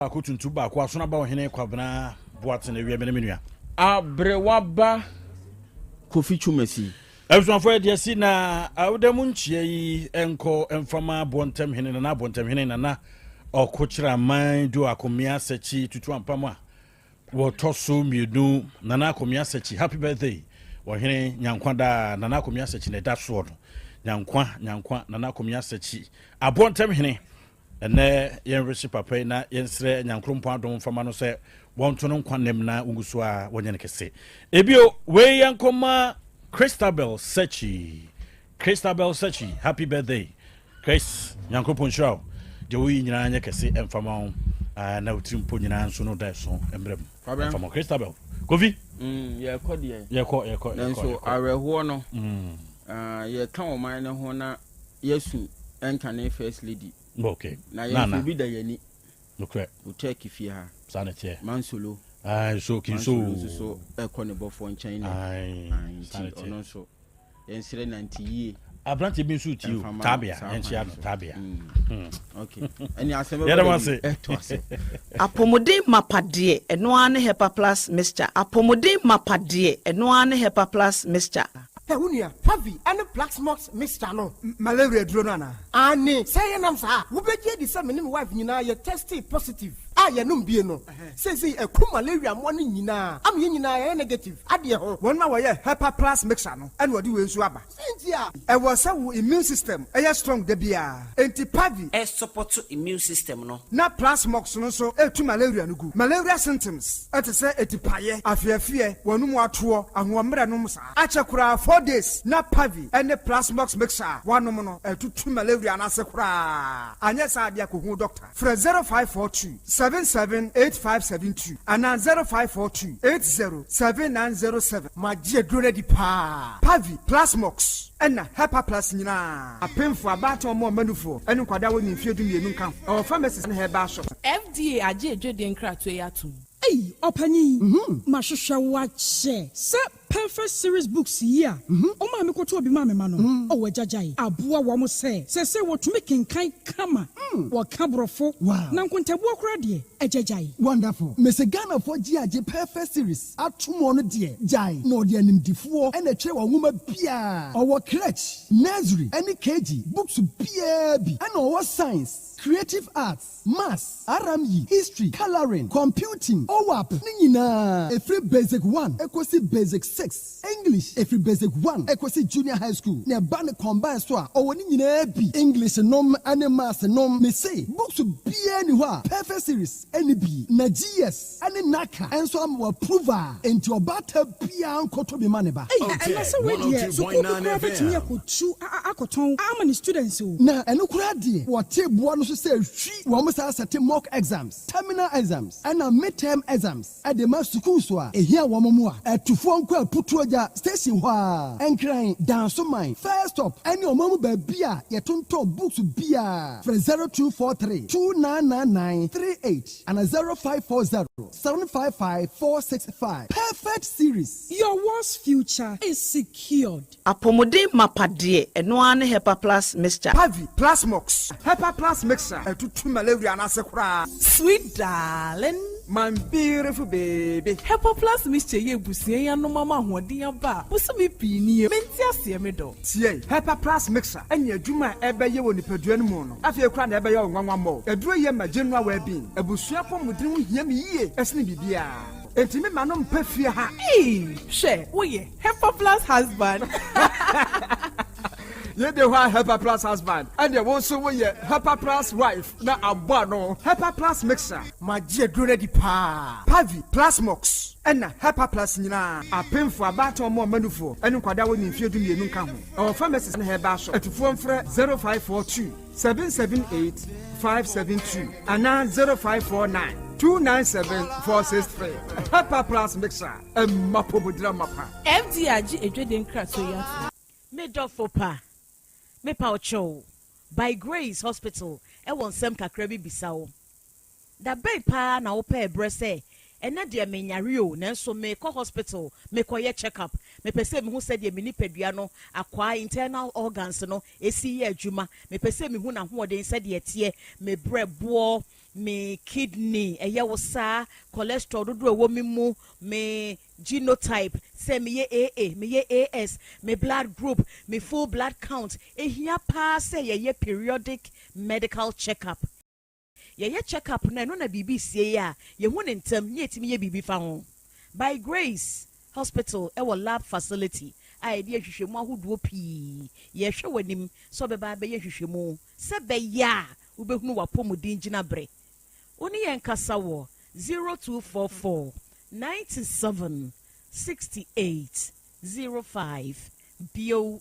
Akutuntu ba kwa so na ba ohene kwabena boate na wi menua. Abrewaba Kofi Chumesi. Ebusuafo de si na awdemu nchie yi enko emfama bontem hene na bontem hene na okochira man do akomia sechi tutu ampama wo toso mienu na akomia sechi happy birthday wo hene nyankwa da na akomia sechi na da so no nyankwa na akomia sechi abontem hene ene yenrishi papa na yensre nyankrompo adom fama no se wonto no nkwanem na unguso a wonye nekese ebio we yankoma Christabel Sechi happy birthday Chris nyankopon show de we nyina anya kese emfama na utimpo nyina nso no da so embrem emfama Christabel Kofi ye kode ye so areho no ye kan o man ne ho na yesu enkane first lady okay na ye bi da yani okay OTECFM ha sanete mansolo so kinso so ekone bofo nchen na ono so ensire 90 ye abrante bi nso ti o tabia enchia no tabia okay ani aseme ya da say apomode mapade eno ane hepa plus mixture apomode mapade eno ane hepa plus mixture Hunia, Pavi, and the Black Smokes Mr. No, Malaria Dronana. Annie, say an answer. Who be the same wife, you know, you're tested positive. I no be no. Says he a cool malaria morning, you know. I'm in negative. Adia, 1 hour, Hepa Plus Mixer, and what do you swabber? I was so immune system, a strong debia. Anti Pavi, a support to immune system, no. Not Plus Mox, no so, to malaria no good. Malaria symptoms, at a say, a paye, a fear, one more tour, and 1 minute, Achakura 4 days, not Pavi, and the Plasmox mixer, 1 nominal, 2 malaria and Asakura. And yes, I diaku doctor. For 0542 778572 and 0542 807907. My dear Grady Pa Pavi Plasmox. And Hepa Plus Nina. A pen for about or more manufo, and Quada when you feel to me come. Our pharmacist and her bashop. FDA, I did and crack to Yatu. Hey, Opani, Mashusha watch, perfect series books here. Oh, my Mikoto be mamma mano. Oh, Jajai, Abua Wamo say what to making kind kama. What cabrofo, wow. Nankunta walk ready, a Jajai. Wonderful. Mr. Ghana for GIJ perfect series. At 2 months, dear, Jai, no dear name D4, and a chair woman Pia. Our crutch, nursery, any KG, books BAB, and our science. Creative arts, maths, RME, history, coloring, computing, OWAP, Nina, a free basic 1, equals basic 6, English, a free basic 1, equals junior high school, near Banner combined soa, or Nina English, nom, and maths, nom, may say, books to be anywhere, perfect series, NB, Nagias, and Naka, and so I'm a prover, and to a batter pian kotobi maneba. Hey, and so wait, so how many students? Now, and look at the what table one say she almost has a mock exams, terminal exams, and a midterm exams at the master school. A here one more at 2 phone call put to a station and crying down so mine. First up, and your mom by beer, your tonto books beer for 0243 2999 38 and a 0540 755 465. Perfect series. Your worst future is secured. Apomode mapade eno ane hepa plus mixture. Pavi Plasmox, Hepa Plus Mixer, to malaria and Asakura. Sweet darling, my beautiful baby. Hepa Plus Mixture, ye busia no mama who dear bar. Busumi pini, mentia semedo. See, Hepa Plus Mixer, and your Juma ebe ye woni peduen mono. After you cran ebe yo one more. A drew ye my general well being. A busia from within him ye, esni bibia. Enti me manom pefia ha. Hey, share, we Hepa Plus husband. You the one Hepa Plus husband, and you also we Hepa Plus wife. Na abano Hepa Plus mixer. My dear Grady Pa Pavi Plasmox. And Hepa Plus Nina. A pen for about or more manufo. And Quada when you feel to me come. Our pharmacist and her bashop at phone for 0542 778 572 and 0549 297 463. Hepa Plus mixer. A mapo drama. FDIG a dreading crack to Yatu. Made up for pa. Me pa ocho by Grace Hospital e won sem kakra bi bisawo da bay pa na wo pa ebre se ena de menyare o nanso me ko hospital me ko ye check up me pese me hu said ye mini pedua no akwa internal organs no esi ye adwuma me pese me hu na ho den said ye tie me brebo me kidney eye wo sa cholesterol dodo wo mi mu me genotype say me ye AA me ye AS me blood group me full blood count ehia pa say ye periodic medical checkup ye checkup na no na bibi sie ya ye hu ne ntem ye timi ye bibi fa ho by grace hospital our lab facility I be hwehwemu ahodo pii ye hwe wanim so beba be ye hwehwemu se be ya ubehunu wapomudin gina bre oni yen kasa wo 0244 97 68 05 bio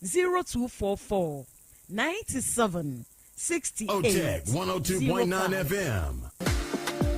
0244 97 68 OTEC 102.9 FM.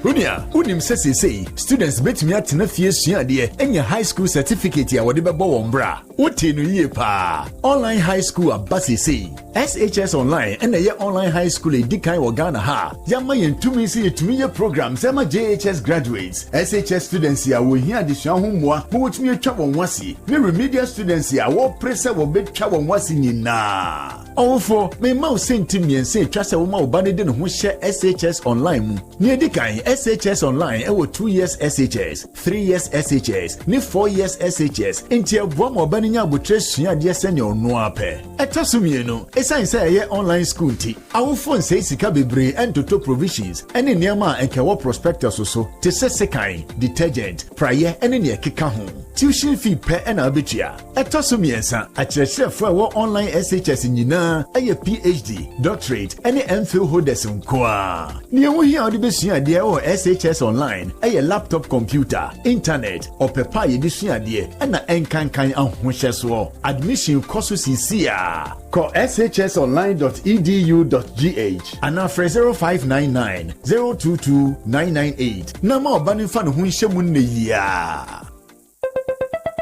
Runia, unim say students bet me at na fie sua de enya high school certificate ya wode bebo wombra. Wote no ye pa. Online high school abase say. SHS online and ye online high school edikan wo Ghana ha. Yama yentumi say yetumi ye programs ema JHS graduates. SHS students ya wo hia de sua ho moa, mo wotumi atwa won wase. Ne remedial students ya wo pressure wo betwa won wase nyina. Awofo, me ma senti miense twa se wo ma wo ba ne de no ho hye SHS online mu. Ne edikan SHS online ewo 2 years SHS, 3 years SHS, ni 4 years SHS. Inti abo mo ba nya abotre sua de se ne ono ape. Etosumie no, esan say ye online school nti. Awofo nsɛ sika bebre entoto provisions. Ene niam enke wo prospectus so. Te se sekan, detergent, prayer ene ne keka ho. Tuition fee pe ena abetua. Etosumie nsa, akyerɛkyerɛfo wo online SHS nyina eye PhD, doctorate ene MPhil holders nkoa. Ne ho hia ode besua de o SHS online eye laptop computer, internet, opepa ye disua de ena enkankan ahohye so. Admission course CCA. Call shsonline.edu.gh and after 0599 022 998. Nama obani fa no ho nhyemu ne yia.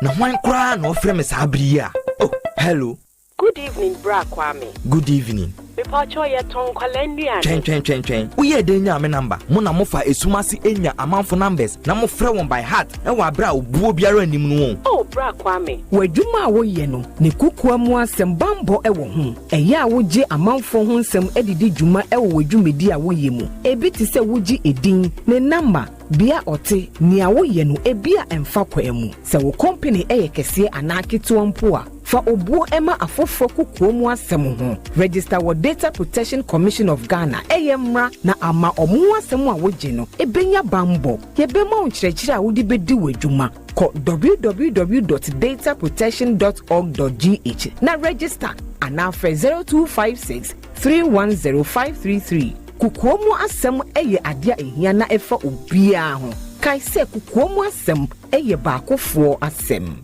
Na hwan kra no frɛ me sabria. Oh, hello. Good evening, Bra Kwame. Good evening. Mepacho ye ton kwalenduan. Twen. Uye de nya me number. Mo na mo fa esumasi enya amanfo numbers. Na mo frɛ won by heart. E wa bra obuo biara anim no. Oh, Bra Kwame. Wadwuma wo ye no. Ne kukua mu asem bambo e wo ho. Eya a wo gye amanfo ho nsem edidi dwuma e wo wadwumedi a wo ye mu. Ebi ti se wo gye edin ne number bia ote ni awo ye no ebia emfa kwa mu se wo company eye kese anaketo mpo a fa obuo ema afofo kukuo mu asem ho register wo Data Protection Commission of Ghana eyemra na ama omu asem a woje no ebenya bambo yebema onkyerɛkyerɛ a wodi bedi wadwuma ko www.dataprotection.org.gh na register anafre 0256 310533 kukuomu asem eye adia ehia na efa obia ho kai se kukuomu asem eye baakofo asem.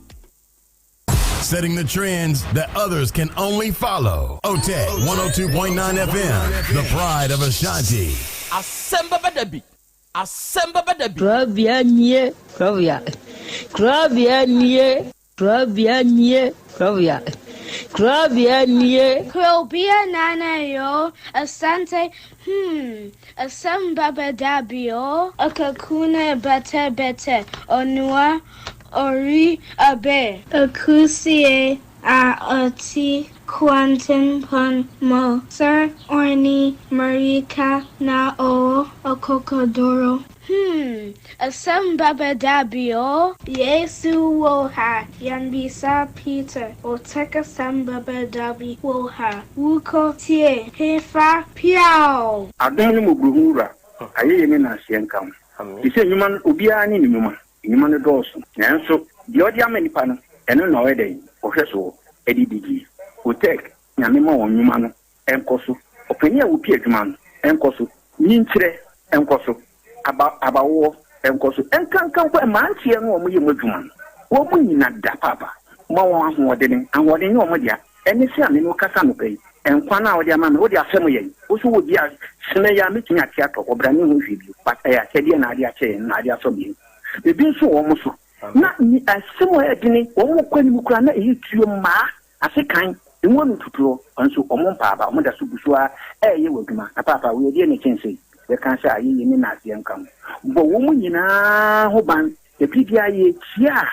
Setting the trends that others can only follow. OTEC 102.9 FM, the pride of Asante. ASEMBEBADABI. ASEMBEBADABI. Krobea nana yo Asante ASEMBEBADABI yo akakuna bete onua ori abe akusie a oti quantum pon mo sir orni marika na o okokodoro ASEMBEBADABI o Yesu wo ha yanbisa Peter OTEC ASEMBEBADABI wo ha wuko tie hefa piao adon mo buhura aye me na asienkam ise nyuma obia ni nyuma nyuma ne doso nanso de odi amanipa no eno na wede ohweso edidigi OTEC nyame ma won nyuma no enkoso opani a wo pie adwuma no enkoso nyinkyere enkoso abawo enkoso enkankan kwa mantie no omo ye madwuma no wo mu nyina da papa ma won ahoɔden yo omo dia ene se ame no kasa no pai enkwa na wo dia ma me wo dia asem ye wo so wo dia sene ya metumi ate atɔ obrane ho hwebio but ya sɛde na ade akyɛ na ade asɔ bi ebi nso wo mo so na ni asem wo edini wo mo kwani mu kura na eyi tuo ma asekan enwo no tuturo nso omo mpaaba omo da so busua ye wadwuma na papa wo ye ne kyense we kan sha ayi ni na ase nkam bo wo mu nyina ho ban e bibia ye tia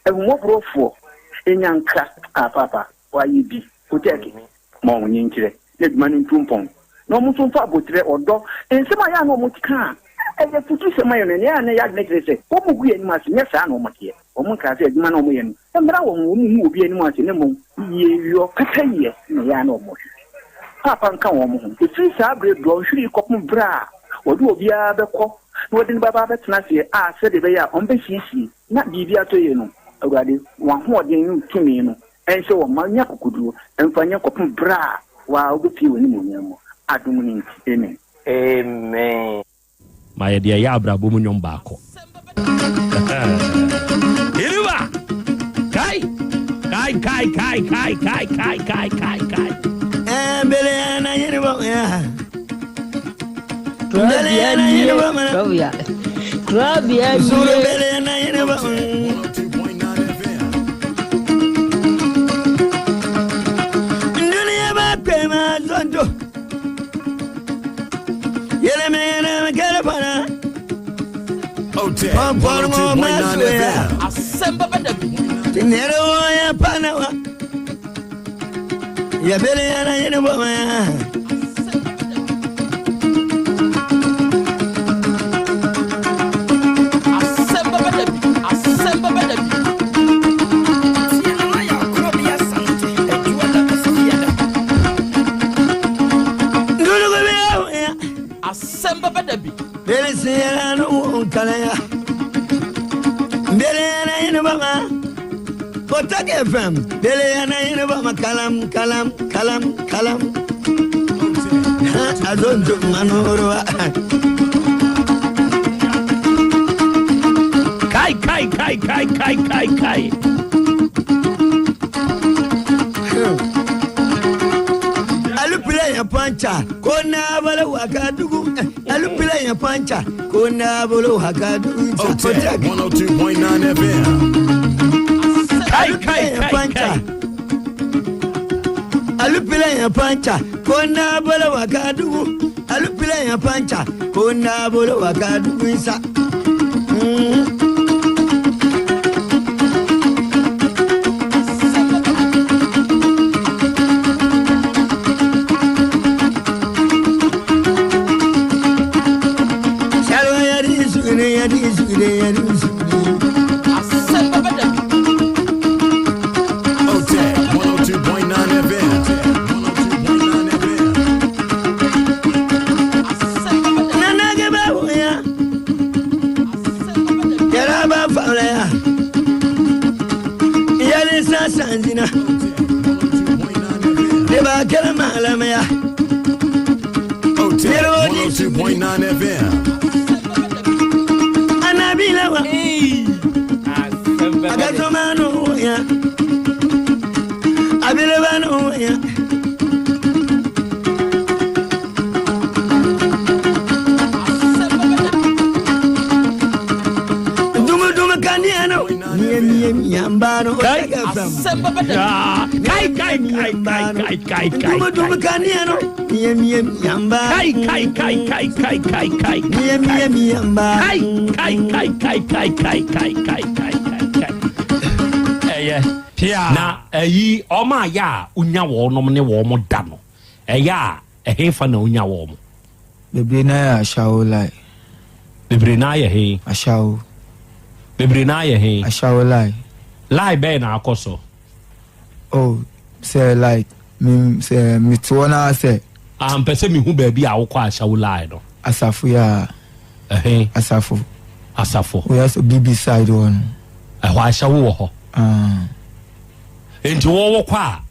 e mo brofo enyanka papa wayi bi Otec ma onye nkire le manu tumpon no mo so fa botre odo ensema ya no mo tika eye futu sema yo ne ya ne ya nekre se ko mo guye ni ma se nyesa na mo tie o mo ka se adwuma na mo ye no emra wo mu obi ani mo ase ne mo ye yo kakaye ne ya na mo papa nka wo mo efi sa abre do hwiri kopum bra odu obi a bekọ no de baba betena se a se de be ya on be hisi na bibia to ye no awurade wa ho odin tumi no ense wo manya kokodu emfanya kopum bra wa obi woni mo nyamo adum ni amen amen my dear ya abrabo mu nyom baako iriba kai bele na yiri ba ya Krobea na yiri ba Krobea suru bele na yiri ba dunia ba pema zonto yele me kele para OTEC 102.9 FM. ASEMBEBADABI. Tinero ya panawa. Ya bele ya na yene boma ya. ASEMBEBADABI. ASEMBEBADABI. Tiana ya Krobea Asante. Ejuala Masiada. Ndulu go ya. ASEMBEBADABI. Bele sera no kalaya. Bele ya na yene boma. OTECFM. Bele ya na yene boma kalam. Azonto manoro. Kai. Alupila ya pancha kona bala wakadugu. Alupila ya pancha kona bala wakadugu. OTEC 102.9 FM. Kai pancha. Alupila ya pancha kona bala wakadugu. Alupila ya pancha kona bala wakadugu isa. Beba kela malama ya. OTEC 102.9 FM. Anabila wa. Agatomano ya. Abilebano ya. Duma kandiano. Yambano. Kai. Duma kandiano. Yamba. Kai. Na eyi oma ya unya wo no ne wo mo da no. Eya ehefa na unya wo mo. Bebre na ya shawo lai. Bebre na ya he. Ashawo. Bebre na ya he. Ashawo lai. Lai be na akoso. Oh, say like me say me tuona say. Pese mi hu ba bi a wo kwa ashawo lai no. Asafo ya. Asafo. We also BB side one. Ehwa ashawo wo ho. Enti wo kwa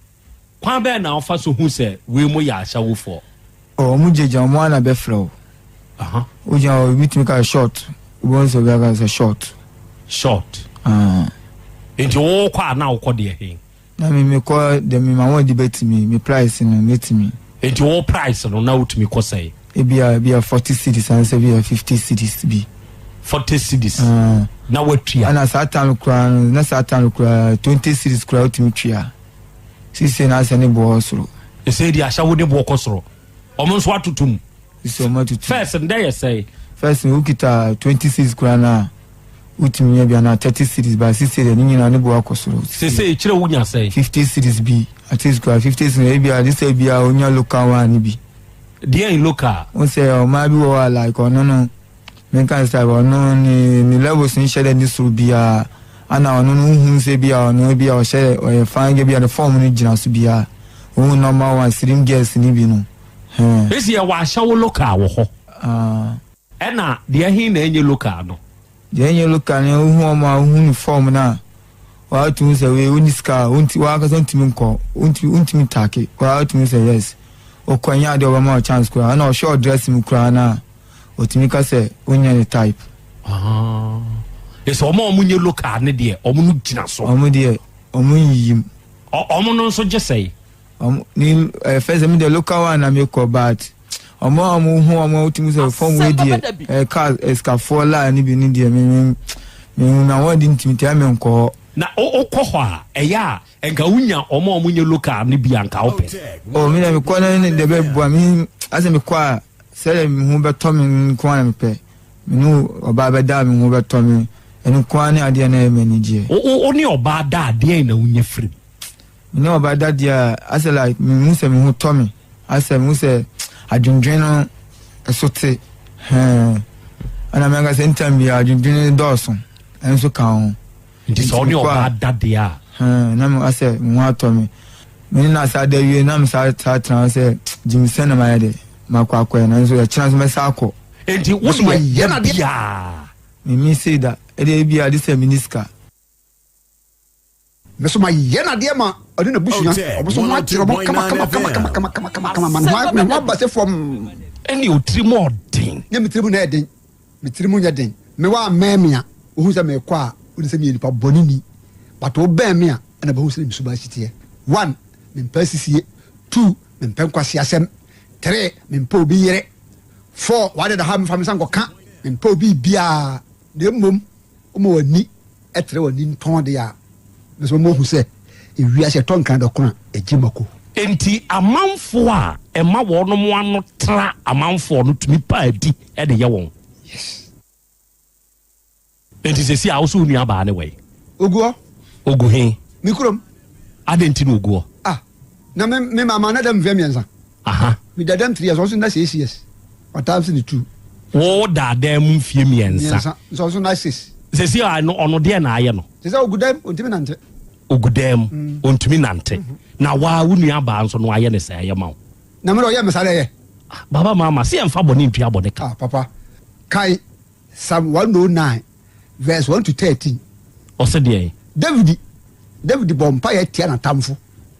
be na ofa so hu se we mo ya ashawo fo. Oh, mu jeja mo ana be flow. Oja o bitimi ka short. We so we ga short. Enti wo kwa na wo de he. Na me call dem me ma won debate me price no let me. Enti wo price no na wotumi ko say. E bia 40 cedis and say bia 50 cedis bi. 40 cedis. Na watua. Ana satan kura na satan kura 20 cedis kura wotumi tua. Sisi na ase ne bo soro. E say di asha wo de bo kosoro. Omo nso atutum. Sisi o matutum. First and there say. First we kita 20 cedis kura na Utimi bi na 30 cities by 60 ni nyina ne bo akosoro. Say kire wunya say 50 cities bi. At least 50 cities bi this bi a onya local one bi. Dey in local. Won say o ma bi wo like no. Men kan say no ni levels ni share ni so bi a ana no hu say bi a no bi a o share o fan ge bi a the form ni gina so bi a o normal one slim girls ni bi no. Esi ya wa shawo local wo ho. Ena dey hin na enye local no. Dey enye local ni hu ma hu form na. Wa tu say we uniska unti wa ka ntimi nko unti take. Wa tu say yes. Okwanya de obama chance kwa na o short dress mu kra na otimi ka say onya ni type. It's omo nye local ne de omo no gina so. Omo de omo yim. Omo no so just say. Ni first me the local one na me ko but omo hu omo otimi say form we de car escafo la ni bi ni de me na wadi ntimi ta me nko. Na okọ a eya enka wunya omo nye local ne bi anka ope. Me na me ko na ne de be bua me ase me kwa sele me hu be to me ko na me pe me no oba be da me hu be to me enu kwa ne ade na e mani je. Oni oba da ade na wunya free. Me oba da dia ase like me hu se me hu to me ase me hu se adwendwen no esote ana me ga se ntam bi adwendwen doson enso ka ho. Nti so ni oba dadia na me ase mu ato me na sa da wie na me sa tran se jimsen na ma de makwa na nso ya chance me sa akọ. Nti wo ye na dia me say that e dey bia this minister me so ma ye na dia ma odi na busu na obo so ma tiro mo kama man wa ba se from any otri more thing ye me trimu na eden me trimu nya den me wa memia ohu se me kwa odi se me nipa bonini but o ben me a na ba hu se me so ba sitie 1 me mpasisie 2 me mpenkwase asem 3 me mpo bi yere 4 wade da ha me fam san ko ka me mpo bi bia de mom o mo wani etre wani nton de ya me so mo hu se e wi ase ton kan da kona e jimako enti amanfo a e ma wo no mo ano tra amanfo no tumi pa adi e de ye won. Yes. Enti se si a wo so nua ba ne we ogu hen mikrom adenti no ogu na me mama na dem vemienza mi dadam 3 years also na 6 years what times in 2 wo dadam fie miensa so na 6 se si a no ono de na aye no se sa ogudam ontimi nante ontimi nante na wa wunua ba nso no aye ne se aye ma na me oye mesale ye baba mama se emfa boni ntua bode ka papa kai Psalm 109 verse 1 to 13 ose de David bompa ye tia na tamfo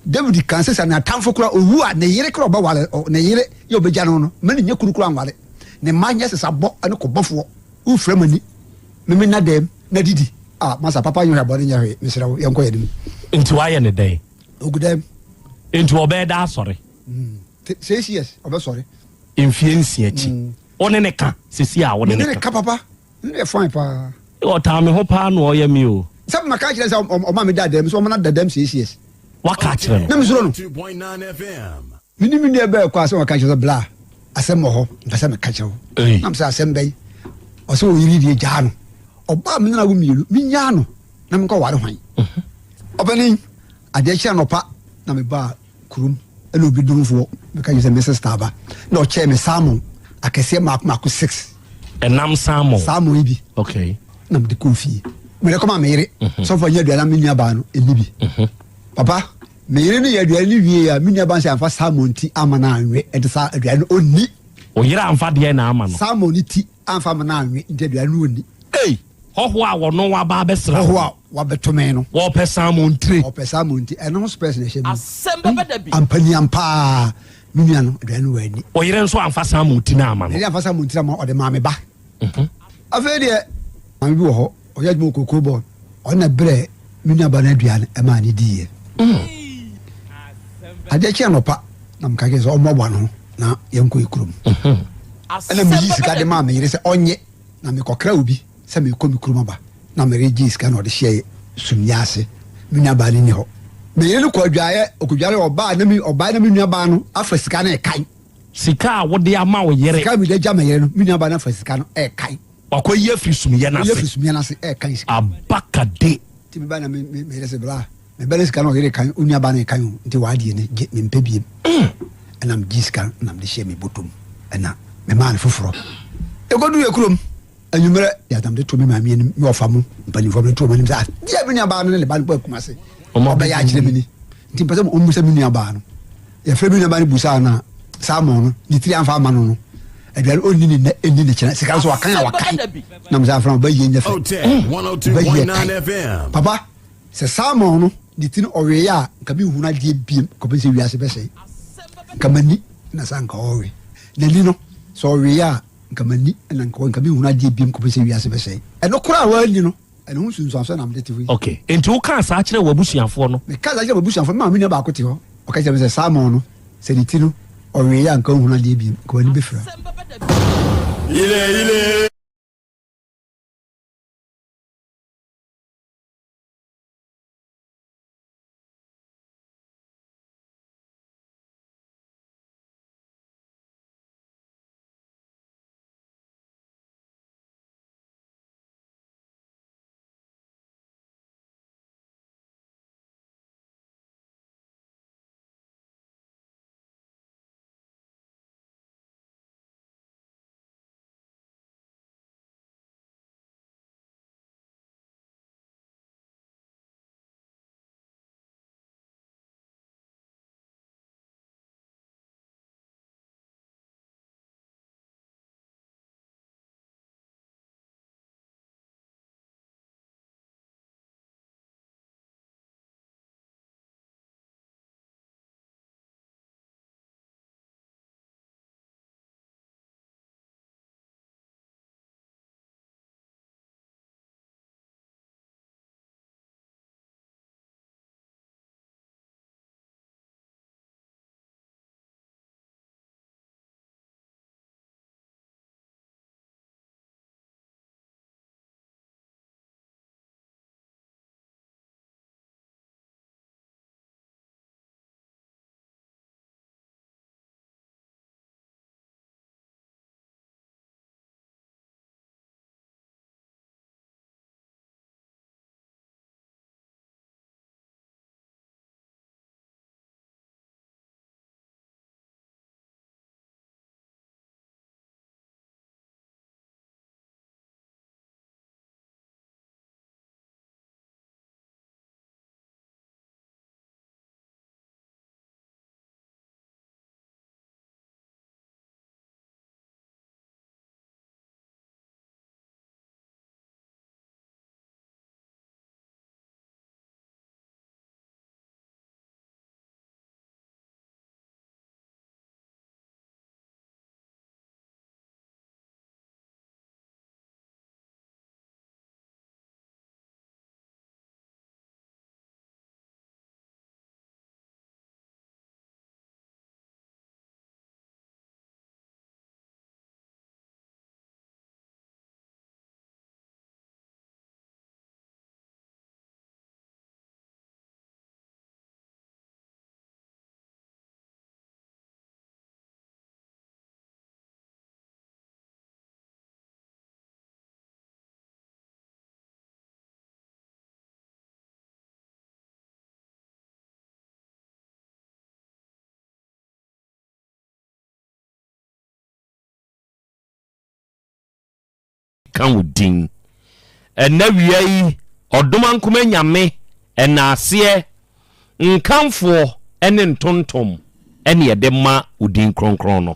David kan se na tamfo kura owu a ne yire kura ba wale ne yire ye obegya no mani nya kuru kura nwale ne manya se sabo ane ko bofo u framani me na dem na didi masa papa yu abode nya hwe misra ye nko yedim nti wa ye ne den ogudam nti obeda sorry 6 years obe sorry influence achi one ne ka sisi a one ne ka papa ne fine pa o ta me ho pa no ye mi o sab maka kire sa o ma me dadam so o ma na dadam 6 years waka kire na me suro no 2.9 FM mini e be kwa so waka kire bla asem ho mpesa me ka kire na me sa asem bay o so yiri die ja no oba me na wo mielu mi nya no na me ko ware hwan obani ade kire no pa na me ba kurum ene obi dumfo me ka yese Mrs. Taba na o che me salmon akese mako 6 enam salmon ibi okay na me de konfie me le koma me yire so fa nya duala me nua ba no elibi papa me yire ni ya duala ni wie ya me nua ba se amfa salmon ti amana anwe e de sa duala onni o yire amfa de na ama no salmon ti amfa amana anwe de duala onni hoho a wono wa ba besra hoho a wa betome no wo pe salmon tri wo pe salmon ti eno space na hye ASEMBEBADABI ampani ampa me nua no duala wani o yire nso amfa salmon ti na ama no yire amfa salmon ti na ma o de ma me ba afa de ma bi wo ho o ya dmo kokoko bon ona bre me nua ba na duala e ma ni die ade kye no pa na mka ke so o mobwa no na yenko ikurum ana mi yisika de ma me yire se onye na me kokra obi se me ko mi kurum ba na me regi sika na o de hye sumyase me nua ba ni ho me yire ko adwaye okudware oba na mi nua ba no afa sika na e kai sika a wo de ama wo yire sika mi de ja me yire no me nua ba na afa sika no e kai Okoye free sumye na se. Free sumye na se kan sika. Abakade. Ti me ba na me rese bra. Me ba sika no yere kan unia ba na kan nti waade ne me mpebiem. And I'm Giscan, and I'm the shame bottom. And now, my man for fro. You go do your crum, and you may have them to me, my mean, your family, but you probably told me that. Dear Binia Barn and the bad work, must say. O my bay, Jimmy. Timpasum almost a million barn. A Fabina Bani Busana, Salmon, the 3 and 5 man. And they are only in the chance. I can't. Namza from Bay in the OTEC 102.9 FM. Papa, says Salmon, the tin or ya, can be who not give beam, compensate we as a best. Kamani na sanka ori Nelino so ria kamani na nko nkabi huna die biem ko pese wiase be sei e no kura wa ni no e no sunsun so na mdete wi okay enti wo kan sa kire wabusuafo no me kan sa kire wabusuafo ma me ne ba kote ho o ka se Salmon no se ditino ori ya nka huna die biem ko ni be fra ile kan wudin na wiai odoman kuma nyame na ase nkanfo ene ntontom ene yede ma udin kronkron no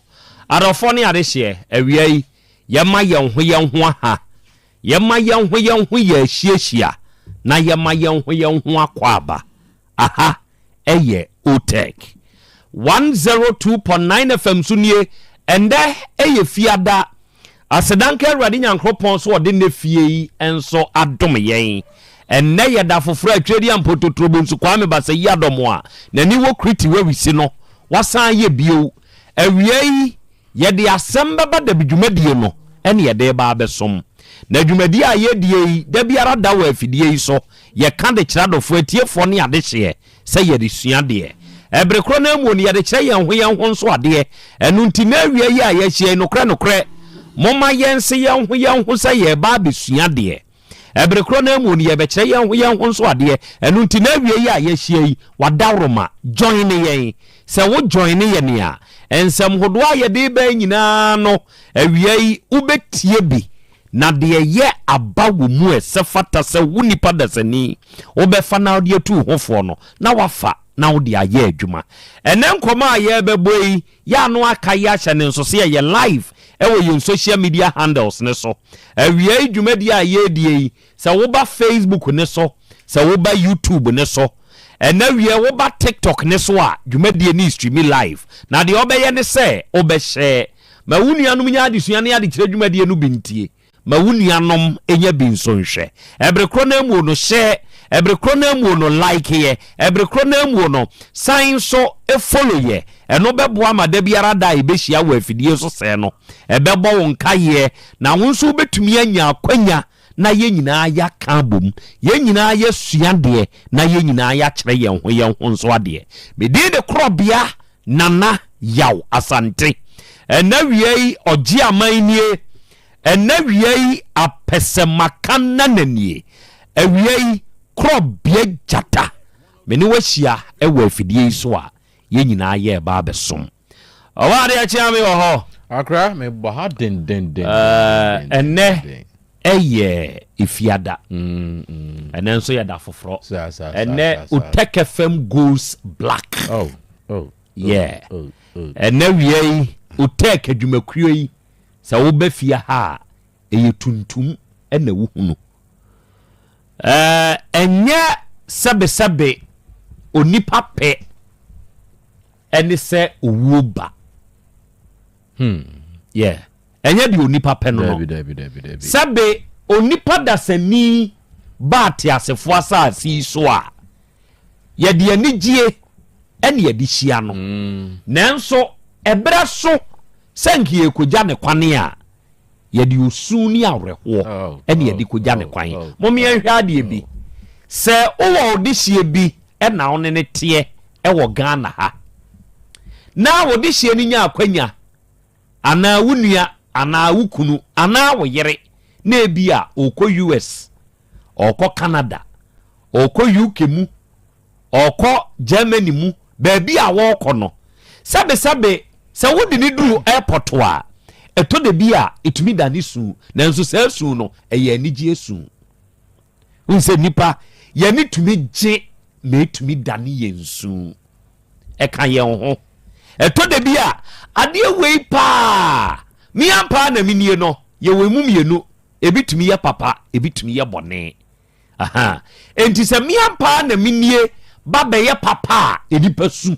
arofo ne arehye awiai yema yenho aha yema yenho ye hyiehia na yema yenho akwaba aha eye OTEC 102.9 FM sunie ende eye fiada asedanka awrade nyankropon so ode ne fie yi enso adom yen enne yeda foforo atwedi ampototrobo nsu kwame basa yi adomo a nani wo kriti wawisi no wasan ye bio awiei yede ASEMBEBADABI dwumadie no ene yede ba besom na dwumadie a yedie yi da biara da wa afidie yi so ye kan de kiradofo atiefo ne ade hye se yede suade ebrekro na mu ne yede kire yen ho nso ade enu nti na awiei a ye hye nokre moma yense yen ho say ye ba besua de ebrekro na mu ne ye be kire yen ho so ade enu nti na wie ya ye hie yi wadawroma join yen se wo join ye ne a ensem hodo a ye de ba nyina no awie yi ubetie bi na de ye aba wo mu se fata se wonipa dasani obefa na de tu hofo no na wafa na wo de aye adwuma ene nkoma aye beboyi ya no aka ya hye ne nso se ye live ewo yin social media handles ne so awie adwuma de aye die se wo ba Facebook ne so se wo ba YouTube ne so ena wie wo ba TikTok ne so a dwuma de ni stream live na de obeye ne se obehye ma wunianum nya adesua ne ade kire dwuma de no bintie ma wunianom enya binsonhwe ebrekro na mu no share ebrekro na mu no like ye ebrekro na mu no sign so e follow ye eno bebo amada biara da ibehia wa afidie so se no ebebo won kaye na wonso betumi anya akwanya na ye nyina ya ka bom ye nyina ya suade na ye nyina ya kire ye ho nso ade me de Krobea nana yaw asante ena wiei oji amanie ena wiei apesemakana nanie awiei Krobea jata meni wahia ewa afidie so a ye nyina ye ba besom awade a chia me ho akra me bo ha den ene eye ifiada ene nso ye da foforo ene OTECFM goes black yeah ene wiei Otec adwumakuo yi sa wo ba fia ha eye tuntum ene wo hunu enye sebe onipa pe ene se owuo ba yeah enye di onipa pe no sebe onipa dasani ba te asefo asasi so a ye de anigie ene ye de hia no nanso ebra so senkie koja ne kwane a ye de osu ni awreho ene ye de koja ne kwan momi ahwa de bi se owo odihie bi ena one ne te ewo Ghana ha na odihie ni nya akwanya ana wunua ana wukunu ana wo yere na ebia okọ US okọ Canada okọ UK mu okọ Germany mu baabi a wo kọ no sabe se wodi ni duru airport wa eto de bia etumi da ni su na nso se su no eye anigye su unse nipa ye ni tumi gye na etumi da ni yensu e kan ye ho eto de bia ade wei pa mi ampa na minie no ye we mu mienu ebitumi ye papa ebitumi ye bone aha enti se mi ampa na minie baba ye papa edipa su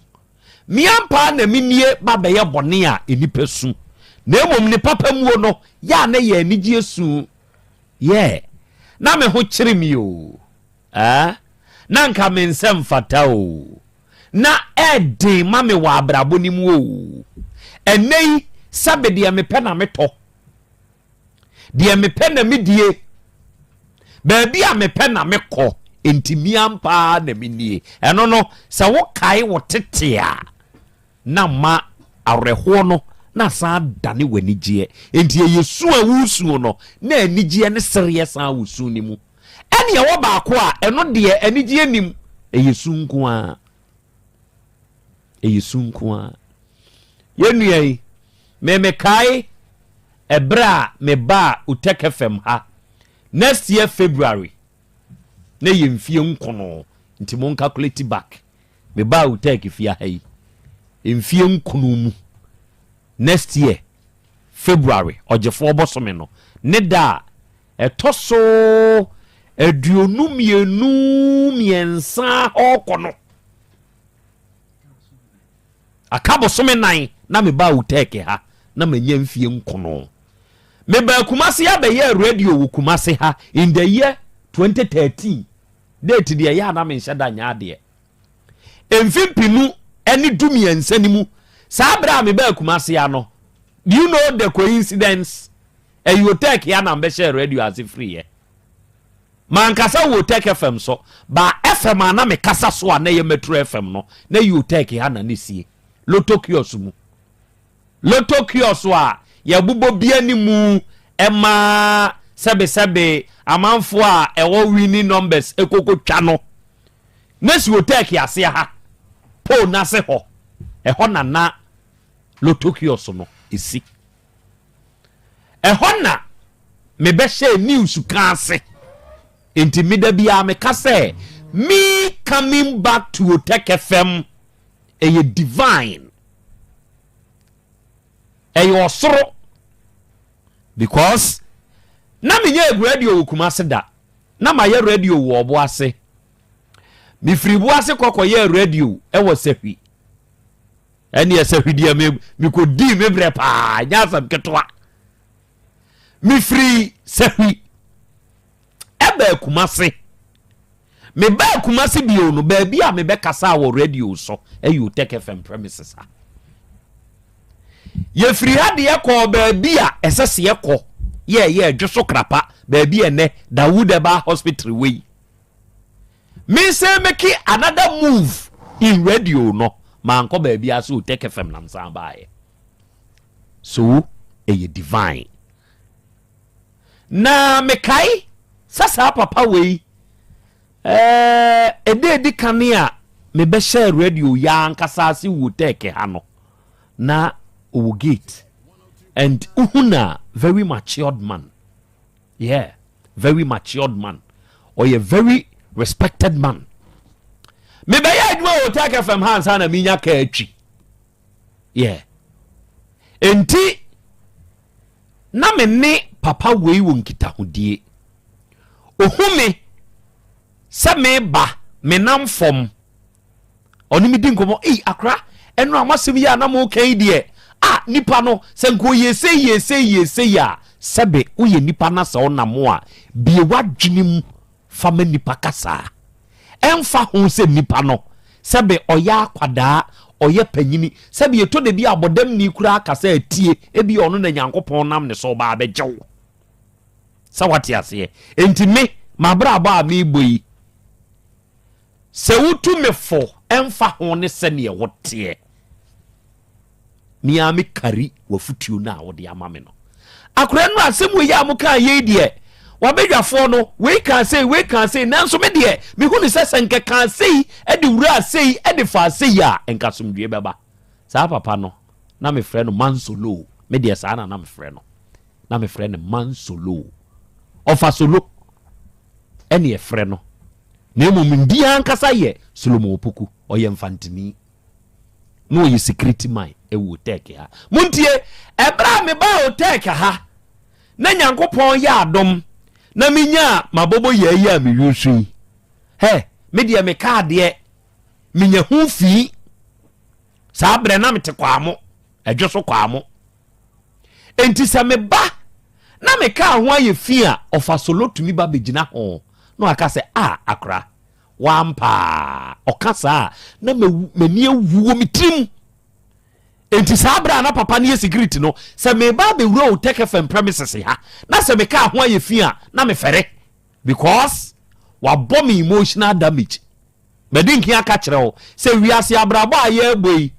mi ampa na minie baba ye bone a edipa su na emom ne papa muo no ya na ye anigye su ye na me ho kire mi o na nka me nsem fata o na edi mame wa abrabo ni mu o enei sabe de me pe na meto de me pe na medie baabi a me pe na mekọ entimi ampa na minie eno no se wo kai wo tete a na ma areho no na sa dane wanigye enti yesu a wusu no na anigye ne sere sa wusu ni mu ene ye wo ba ko a eno de anigye nim yesu nko a yesu nko a yenui me kai ebra me ba OTECFM ha next year February na yemfie nkono nti mon calculate back me ba Otec fia ha yi emfie nkono mu next year February ojefo obosome no ne da etoso aduonu mienu miensa okono akabosome nan na me ba Otec ha na manya mfie nkono me ba Kumase ya be ye radio wo Kumase ha in the year 2013 date de ya na me nhyada nya de emfimpinu eni dumiensa ni mu sa bra me ba Kumase ya no do you know the coincidence Otec ya na mbe share radio as free ye man kasa wo OTECFM so ba FM na me kasa so na ye Metro FM no na Otec ya na ne sie loto kiosk mu loto kiosk a ya bubo bia ni mu ema sebe amanfo a ewo winning numbers ekoko twa no nesi OTEC ase ha po na se ho eho na lotokio so no esi eho na me be share news kan se enti me da bia me ka say me coming back to OTECFM a divine a osoro because na me nye radio Kumase da na ma ye radio wo obo ase me free bo ase kokoye radio e wo sehwi eni esehwi dia me ko di me bre pa nya sam ketwa me free sehwi ebe Kumase me ba Kumase bio no ba bia me be kasa wo radio so e OTECFM premises ha ye free hade ye ko ba bia esese ye ko ye dwoso krapa ba bia ene Dawudeba hospital way me say make another move in radio no man ko ba bia so OTECFM nam san bae so e divine na me kai sasa papa we edi kania me be share radio ya nkasa si OTEC ha no na o gate and uhuna very matured man, very matured man or a very respected man me be ya adwo OTECFM hands na minya ka atwi enti na me ne papa we wo nkita hodie ohume se me ba me nam fom oni mi din komo akra eno amasem ya na mo kan die nipa no senko yese ya sebe uye nipa na sa onamo a bie wadwenem fama nipa kasa emfa ho se nipa no sebe oya akwada oye panyini sebe yeto de bi abodam ni kura kasa atie ebi ono na Nyankopon nam ne so ba abejew sawati ase enti me mabra ba mi boyi se wutu mefo emfa ho ne se ne wote Miami kari wafutuo na wode amame no akora no asem we ya muka ye die wabedwafo no we can say nanso me die me hu ni sesenke kan say e de wura say e de fa say ya enkasomdwe beba sa papa no na me frɛ no mansolo me die sa na me frɛ no mansolo ofa solo ene e frɛ no na emu mbia nkasa ye Solomon Opoku oye mfantini no ye security man e OTEC ha muntie ebra me ba OTEC ha na Nyankopon ya adom na minya mabobo ye ya me yusu me de me ka de minya hu fi sa bre na mete kwamo edwoso kwamo enti se me ba na me ka ho aye fi a ofa solo tumi ba begina ho no aka se akra wampa okasa na mani awuo mitrim enti sabra na papa ne security no se me ba be wura OTECFM premises ha na se me ka ho aye fi a na me fere because wa bomb emotional damage medinki aka kire o se wiase abrabo aye boy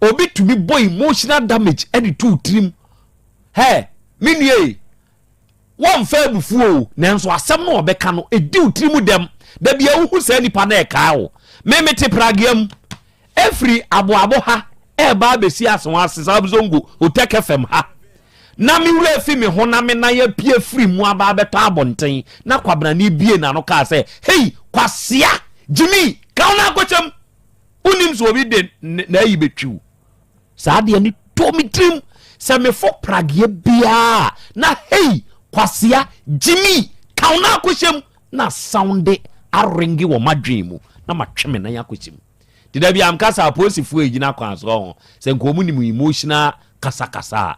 obi tumi boy emotional damage edi to trim minue won fa bufuo nanso asem no obeka no edi utrimu dem da bia wo hu sa nipa na e ka wo memete pragiam every abo ha e ba besi aso asesa abzongo OTECFM ha na mi wura fi me ho na me na ya pie free mu aba beto abonten na kwabra na bie na no ka se kwasia Jimmy ka na akwachem unim so obi de na yi betwiw sa de ni to mi trim se me fo pragie bia na kwasia Jimmy ka na akwachem na sound aringi wo madwemu na matweme na yakwachem dida bia am kasa aposifu ejina kwan so ho se nkomu ni emotional kasa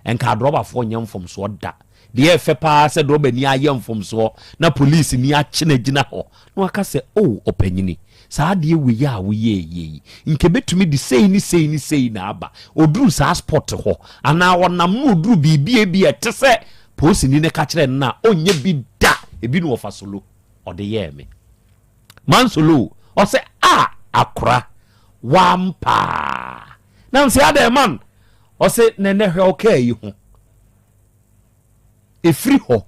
enka droba fo nyam fom so da de efe pa se droba ni ayam fom so na police ni achina gina ho no aka se opanyini saa de we ya we ye nke betumi di sei na aba oduru saa sport ho ana wonam no oduru bibie etese police ni ne ka kire na onye bi da ebi no ofa solo ode ye me man solo o se akra wampa na nse ade man o se nene hwe okay yi ho efiri ho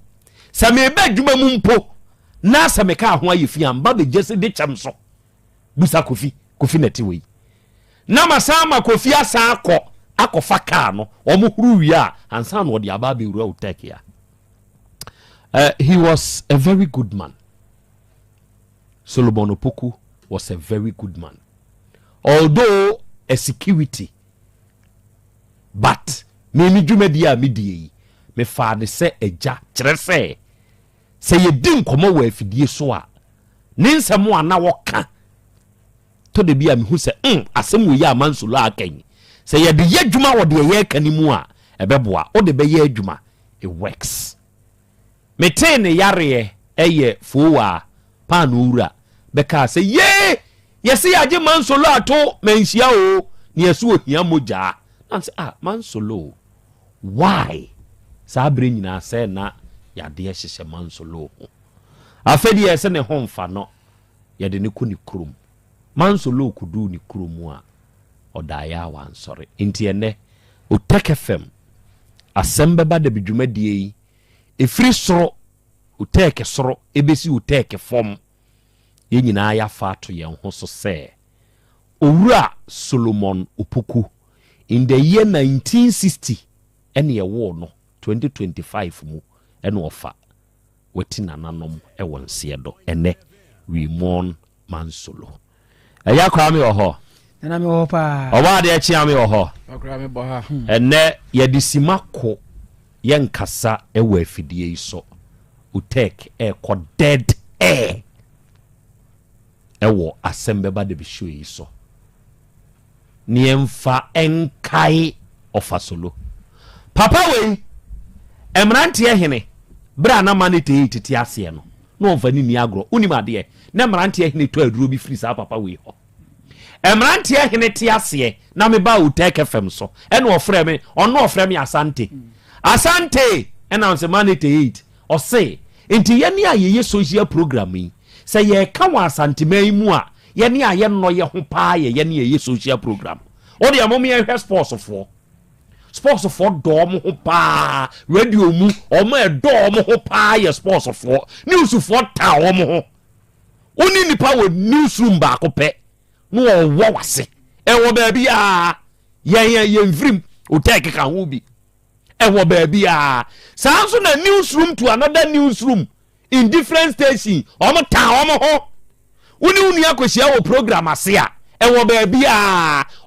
sa me ba dwuma mu mpo na sa me ka ho ayefi amba be jese de kyam so busa kofi neti we na masama kofi asa akɔfa car no omo huru wi a ansa no de aba be wura OTEC ya. He was a very good man. Solomon Opoku was a very good man, although a security, but me dwumadi a medie me fa de se eja kyerɛ se ye din komo wa afidie so a ne nsɛm a na wɔka to de bia me hu se asɛm wo ya amansolo akan se ye de ye dwuma wo de ye kanimu a ɛbɛboa o de be ye dwuma it works. Me te ne yare eye fowa panura beka se ye yesi aje mansolo ato menhia o ne yesu ohia moja na se mansolo why sabre nyina se na yade hyehye mansolo afedi ese ne homfa no yade ne ku ni krom mansolo kudu ni krom a odaya wan sore entiene OTECFM ASEMBEBADABI dwumadie efiri soro OTEC soro ebesi OTEC fom ye nyina ya fa to ye ho so se owura Solomon Opoku in the year 1960 ene ye wo no 2025 mu ene ofa weti nananom e wonse do ene we mourn mansolo eya kwa me oho na me oho pa oba de echi ame oho akra me bo ha ene ye disimako ye nkasa ewa afidie iso OTEC ko dead air ewo ASEMBEBADABI show iso ni emfa enkai ofasolo papa we emrante ehene bra na manete titi ase no no mfa ni agro unimade na emrante ehene to aduro bi free sa papa we ho emrante ehene ti ase na me ba OTECFM so ene ofre me ono ofre me Asante ena on se manete 8 o say enti ye ne ayeye social programming say ye ka wa Asante man mu a ye ne aye no ye ho pa ye ne ye social program o de amom ye hwe sports for dom ho pa radio mu o ma dom ho pa ye sports for news for ta o mo ho oni nipa wo newsroom ba ko pe no wo wase e wo ba bia ye mfrim OTEC ka ho bi ewo baby sanso na newsroom to another newsroom in different station omo ta omo ho uni akosia wo program ase a ewo baby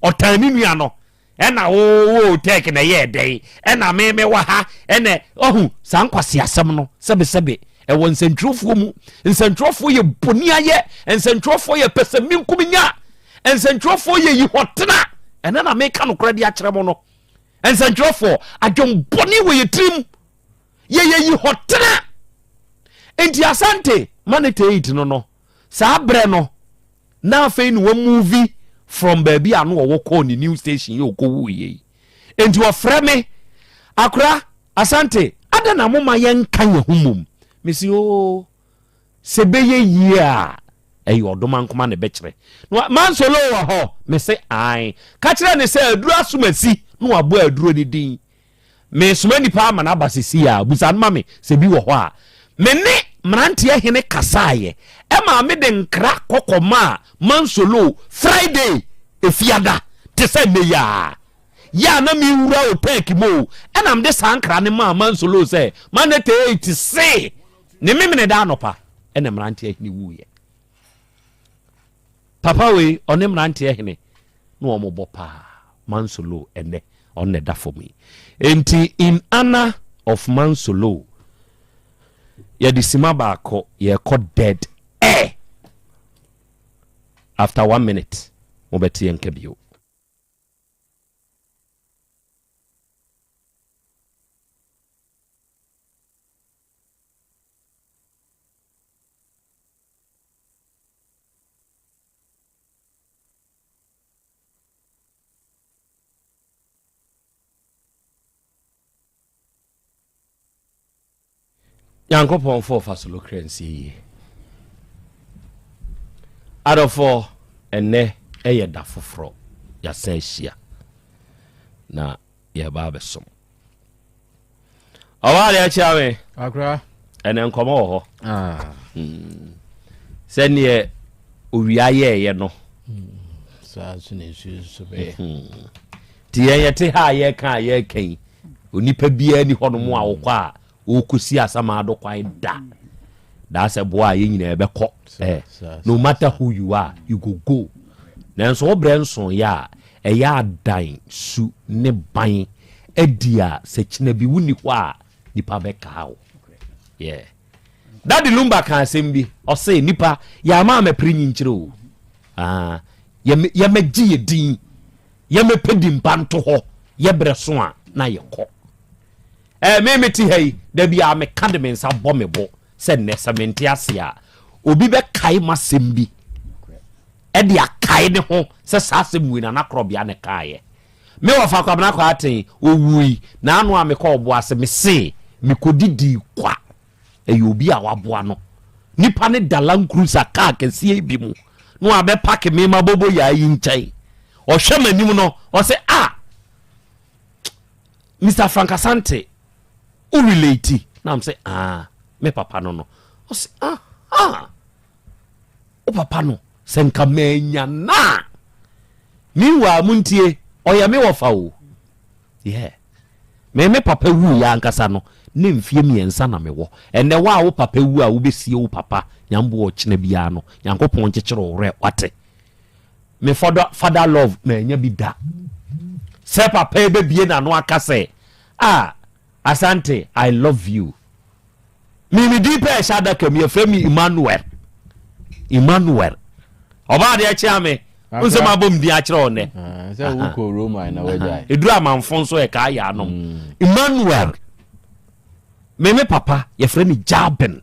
otani nua no ena wo OTEC na ye den ena me wa ha ene ohu sankwase asem no sebe ewo nsentrofo mu nsentrofo ye bonia ye nsentrofo ye pesemi kuminya nsentrofo ye yi hotena ena na me ka no kredi a kire mo no ensentrofo adwon boni we yetrim ye yi hotena enti Asante manete 8 no sa bre no na afei no wa movie from baby anu wo call ni new station ye okowu ye enti wo frɛ me akra Asante ada na moma ye nka ye humum mesi o sebeye yi a eyi odoma nkoma ne bekire no mansolo wo ho me se ai ka kire ne se aduru asumasi no abo aduro ni din me soma nipa ama na abasisi a busan ma me se bi wo ho a me ne mrante ehene kasaye e ma me de nkra kokoma mansolo Friday efiada te se me ya na mi wura OTEC mo e na me de sankra ne ma mansolo se manete 8 se ne memene da anopa e na mrante ehene wuye papa we onem mrante ehene no omobo pa mansolo ene on that for me. Enti in honor of mansolo ye disima baako ye ko dead air after 1 minute mobeti enkebio Yankopon for fasolo krensi adofo ene eye da foforo ya san hia na ye ba besom awale achawe akra ene nkomo ho sene owia ye no sa sune su be ti ye te ha ye kan ye kan onipa bia ni hono mu a wo kwa wo kusi asama do kwan da that's a boy ye nyina ebe ko no matter who you are you go nanso obrenson ya eya dan su ne ban edia se kina bi wuni ho a nipa be ka wo yeah Daddy Lumba kan asembi o say nipa ya ma mepri nkyire o ye megye ye din ye mepedi mpanto ho ye breso a na ye kɔ me meti hei da bia me ka de me nsa bɔ me bɔ sɛ ne sementi ase a obi be kai masembi de akai ne ho sɛ saa semwi na Krobea ne kae me wa fa kwabna kwa aten owui na anu a me kɔ ɔbo ase me se me kodidi kwa obi a waboa no nipa ne dalan cruiser car kɛse bi mu no abe pack me ma bobo ya yi nkyɛn ɔhwɛ manim no ɔse Mr. Frank Asante o relate na am say me papa no ɔse o papa no senka menya na miwa muntie ɔya me wofa o yeah me papa wu ya ankasa no ne mfie miensa na mewo ene wa wo papa wu a wo besie wo papa nyambo o kine bia no yankopon kyekyere wo re wate me father love me nya bi da se papa e be bie na no aka se Asante I love you mi di pe shada kam ye frame Emmanuel oba de achi ame unse ma bom di akire one se wo ko Roma na wajai eduru amanfo so e ka ya no Emmanuel me papa ye frame Jaben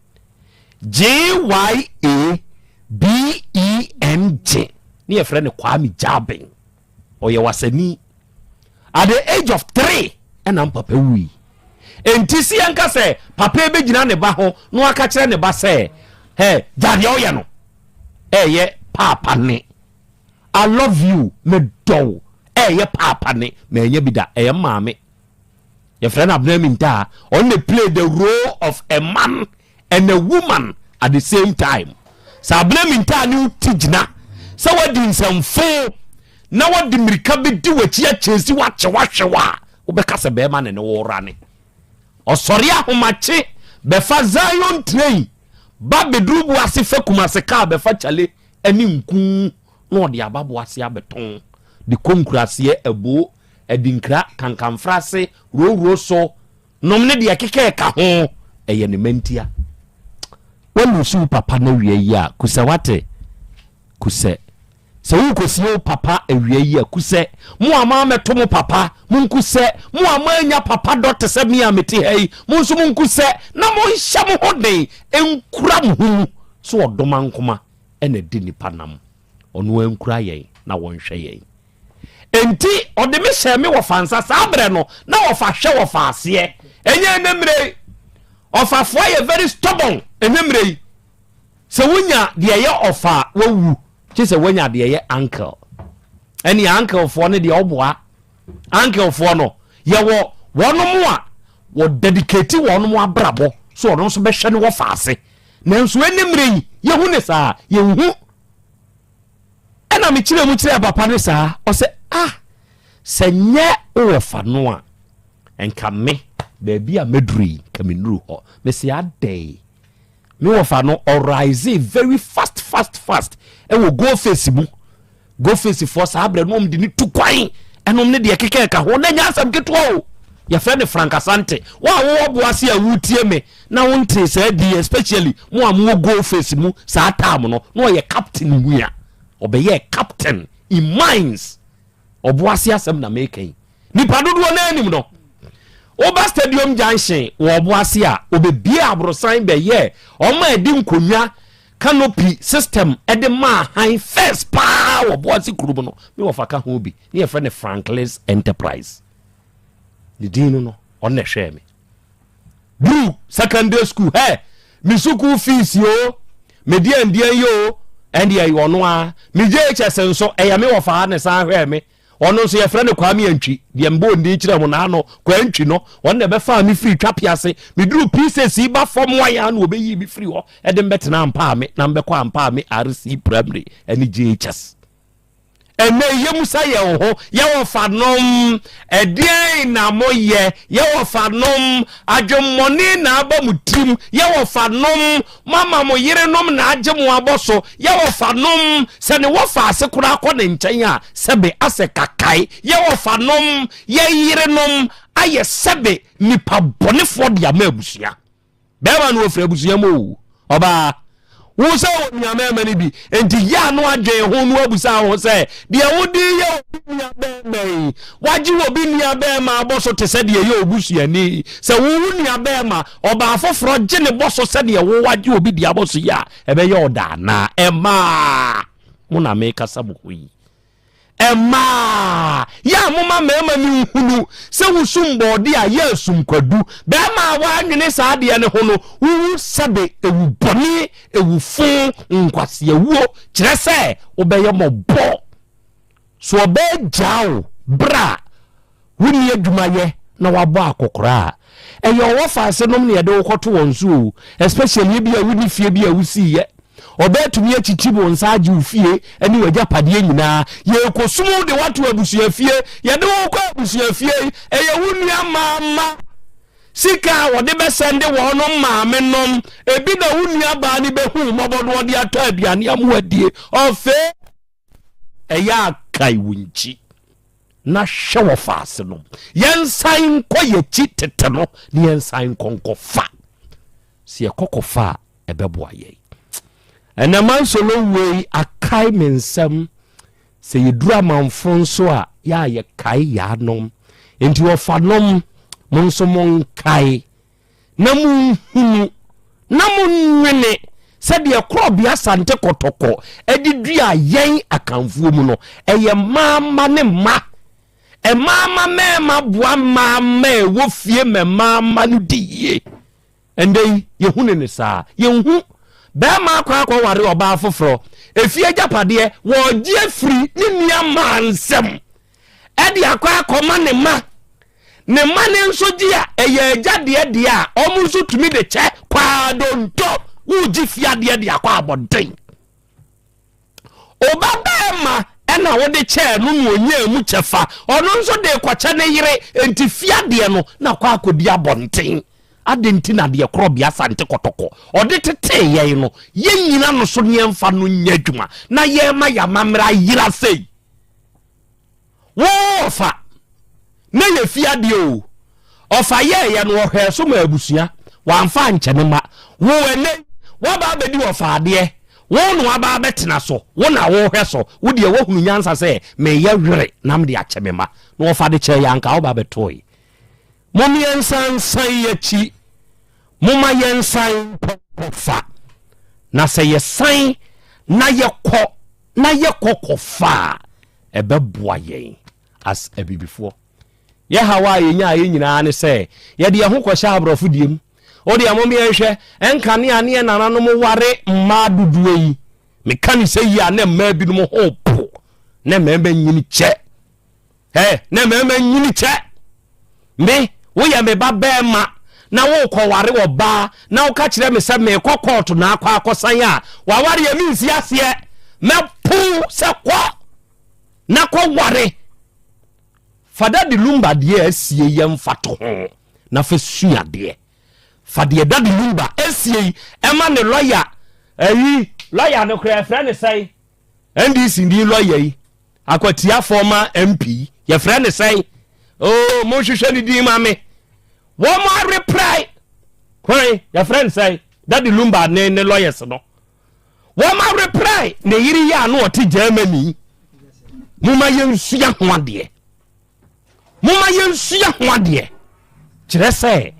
JYABENG ni ye frame Kwame Jaben oye wasani at the age of 3 and papa wi entisi anka se papa be gina ne ba ho no aka kire ne ba se jade oye no ye papa ne I love you me do ye papa ne me nya bi da ye maame your friend Abneminta only play the role of a man and a woman at the same time. So Abneminta ni tijna. So what din some fo na what the mirika be do what ya chesi watch wa ubeka se be man ne wo rane. O sorry ahomache be fa Zion train ba be drubu asife kumase ka be fa chale ani nku no de ababo ase abeton de konkurase ebo edinkra kankanfrase ro so nomne de akeke ka ho eye ne mentia wonu su papa na wie yi a kusa wate kuse se wu kosi o papa awie yi a kuse mo ama meto mo papa mun kuse mo ama anya papa dot se mi ameti hei mun so mun kuse na mo hya mo hoden enkura mo hu so odoma nkoma ene di nipa nam onu enkura yen na wonhwe yen enti ode me hye me wo fansa sabre no na wo fa hwe wo fa ase enye enemre ofafo ye very stubborn enemre se wonya de ye ofa wawu chi se wonya de ye uncle eni uncle fo ne de oboa uncle fo no ye wo wono a wo dedicate wono mo abrabo so ono so be hwe ne wo fa ase nanso enemre ye hu ne saa ye hu ena me kire mu kire papa ne saa o se senye ofa no a enka me baby a medri kaminuru ho me se adey me ofa no rise very fast e wo go face for sabre no mdi ni tukwan enom ne de keke ka ho na nya asam keto o ya friend Frank Asante wa wo boase a wutie me na wonte say di especially mo am go face mu sa time no ye captain mu ya obeye captain in minds oboase asem na making ni padodo na anim no oba stadium junction wo oboase a obebie abrosan be ye o ma edi nkonwa canopy system ede ma high first pa oboase kurubu no me wo faka ho bi ni e friend Franklin's Enterprise the dino no on na hwe me blue secondary school mi school fees yo me dia yo and ya yo no a mi JHS nso eya me wo fa na san hwe me ono so ye frɛ ne kwame antwi de mbo ndi kyerɛ mo na no kwa antwi no on ne be fa me free twapiase me duru pieces yi ba fom wa ya no obeyi me free ho e de mbetena ampa me na mbekɔ ampa me RC primary ani GHS ene yemu sa ye ho ye wo fanom edien na moye ye wo fanom adwemmɔne na aba mutim ye wo fanom mama mo yerenom na agye mo aboso ye wo fanom se ne wo fa ase kura akɔ ne nkyɛn a sebe ase kakai ye wo fanom ye yerenom aye sebe nipa bɔnefo de ama abusua bɛba no ofra abusua mo oba wo se wo nyame mani bi enti ya no adwen ho no abusa ho se de wodi ye obi nyabema waji obi nyabema aboso te se de ye obusuani se wo nyabema oba afoforo gye ne boso se de wo waji obi de aboso ya ebe ye oda na ema muna me kasa buyi ema ya mama mema ni hunu se wusumbo de a yesum kwadu be ma wa nwene sa de ne ho no wu sabe ewu boni ewu fun nkwase ewuo kire se obeye mobo so obe jao bra wuni adwumaye na wabo akokora eyo wo fa se nom ne ye de wokoto wonso especially bi a wuni fie bi a wusiye obetumi achichibo nsaji ufie ani waja padie nyina ye kosumu de watu abusua fie ye de wo kwa abusua fie eye wunua mama sika wode besende wo no maame nom ebi na wunua ba ni behu mobodo de ato aduane amuadie ofe eya kai wunchi na hwe faase no yensan koye chitete no ne yensan konkofa se ekokofa ebeboa ye ena mansolo wei akai mensam se yedura manfon so a ya ye kai ya nom enti wo fanom monso mon kai na munhunu na munwene se de Krobea Asante kotoko edidua yen akanfuo mu no eye mama ne ma e mama mema bua mama wo fie me mama no diye endei yehune ne saa yehu bema kwa ware oba afoforo efie japade wo die free ni nia mansem edi akwa koma ne ma ne nso dia eye jade de a omu nso tumi de che kwa donto uji fiade de akwa abodin oba bema ena wo de che no onye mu chefa ono nso de kwacha ne yire enti fiade no na kwa akodi abonten adenti na de Krobea Asante kotoko ode tete ye no ye nyina no so ne mfa no nya dwuma na ye ma ya mamra yira sei wo fa na ye fiade o ofa ye no hwe so ma abusua wa mfa nkyene ma wo ene wo ba bedi wo fa ade wo no aba betena so wo na wo hwe so wo de wo hunu nyansa se me ye were nam de akyeme ma no wo fa de kye yanka wo ba betoi Mom yensan san yachi moma yensan kofa na se yesan na ye kofa ebeboa yen as ebibifo ye hawaye nya ye nyina ne se ye de ho kwasha abrofo diem o de amom ye hwe enkane ane nananom ware mma duduo yi mekani se yi ane mma bi no ho po ne mma nyini che ne mma nyini che me wo ya me ba bema na wo ko ware wo ba na wo ka kire me se me kokot na akwa akosan a wa ware ya minsi ase me pu se kwa na ko ware fada de lumba de asie yem fato ho na fa sua de fada de lumba asie e ma ne lawyer lawyer no kra friend say NDC ndi lawyer yi akwatia former MP ye friend say oh mo hwehwe ni di ma me wo ma reply kwen your friend say that the lumba ne lawyers no wo ma reply ne yiri ya no oti Germany muma yensuya ho ade kire say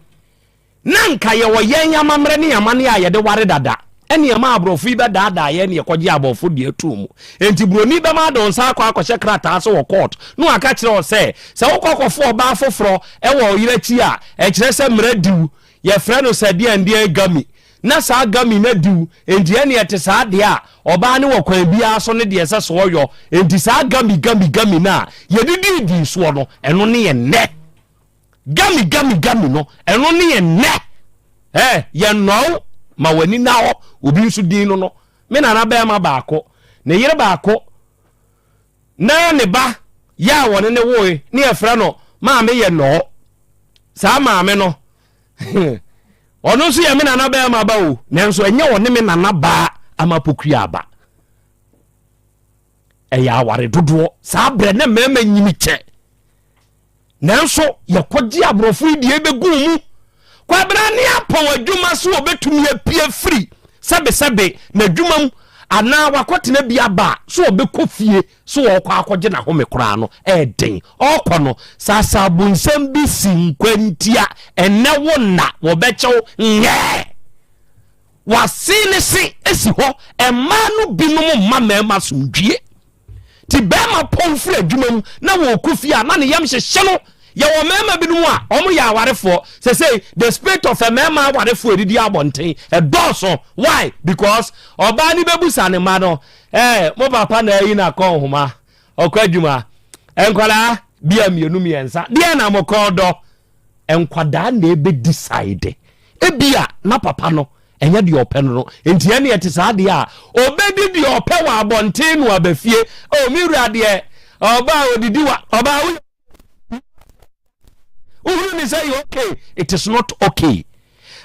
nanka ye wo yen yamamre ne yamane a ye de ware dada ene ma abrofi be dada ye ne yekoje abofo de atumu enti broni be ma don sa akwa krata so wo court no aka kire o se wokokofo ba afoforo e wo yirachi a e kire se mradiu ye frɛ no se de ande agami na saa gami na diu enti ene ete saa de a oba ne wokwan bia so ne de ese so oyo enti saa gami na yedidi so no eno ne ye ne gami no eno ne ye ne ye no ma wani na ho obi nso din no me na na ba ma baako ne yere baako na ne ba ya wone ne wo ne efra no ma me ye no saa ma me no ono so ye me na na ba ma ba o nanso enye wone me na na ba ama pokua ba ya aware dodo saa bre ne mema nyimi che nanso ye kogye abrofo die begu mu kwa bra ne apon adwuma so obetumi apie free sebe na adwuma mu ana wakotena bia ba so obekofie so okwa akogye na home kora no den okọ no sasa bunsam bi sinkwantia ene wona wo bechew nye wasine si esi ho emanu binom mama sundwie ti bema pomfre adwuma mu na wo kofie na ne yam hyehye no ya wo mema binom a omo ya awarefo say the spirit of a mema awarefo edidi abonten doso why because oba ni bebusa ne ma no mo papa na yi na kon homa okwadwuma enkwala bia mienu miensa de na mokodo enkwada na ebe decide ebia na papa no enye de ope no enti ene ete sa de a obedi de ope wa abonten no abafie o mi wurade oba odidi wa oba Uhuru say okay, it is not okay.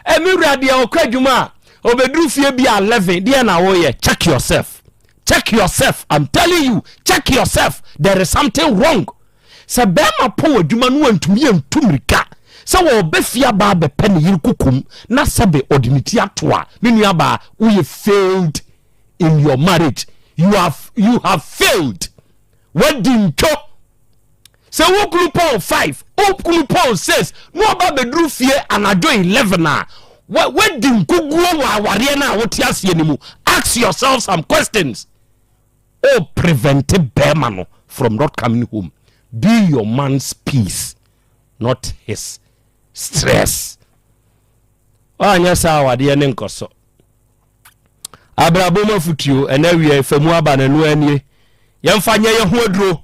Emirade okwadwuma obedru fie bia 11 dia na wo ye check yourself. Check yourself. I'm telling you, check yourself. There is something wrong. Se bema po adwuma no antumi antumrika. Se wo befia ba be pen yirkukum na sebe odiniti atoa. Menu aba we failed in your marriage. You have failed. What didn't you? Se wo group 5 group 6 no ba bedru fie anajo 11 na wedding kuguo wa aware na wotiase animu ask yourself some questions prevent Bema no from not coming home. Be your man's peace, not his stress. Anya sa awade ne nkoso abraboma futuo enawie famu aba na no anie yemfanya ye ho aduro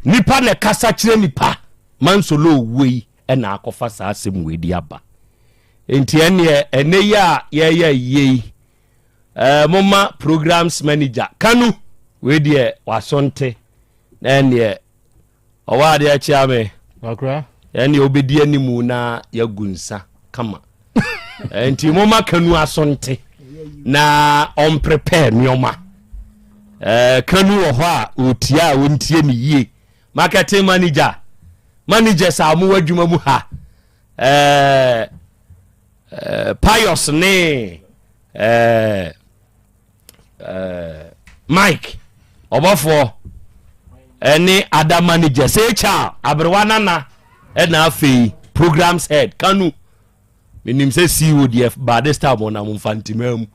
nipa ne kasa kire nipa mansolo wei na akofa saa asem we di aba enti ene ya ye mama programs manager kanu we di wasonte ene owade a chiame wakra ene obedi animu na yagunsa kama enti mama kanu asonte na on prepare nyoma kanu wo ho a otia wontie ni yie marketing manager sa mu wadwuma mu ha Pius ne Mike obofo ene ada manager say cha abrewana na na afei programs head kanu minim say CODF ba this time na mfantimam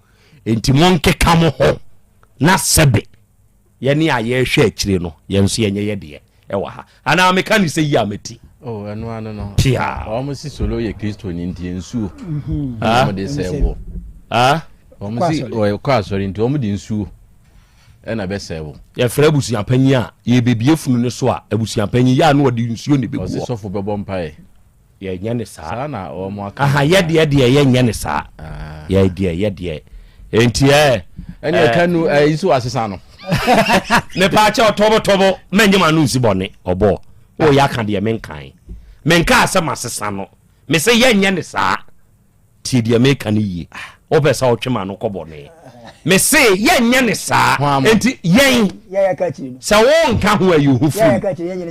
enti monke kamo ho na sebe ye ne aye hwe akire no ye nso yenye ye de ewa ha ana mekani say ya meti eno no pia omusi solo ye Kristo ni ntie nsuo mo de sewo omusi o kwa sori ntie omu de nsuo ena be sewo ye fra abusuapanyi a ye bebie funu ne so a abusuapanyi ya na odi nsuo ne bebu o sofo bebo mpae ye nya ne saa na o mo aka aha ye de ye nya ne saa ye de enti ene kanu isu asesa no ne pa cha tobo menyima no nsibone obo o ya ka de menka asema asesa no me se ye nya ne saa ti de meka ne yi o be sa o twema no kobone me se ye nya ne saa enti yen ya ka chi se wo nka ho ayu hufu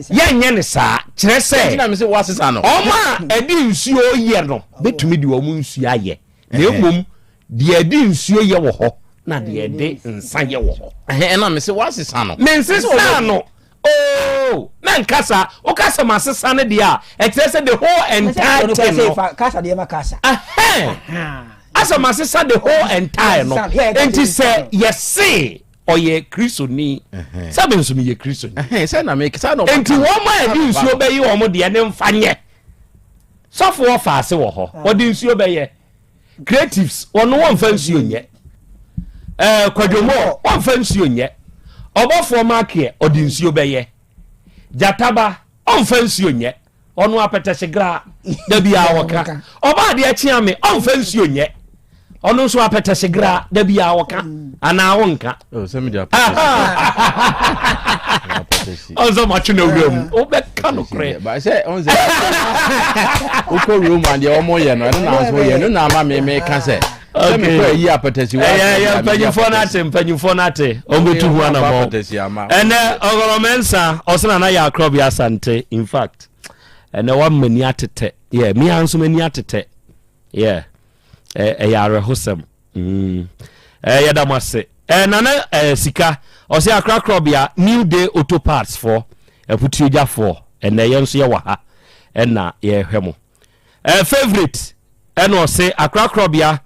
ye nya ne saa kire se na me se wo asesa no o ma edi nsuo ye no betumi di wo mu nsuo aye na emom de edi nsuo ye wo ho na de edi nsa ye wo ho na me se wo asesa no me nsesa no man kasa o kasa masesa ne dia exercise the whole entire thing no kasa de ma kasa asa masesa the whole entire no enti say yes oye Kristo ni sabe nso mi ye Kristo ni say na me kasa no enti wo ma edi nsuo be yi wo mo de ne mfanye sofo wo faase wo ho wo de nsuo be ye creatives ono won fancy onye kwadwomo won fancy onye obofo market odinsuo beye jataba on fancy onye ono apeteshigra da bia woka oba de achiame on fancy onye ono so apeteshigra da bia woka ana wonka semi dia Ozo machu no room. Obeka no kre. But say on say uko room and the omo ye no na so ye no na ma me kan say. Let me pray yi apetesi wa. Yeah, panyufo nate. Ometu hu ana mo. Ene ogoromensa osena na ya Krobea Asante. In fact, ene wa mani atete. Yeah, me anso mani atete. Yeah. Ya rehosem. Ya damase. Nana sika ose akra Krobea new day auto parts for eputuja for ene yenso ye wa ha na ye hwemo favorite ene ose akra Krobea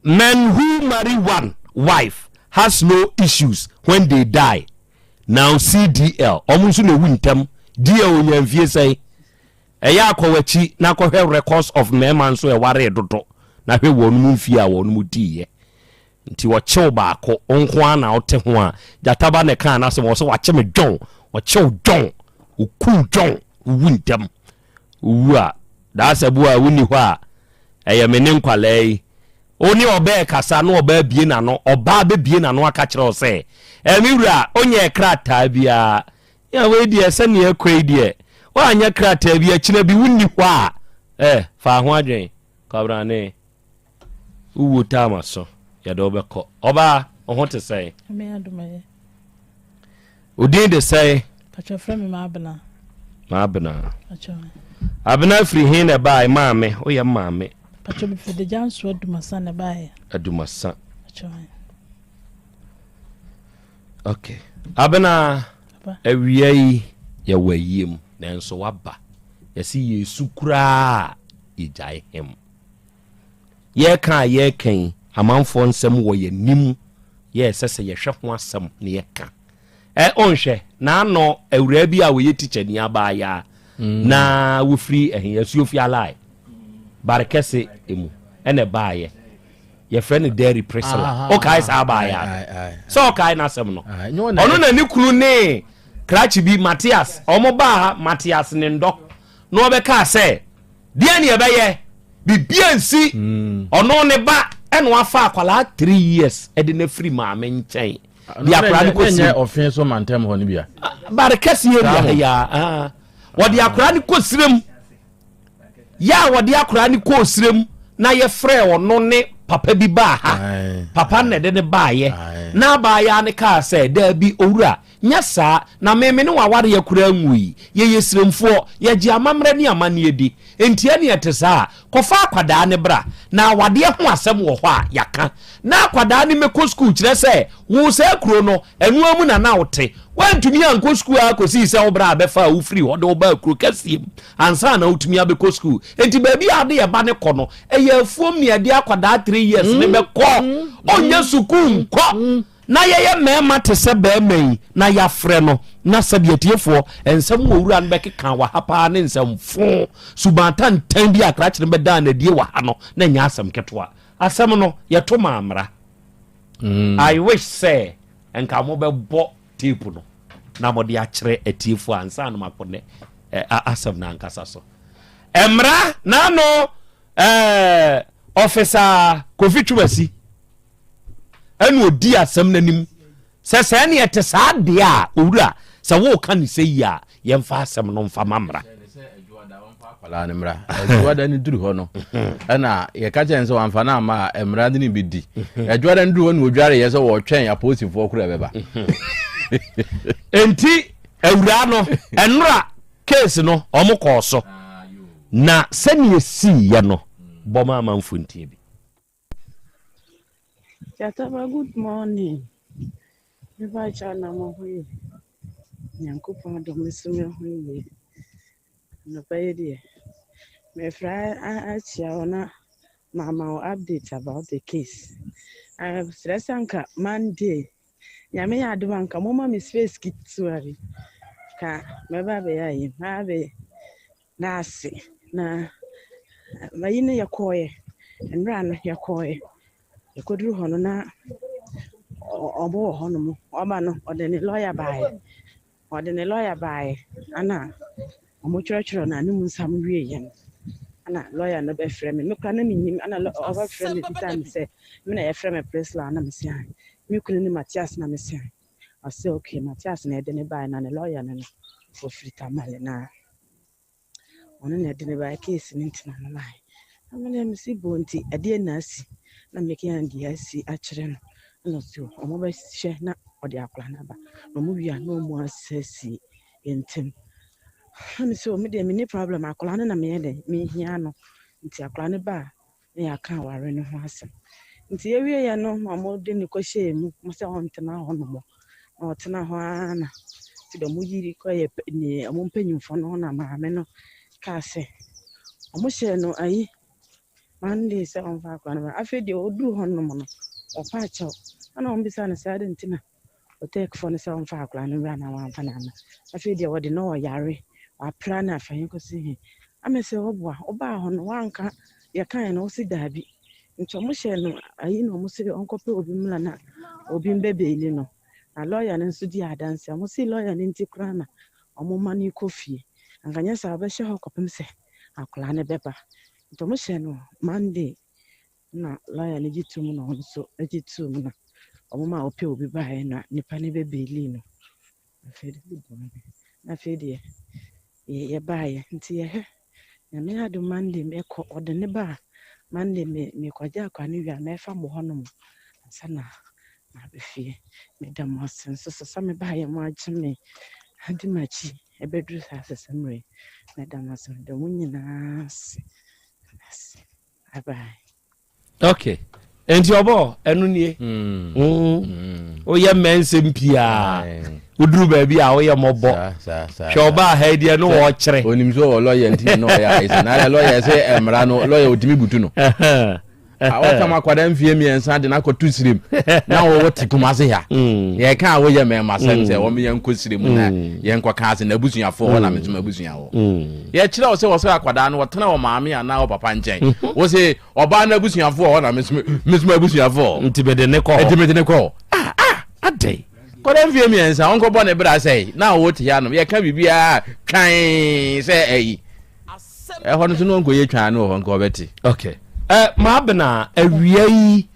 men who marry one wife has no issues when they die. Now CDL omunsu na wuntem die onyamfie sei eya akwachi na akwa records of men so e ware dodo na hwe wonu mfie a wonu mudiye nti wo chew baako onko ana ote ho a jataba ne kan na se wo so wa che me djon wo chew djon oku djon wuntem uwa da sabu a wuni ho a eye mene nkwalai oni oba kasa no oba bie na no oba be bie na no aka kire o se emiwura onye krata bia ya we die se ne akwai die wa anya krata bia kina bi wuni ho a fa ho adwen kabrane uwu tama so ya do beko oba ohonte say me adumaye odin de say pacho frame ma abna pacho abna free hin na bai maame oye maame pacho bi fede janso adumasa na bai adumasa pacho okay abna awiai ya wayim nanso waba yesi yesu kura ijai him ye kan amanfo nsem wo ye nim ye sese ye hwe ho asem ne ye ka onhwe na no awura bi a wo ye teacher ni aba ya na wo free yesu ofi alai barekese emu ene baaye ye friend dairy presela okay sa aba ya so okay na asem no ono na ni kunu ne krachi bi Matthias omo ba Matthias ne ndo no obeka se dia ne ye beye bibiansi ono ne ba eno afa akwala 3 years e de na free ma menchen di akura ni ko si ofin so mantem ho ni bia barekasi ya wodi akura ni ko sirem ya wodi akura ni ko sirem na ye frɛ ono ne papa bi ba ha papa ne de ne ba ye na ba ya ne ka sɛ Dabi owura nya saa na meme ne waware yakura nwui ye yesiremfo ye gi amamre ne amane di entia ne etesa kofa akwada ne bra na wade ho asem wo hɔ a yaka na akwada ne meko school kire sɛ wo sɛ kuro no enu amu na wote wantumi anko school akosi sɛ wo bra abefa wo free wo de wo ba kuro kasiem ansa na wotumi abeko school enti ba bi ade ye ba ne kɔ no eye afuom ne ade akwada 3 years ne bɛkɔ onya school nkɔ na ye mema te se be mai na ya frɛ no na sabietiefo ensem wo wura no bɛkeka wa hapa ne nsɛmfo subantan tan bi akra kyere be da na die wa ha no na nya asɛm ketwa asɛm no ye to maamra I wish say enka mo bɛbɔ tape no na mo de akyere atiefo ansa no makone asɛm na ankasa so emra na no officer Kofi Twumasi enu odi asem nanim se ne ete saa de a owura se wo ka ni se yi a ye mfa asem no mfa mamra kwala ne mra ajuada ni duru ho no na ye ka chen se wamfa na ma emra de ni bidi ajuada ni duru ho ni odware ye se wo twen aposifo kura beba enti ewura no enra case no omukọ so na se ne esi ye no boma amanfo ntie bi Chataba, good morning. Never chana mohi. Nyankopon do misume hoye. No pay. My friend, I Mama will update about the case. I have stress anka Monday. Yame aduanka mama miss face kitswari. Ka meba be ayi. Mabe nasi. na mayi ne yakɔɛ nra no yakɔɛ yakoduru hɔ no na ɔbɔ wɔ hɔ no mu ɔba no ɔde ne lawyer bae ana ɔmo kyerɛkyerɛ na ne mu nsam wie yɛn ana lawyer no bɛfrɛ me mekora na menyim ana ɔbɛfrɛ me bisa me sɛ me na yɛfrɛ me Priscilla na mesi a me kunu ne Matthias na mesi a ɔsɛ okay Matthias na ɛde ne bae na ne lawyer no ofiri Tamale na ɔno na ɛde ne bae case ne ntina no mae amene mesi bonti ɛdeɛ na asi na meki andi asi akyerɛ no ana so ɔmo bɛhyɛ na ɔde akora na ba na ɔmo wia na ɔmo asasi yentem I'm so me problem akora na me de me hia no nti akora ne ba na ya kan ware ne ho asem nti ewie ya no amo de ne kɔhyɛ mu mo sɛ on tena ho no mo na ɔtena ho ana ti do mo yiri kɔyɛ ne amo mpanyimfo no na maame no ka sɛ ɔmo hyɛ no ayi Monday sɛ on fa akora no afɛ de odu ho no mo no ɔpa akyɛw ana ɔmo bisa ne sɛ de ntina OTECFM ne sɛ on fa akora no bra na wanfa na na afɛ de wɔde no ɔyare apra na afa yin kosi he amese oboa oba ho no wanka ye kan no si dabi nti omo hye no ayi no omo si onkope obi mla na obi mbebeli no na lawyer no nso di adanse omo si lawyer no nti kra na omo mani kofie anganya sa ba hye ho kopem se akola ne beba nti omo hye no Monday na lawyer no gitum no nso gitum na omo ma ope obi ba he na nipa ne bebeli no afedi ye bae nti ye na me adu Monday me ko ode ne ba Monday me kwaja akwa ne wi na efa mo honom sana na befie me da mo senso so me bae mo agye me adi machi ebedru sa sesemre me da mo sen de munyina bye okay enti obo enu nie o ye mensem pia uduru ba bi a wo ye mobo hwe oba ha dia no wo kyere onim so lawyer enti no ya is na lawyer say emra no lawyer odimi butu no awata makwada mfie miensa de na kotu sirim na wo wote kumase ha ye kan wo ye mema sem se wo me yanko sirim na ye nkwa kaase na abusuafo ho na metuma abusuafo ye kyerɛ wo se wo se akwada no wotena wo maame ana wo papa nkyɛn wo se oba na abusuafo ho na metuma abusuafo ntibede ne ko adai kwada mfie miensa onko bɔ ne bra sei na wo te ya no ye ka bibia kan se eyi ho no so no nko ye twa no ho nko beti okay maabena awia yi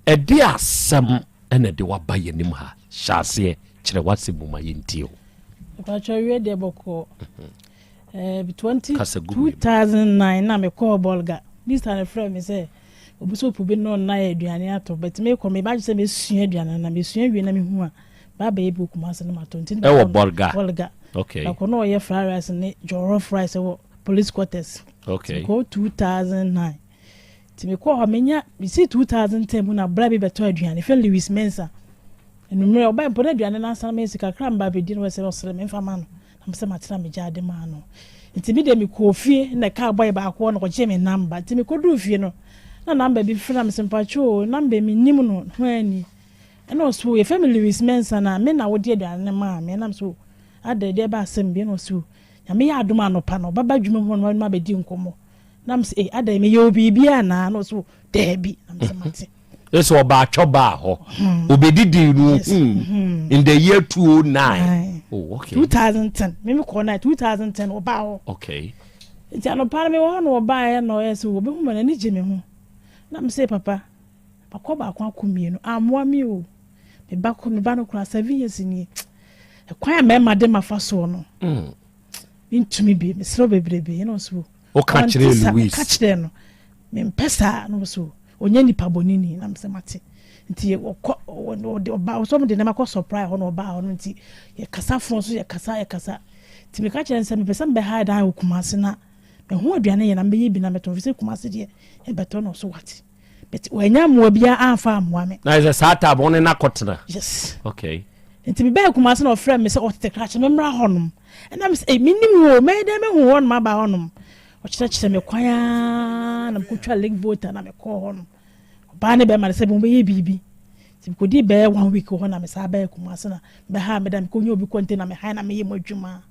ɛde asɛm ɛna de waba yɛnim ha hyɛaseɛ kyerɛ wasɛm mu ma yɛntio pacho wie de bɔkɔ 2009 na me call bolga this time friend me say obuso pubi no na aduane ato but me kɔ me ba sɛ me sua aduane na me sua wie na me hu a ba ba yebi kuma sɛ na mato ntin ɛwɔ bolga okay akɔno ɔyɛ fried rice ne jollof fries ɛwɔ police quarters okay go 2009 ti me ko ha menya me see 2010 mu na bra bi beto aduane fe Lewis Mensa enumre oba mpo na aduane na san me sika kra mba be di no we se osere me mfa ma no na me se matira me jade ma no nti me de me ko fie na ka boy ba ko no ko che me number nti me ko du fie no na number bi fira me se mpacho number me nim no ho ani ena so e family Lewis Mensa na me na wo de aduane ma me na so adede ba asem bi no so ya me ya adoma no pa no baba dwuma ho no ma be di nkomo nam say ada me yo bibia na no so Dabi nam say mate eso ba choba ho obedidi no in the year 2009 oh okay 2010 me ko na 2010 oba ho okay nti ano pa me ho no oba ya no eso obi hu na ni gye me ho nam say papa akwa akomie no amoa mi o me ba ko me ba no kura 7 years ni ekwan me ma de mafa so no ntumi bi me sro bebrebe no so o catch Louis catch there no me mpesa no so onye nipa bonini na mse mate nti oba so me de na makọ surprise ho no oba ho nti ye kasa fon so ye kasa nti me catch nse me pesa me hide ha okumase na me ho aduane ye na me ye bi na me to fise kumase de e beto no so wati but wanya mo bia anfa amoa me na is a sata bone na kotena yes okay nti me ba kumase no friend me say Otec catch me mra honom and I'm say minim wo me de me hu won ma ba honom ochire me kwaya na mkutwa link voter na me call honom ba ne be ma se bo be ye bibi ti ko di be 1 week ho na me sa ba kumase na be ha me da me ko nyi obi container me ha na me ye modwuma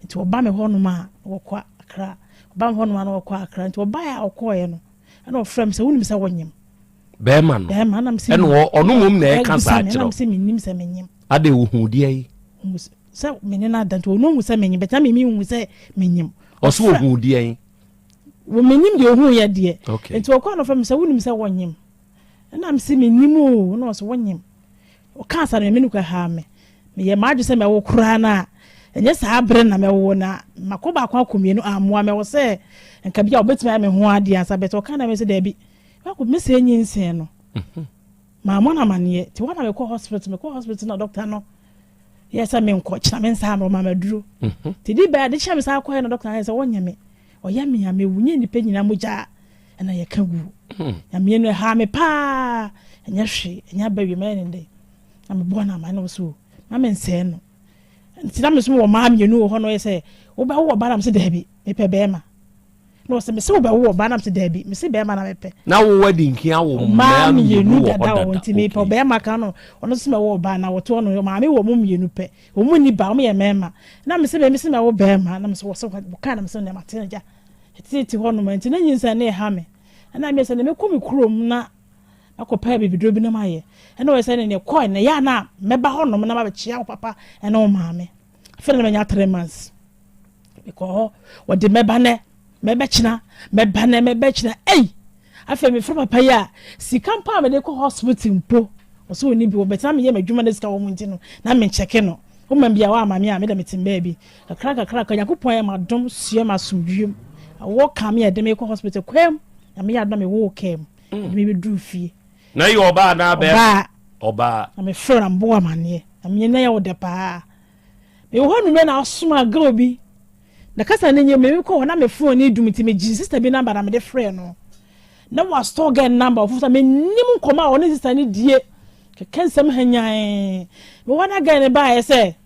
nti oba me honom a wo kwa akra ba ho no ana okọ akra nti oba ya okọ no ana ofrem se wonim se wonyem bema no bema na mse eno ono mum na e ka sa akira na mse minim se menyem ade wo hu dia yi se menena adanto ono hu se menyem beta me hu se menyem oso wo hu dia yi wo menim de hu ya de nti okọ no frem se wonim se wonyem na mse menim o na so wonyem o ka sa na me nuka ha me ye maaju se me wo kura na enye sa abre na me wo na makoba akwa komienu amoa me wo se nka bia obetime me ho ade ansa beto ka na me se Dabi ko me se enyi nsen no ma mo na mane ti wana me ko hospital na doctor no yes me nko kira me nsa amro ma maduro ti di ba de kira me sa akwa na doctor na se wonya me oya me ya me wunye ni panyina moja na ye ka gu ya me no ha me pa enya hwe enya ba wi me ne na me bo na ma no so ma me nsen no nti na me so wo ma me no ho no ye se wo ba wo ba na me se Dabi me pe be ma no se me se wo ba wo ba na me se Dabi me se be ma na me pe na wo wedding kia wo ma me no wo da wo nti me pe be ma ka no ono se me wo ba na wo to no ma me wo mu me no pe wo mu ni ba wo ye me ma na me se me wo be ma na me se wo se ka na me se na ma te ja ti ho no ma nti na nyinsa na e ha me na me se na me ko me krom na akopa bibidro bi na maye ena we say ne coin na ya na meba ho no na ma be chia papa ena o maame fele me nya 3 months because what the meba ne meba china ei afa me from papa ya sika mpa me de ko hospital mpo so oni bi wo beta me ye madwuma na sika wo munti no na me check no o ma bia wa maame a me da metimba bi kakra ka yakopon ya madom sue masumdwem wo ka me ya de me ko hospital kwem na me ya da me wo kem de me be du fie na yo oba na be oba na me fera mbo amane na me na ya wo de pa me wo hanu me na asoma ga obi na kasa na nye me ko na me phone ni dum ti me ji sister bi number na me de frɛ no na wa store gen number of me nim koma o ne sister ni die ke kensem hanyan me wana ga ne ba ye se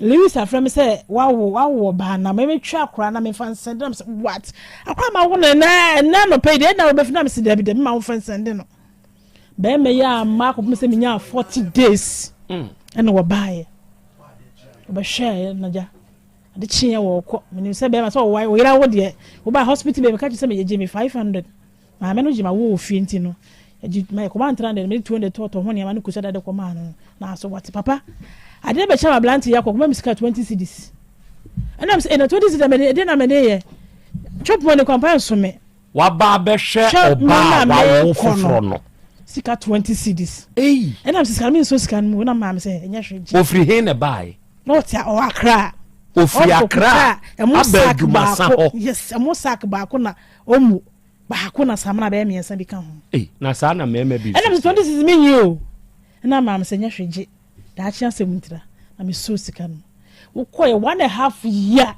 Lewis afrɛ me se wawo ba na me twa akora na me fan send na me se what akora ma wo na no pay de na wo be fina me se Dabi de ma wo fan send no be me ya ma ko me se me nya 40 days and wo buy wo share na ja ade chia wo ko me se be ma so wo ira wo de wo ba hospital be me ka se me ye me 500 ma me no jima wo ofie nti no eji me ko ban 300 me 200 to ho ne ma no kusa da ko ma no na so what papa ade be chama blanti yakọ kuma misika 20 cedis ana me na 20 cedis me de na me de ye chop money compare so me wa ba be hwe oba wa wo foforo no sika 20 cedis ana me sika me so sika mu na ma me se enya hwe ofri he ne bai no tia o akra ofri akra abagu masaho yes amo sak ba ko na omu ba ko na samna be me yesa bi kan ho na sa na me bi ana me 20 cedis me yi o na ma me se enya hwe da achia semuntra na me so sika no wo koye 1.5 year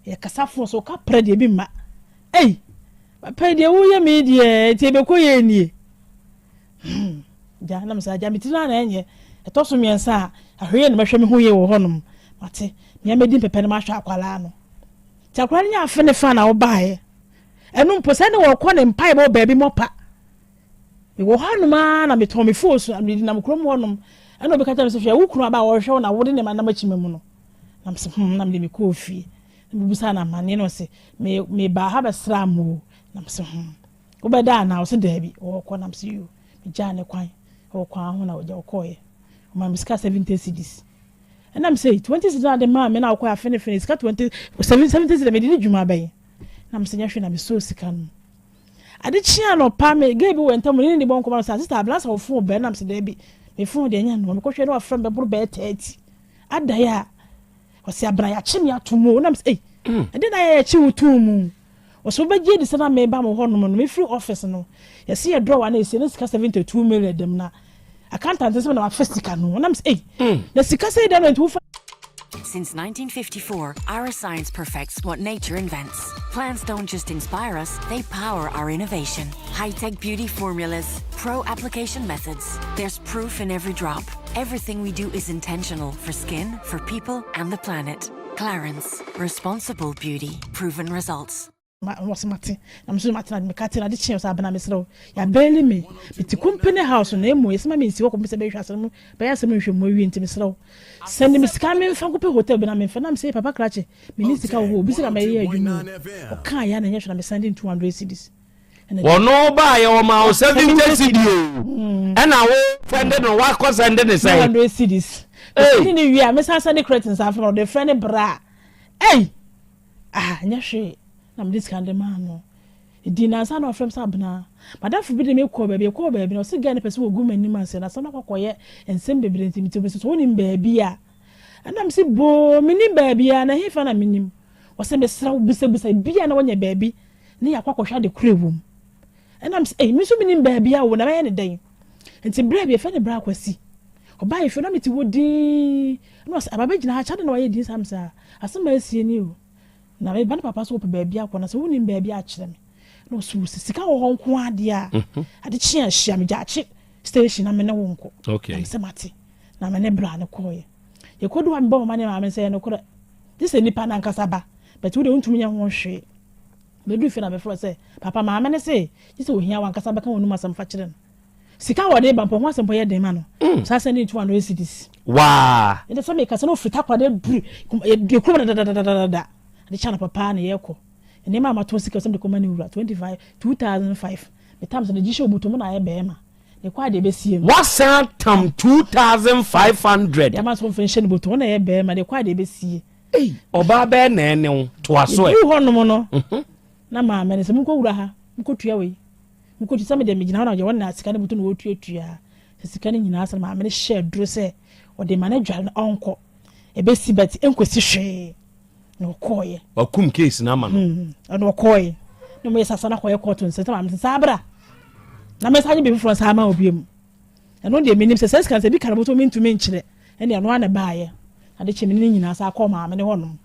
ye kasafo so ka prede bi ma papa de wo ye me de ti be koye nie ja na me sa ja mitina na enye eto so miensa ahwe ne mahwe me ho ye wo honom mate me amedi pepe ne mahwe akwala no ti akwala nya afe ne fa na wo baaye enu mpo se ne wo kɔ ne mpai bo baabi mopa me wo hanoma na me to me fosu na me krom honom eno be kata me se hwe wo kunu aba wo hwe na wo de ne ma na machime mu no na me se na me ko ofie me busa na mane no se me ba ha be sra mu na me se wo be da na wo se Dabi wo ko na me se yo me ja ne kwan wo kwan ho na wo ja wo koye o ma me ska 70 cedis na me se 20 cedis na de ma me na wo koya fene ska 20 70 cedis me di dwuma bayi na me se nya hwe na me so sika no ade chia no pa me ga bi wentam ni bon ko ma sa sister ablansa wo fo be na me se Dabi me fun de nya no me ko hwe no afrem be buru be 30 adaya o se abran ya chim ya tumu na me se ade na ya chi wutumu o so be je di sana me ba mo ho no me free office no ya se ya draw na ese na sika 72 million dem na accountant se na first sika no na me se na sika se dem na Since 1954, our science perfects what nature invents. Plants don't just inspire us, they power our innovation. High-tech beauty formulas, pro-application methods. There's proof in every drop. Everything we do is intentional for skin, for people, and the planet. Clarence, responsible beauty, proven results. was mate I'm so mate na me kate na de chen so abana me sro ya barely me it company house na emu yesema me nsi wo ko me se be hwa asem be ya asem hwe mo wi ntimi sro send me sika me fa ko pe hotel be na me fa na me say papa krache me ni sika wo bi sika me ye adwuma o kan ya na nya hwa na me sending 200 cedis wono ba ye o ma o 70 cedi o na wo friend no wa ko send ne say 200 cedis ni ni wi a me sa send credits af from the friend bra nya hwe I'm this kind of man. No, Dina son of from Sabna. Madame forbid me call baby, no cigar person will go many months and I saw no quiet and send baby to Mrs. Winning baby. And I'm si bo, mini baby, and I hear fan a minim. Was send a slow beside be and on your baby. Near Quack shot the crib room. And I'm saying, Miss Winning baby, I will any day. And to brave if any bra was see. Or buy if you know me to would de. No, I'm a bit in her chatting away this hamster. I some mercy in you. Na me ban papa so pe baby akwa na so woni baby a kire me no so sika wo honko ade a ade chi a hia me jache station na me ne wonko okay se mate na me ne bra ne koye ye kodu wa me bo mane ma me se no kora this nipa na nkasa ba but we don't nya ho hwe me du fi na me fro se papa ma me ne se this wo hia wa nkasa ba kan wonu masam fa kire no sika wo de ba mpo ho asem po ye den ma no sa se ni 200 cedis wa inde so me kasa no frita kwa de bru de kro da the channel papa na yeko ene ma mato sika some de komani wura 2005 the times the jisho buto na ye be ma ne kwa de be sie what's tam 2500 ya ma so fension buto na ye be ma de kwa de be sie oba be na ene to aso e ho no mo no na ma me ne se mko wura ha mko tua we mko ti same de me gina na je wona sika ne buto na wotua sika ne nyina asa ma me ne share dro se o de manager na onko e be si bet enkosi hwe no koye wakum case na ma no koye no me sasa na koye court nse ta ma sabra na me sanye be from sama obiem eno de menim se ses kan se bi kan boto mintu me nkyere ene eno ana baaye ade chemi ne nyina sa akọ ma me ne honom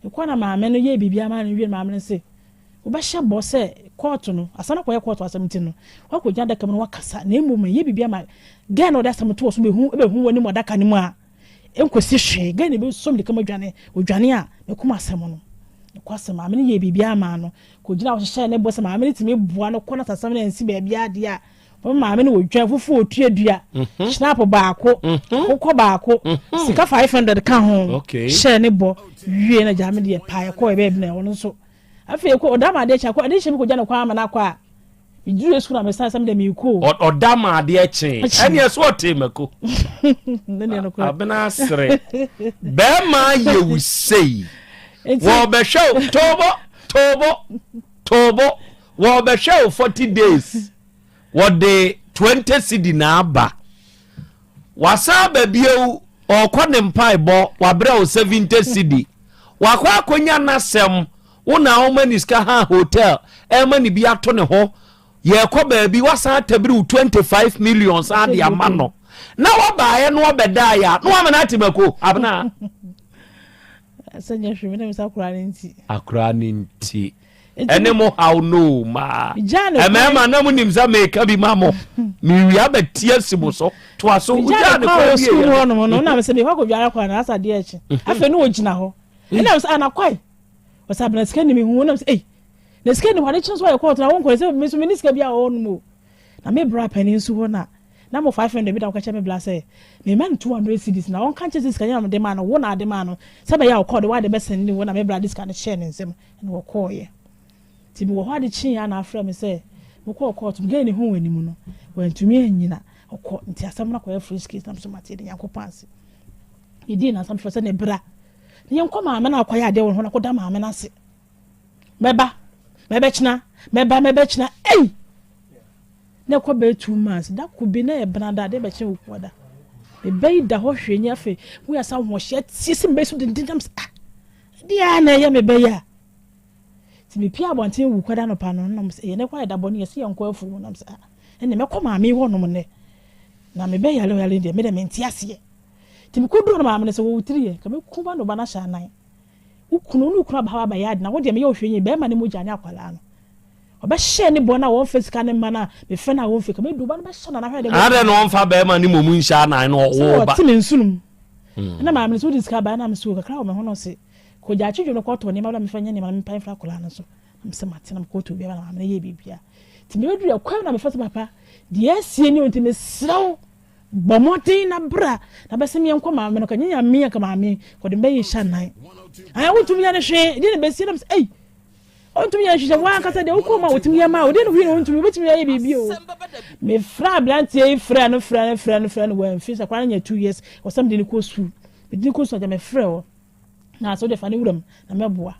e kwa na ma me no ye bibia ma ne wie ma me se wo ba hye bo se court no asa na koye court asamti no wa ko gya kam no wakasa na emu me ye bibia ma ga no da samto wo so be hu wani mo daka ne mu a enkosi hwe ga ne be som de kama dwane odwane a me kuma asem no ko asem amene ye bibia ma no ko gina wo hye ne bo se ma amene timi bua no ko na sasam na nsi ba bia de a bo ma amene wo dwan fufu otuadua snap baako kokko baako sika 500 ka ho hye ne bo wie na jame de pa ko e be na wono so afi ko odama de cha ko ade hye mi ko gya no kwa ama na kwa Iju esu na mesa sam de mi ko. Odama ade eche. Eni eso otemako. Nene no ko. Abena sre. Be ma ye usei. Wo be show tobo. Wo be show 40 days. Wo de 20 cedi na aba. Wasa ba bieu okwa ne mpai bo wa bra o 70 cedi. Wakwa akonya na sem una o maniska ha hotel. E mani bi ato ne ho. Ye ko baabi wasa tabiri 25 million sa de amano na wa baaye no obeda ya no amana timako abna sanya hweme na misa akura ninti ene mo how no ma emema na mu nimza meka bi mamo mi wi abetia sibo so to aso uja ne ko bi e no no na mese me ko dwara kwa na asa de echi afa no ogina ho ena mse anakwai wasa abna sika ni mi hu na mse na sika ni wale chance wa court na won ko se me so me sika bia o no mo na me bra pani su ho na mo 500 bi da ko cha me bla se me man 200 cedis na won kan che sika nya de man no wo na de man no se be ya o court wa de be send ni wo na me bra this kind of share nsem na wo call ye ti bi wo ho ade chin ya na afra me se mo call court me ga ni ho wani mu no wantumi anyina o ko nti asam na ko ya free case na so mate de yankopanse idi na asam for se ne bra ni yanko ma me na akoya ade wo ho na ko da ma me na se Beba china na ko be 2 months da ko bi na e branda de be che woda be be da ho hwenya fe wo ya sa ho hye tisi be so dindindam dia na ya me be ya ti me pia bonten wu kwada no pa no na me se ne kwa da boni yesi yanko afu na me se ene me ko ma me ho no mo ne na me be ya le de me de me ntiase ti me ko do no ma me se wo tiriye ka me ku ba no ba na sha nan ukunu no kura ba ya na wo de me yo hwenye be ma ne mo jane akwala no oba hye ne bona wo fisika ne ma na me fe na wo fika me do ba no be hye na hwe de ade no mfa be ma ne mo mu nsha na no wo ba ti me nsunum na ma me so disika ba na me so kakra wo me ho no se ko ja chidwo no ko to ne ma me fa nya ne ma me pan fra kola no so am se mate na ko to bia na ma ye bibia ti me duru akwa na me fa papa de asie ni onti me sraw bomotin na bra na bese me enko ma me no kanya me ka ma me ko de be yi shanan ai wotumi ya ne hwe de ne besi na ei ontumi ya hwe wa kasa de ukoma wotumi ya ma de ne hwe ontumi wotumi ya bibi o me fra blantie fra no wa mfisa kwa nya 2 years or something ni ko su me ko su ja me fra o na so de fa ne wuram na me boa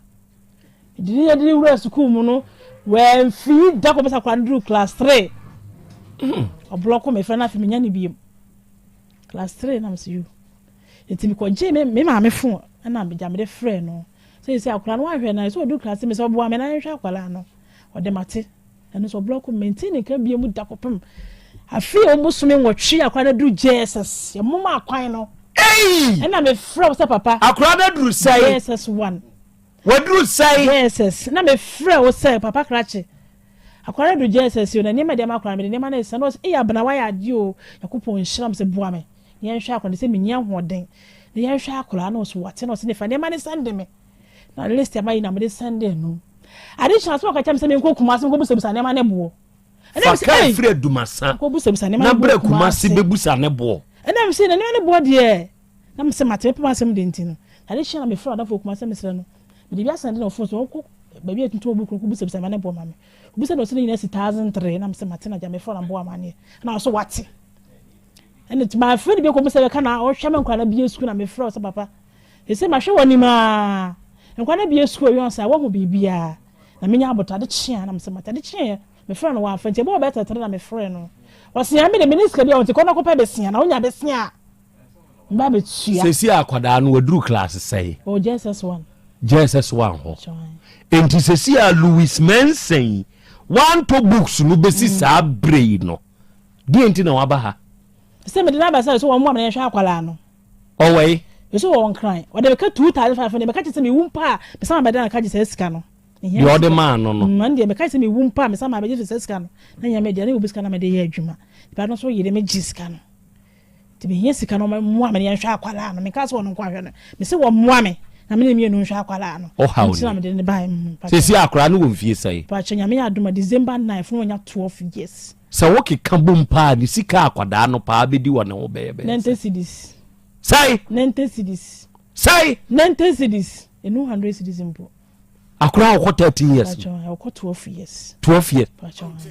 de ya de wura school mu no wa mfi da ko besa kwa ndru class 3 o block me fra na fi me nya ne biem class 3 na msi you etimi ko je me ma me fon na me jamede frɛ no say akura no ahwɛ na so do class me so bo me na hwɛ akwala no o de mate ɛno so block maintain ka bia mu da kopem afi o musume nwɔtwe akura na du Jesus ye moma akwan no na me frɛ so papa akura na du sai Jesus 1 wadru sai Jesus na me frɛ o say papa krache akura du Jesus yo na nema de akura me de nema na se no e ya bana wa ya ade o yakopɔ nhyiram se boa me ye hwɛ akura se me nya hoɔden de ya hwɛ akura no so wate no se ne fa nema ne sande me na list ya mai na me sande no ade chance wa ka kyam se me nko kuma se nko busa nema ne bo fa ka frɛ dumasa nko busa nema na bra kuma se be busa ne bo na me se na ne bo de na me se mate pe ma se me de ntino ade chance me frɛ da fo kuma se me sere no me de bia sande no fo so nko ba bia tuntu obu nko busa ne bo ma me busa no se ne 1003 na me se mate na ja me frɛ na bo amane na so wate and it's my friend be ko se ka na o hwe me nkwana bia school na me frɛ so papa e se ma hwe woni ma nkwana bia school yon sa wo ho bibia na me nya abotade kyea na me se matade kyea me frɛ no wa afante bo beta tere na me frɛ no wo se ya me de minister bia on te ko na ko pa be sia na wo nya be sia mba be tua se si akwada no wadru class sai o Jesus 1 ho enti se si a Louis Mensen one to books no be si sa brain no di enti na waba ha se me de na ba say so wo mo na hwe akwala no o wei so wo cry o de be ka 2500 de be ka se me wumpa be sama be da na ka je sika no the other man no man de be ka se me wumpa me sama be je sika no na nya me de na obi sika na me de ye adwuma ba no so ye de me ji sika no ti be ye sika no mo ame ne hwe akwala no me ka so no kwa hwe no me se wo mo ame na me ne no hwe akwala no o ha o me de ne ba se si akra no wo mfie sai pa chenya me aduma December 9 no nya 12 years sa wo ke ka bom pa ni sika akwada no pa be di wo ne wo be 90 cedis sai 90 cedis sai 90 cedis enu 100 cedis impo akra wo 13 years I got 12 years 12 years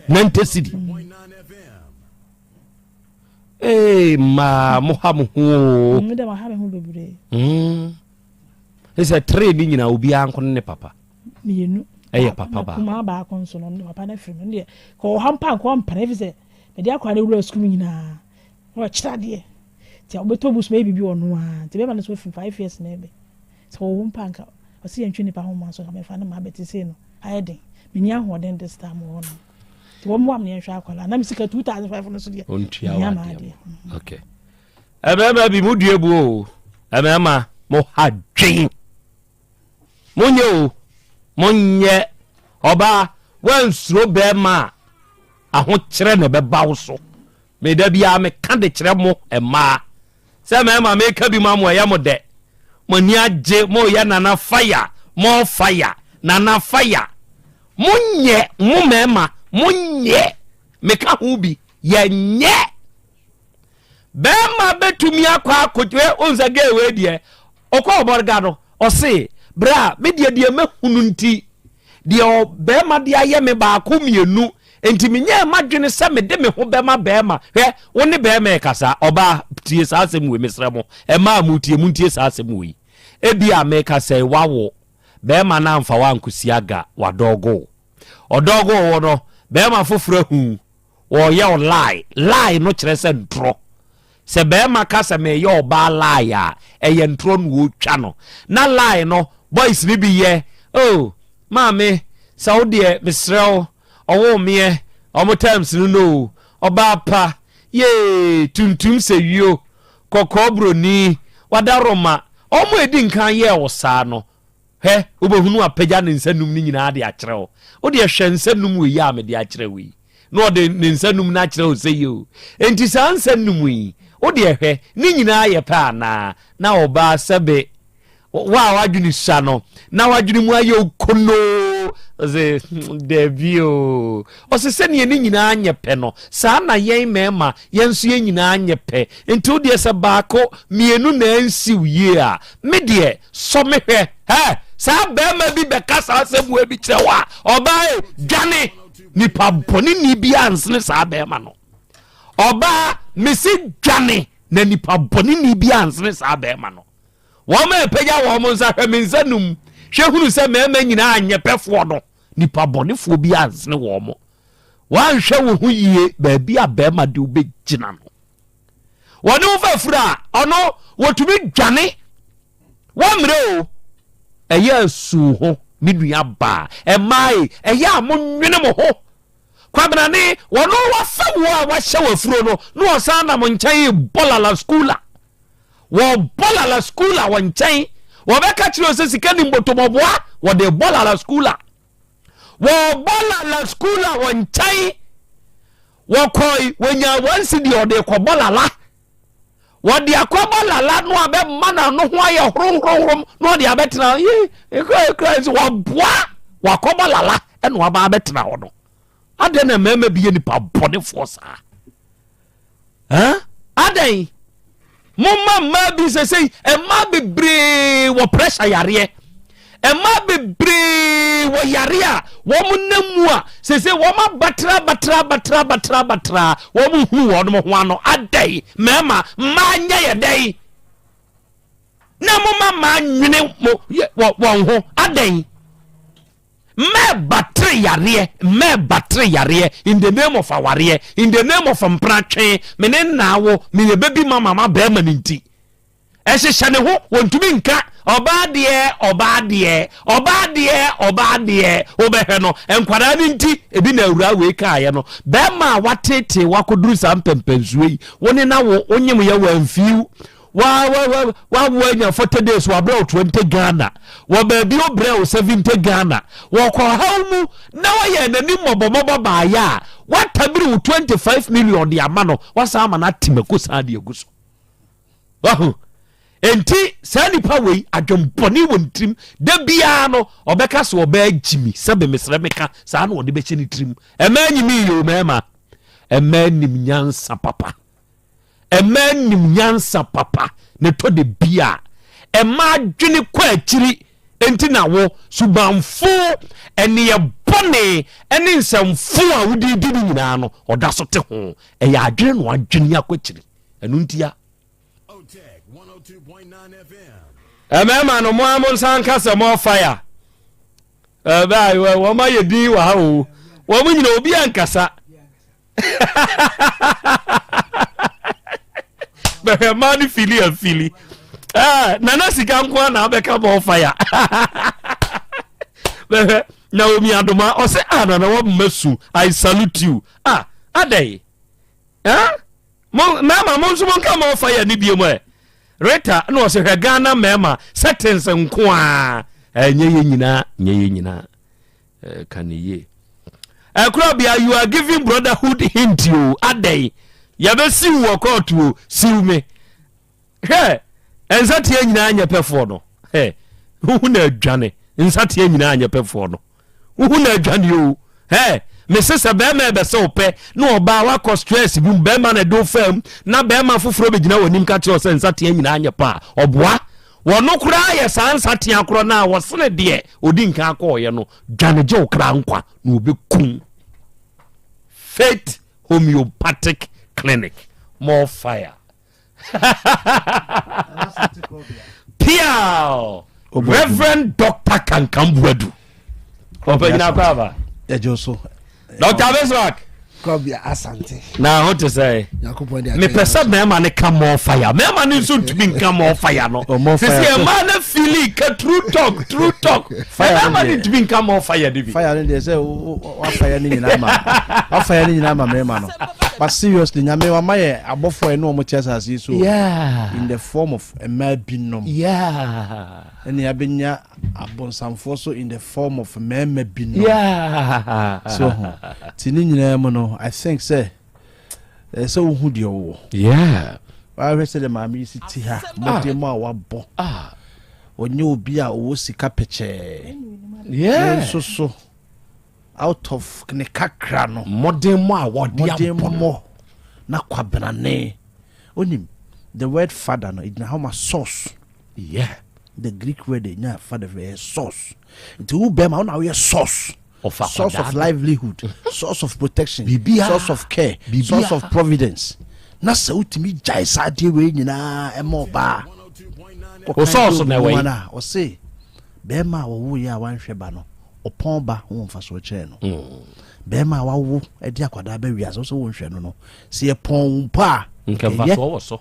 90 cedis ma mohamu ho me da mohamu ho bebre ese trade ni nyina obi anko ne papa mienu papa ba kuma ba konso no papa na firi me ko hampa ko mpare fi se me dia kwa na wura school nyina o chira de ti obeto bus me bibi ono a ti be ma no so 5 years na ebe so wo mpanka o si entwe ni pa ho ma so ka me fa na ma beti se no ayeden me nya ho den this time wo no ti wo mo am ne hwa akwala na me sika 2005 no so de ontua wa de okay ebe bi mu due bu o ebe ma mo hadwen monyo monye oba wansuro be ma aho kire ne be bawo so me da bia me ka de kire mo ema se me ma me ka bi ma mo ya mo de mo ni age mo ya nana fire mo fire nana fire monye mo me ma monye me ka hu bi ye nye be ma betumi akwa akotwe onzage we de okọ oborgado o se bra me de me hunu nti de o be ma de aye me ba ko mienu enti menye madwene se me de me ho be ma hwe woni be ma kasa oba tie sa asem we mesra mo e ma mu tie mu tie sa asem we e bia me kasa wawo be ma na mfa wa nkusiaga wa dogo odogo wo no be ma fofura hu wo ye o lie no kire se ntro se be ma kasa me ye oba lie a eye ntro no wo twa no na lie no boys ni bi ye oh mame saudi misrel owo me omo times no oba pa ye tuntum se wio kokobro ni wadaroma omo edi nkan ye wo sa no he obohunu apagya ne nsanum ni nyina de akyerew o de hwe nsanum we ya me de akyerew wi no de ne nsanum na akyerew se yo enti sa nsanum wi o de hwe ni nyina ye pa na oba sebe wa wadwini sha no na wadwini mu aye okono Ose Dabi o. Ose se ne nyina anye pe no. Sa na yen mema yenso yen nyina anye pe. Enti odi ese baako mienu na ansi wie a. Me de so me hwe. Sa be ma bi be kasa asem we bi kire wa. Oba dwane nipa boni ni bi ansne sa be ma no. Oba mesi dwane na nipa boni ni bi ansne sa be ma no. Wo ma peja wo mo nsa hwe mensanum. Hwe hunu se mema nyina anye pefo no. Nipa bonifo bi ansne wo mo. Wan hwe wo hu yie ba bi abema de obegina no. Woni wo fa fura ono wotumi dwane. Wa mre o. Eya su ho midua ba. Emai eya amonwene mo ho. Kwabrane wono wa fa wo a wa hye wa furo no. No osan na mo nkyɛn bolala schoola. Wo bolala schoola wo nkyɛn. Wo beka kire se sika ni mbotomoboa wo de bolala schoola. Wo bolala schoola wo nkyɛn. Wo koi wonya wansi di ode ko bolala. Wo de akobolala no abe mana no ho aye hronhronhrom no de abetena Christ wo boa wo akobolala eno aba abetena wo no. Ade na mema biye ni pa bone force Aden Mumma ma bi se sei e ma bebre wo pressure yare e ma bebre wo yare a wo munamu a se wo ma batra wo mu hu wo no ho ano adai mema ma nya ye dai na mumma ma nwene wo ho adai me batre yare in the name of our in the name of mpratwe menen nawo me baby mama be ma ninti e hye ne ho wontumi nka oba de obehwe no enkwara ninti ebi na awura we kaaye no be ma watete wakoduru sampempensuwe woni na wo onyem ye wamfiu wa wanya 40 days wa bro 20 Ghana wa baby o bro 70 Ghana wa ko hawmu na wa ye nani mobomobo ba ya wa tabiri 25 million de amano wa sa ama na timako sa de aguso wahu enti sani pa we adwomponi wontim da bia no obeka so oba jimi sebe mesre meka sa na wode be cheni trim emanyimi yo mema emanim nyansa papa emanim nyansa papa ne to de bia ema dwene kwa akiri enti na wo subanfo ene ye bone ene nsamfo a wodi di nyina no oda so te ho e ya adwene no adwene akwakiri enu ntia OTEC 102.9 FM. Emema no mo amon san kasa mo fire ba wo ma ye din wa ho wo mo nyina obi ankasa Be mani fili nana sika nkwa na abeka bo fire be na omi adoma o se na wo masu I salute you adai mama monso monka mo fire ni bie mo reta no se hwe Ghana mema settings nkwa nye nyina kaniye Krobea, you are giving brotherhood hint you adai yabesi wo court wo siw me ensati nyina anya pefo no hu na adwane ensati nyina anya pefo no hu na adwane o me sese be ma be se ope na oba wa ko stress bi be ma na do fam na be ma foforo be gina wonim ka che o se ensati nyina anya pa oboa wono kura ye sansati akoro na wo sene de odi nka akọ no dwane je okra nkwa na obekum faith homeopathic clinic more fire Piao Reverend Dr. Kankambuedu Openya kwaba ejoso Dr. Beswak Krobea Asante na what to say me pesa me ma ne come more fire me ma ne so to be come more fire no say man na feel ka true talk fire man to be come more fire divi fire dey say wa fire ni nyina ma me ma no but seriously nyame wa maye abofo eno omo chesa so in the form of a mabinom and ya benya abonsamfo so in the form of a mabinom so tini nyina mo no I think say so who dey wo I rest the mama city ha mo dey mo awabo onye obi a wo sika peche so out of ne kakra no modern mo na kwabrane onim the word father no it na how much source the Greek word nya father is source nti wo be ma na we source of livelihood source of protection source of care source of providence na sa utimi jai sa de we nyina e mo ba o source na we o say be ma wo ya wan hwe ba no opon ba wo mfa so che no be ma wa wo e di akwada ba wi aso so wo hwe no se e pon pa nke mfa so wo so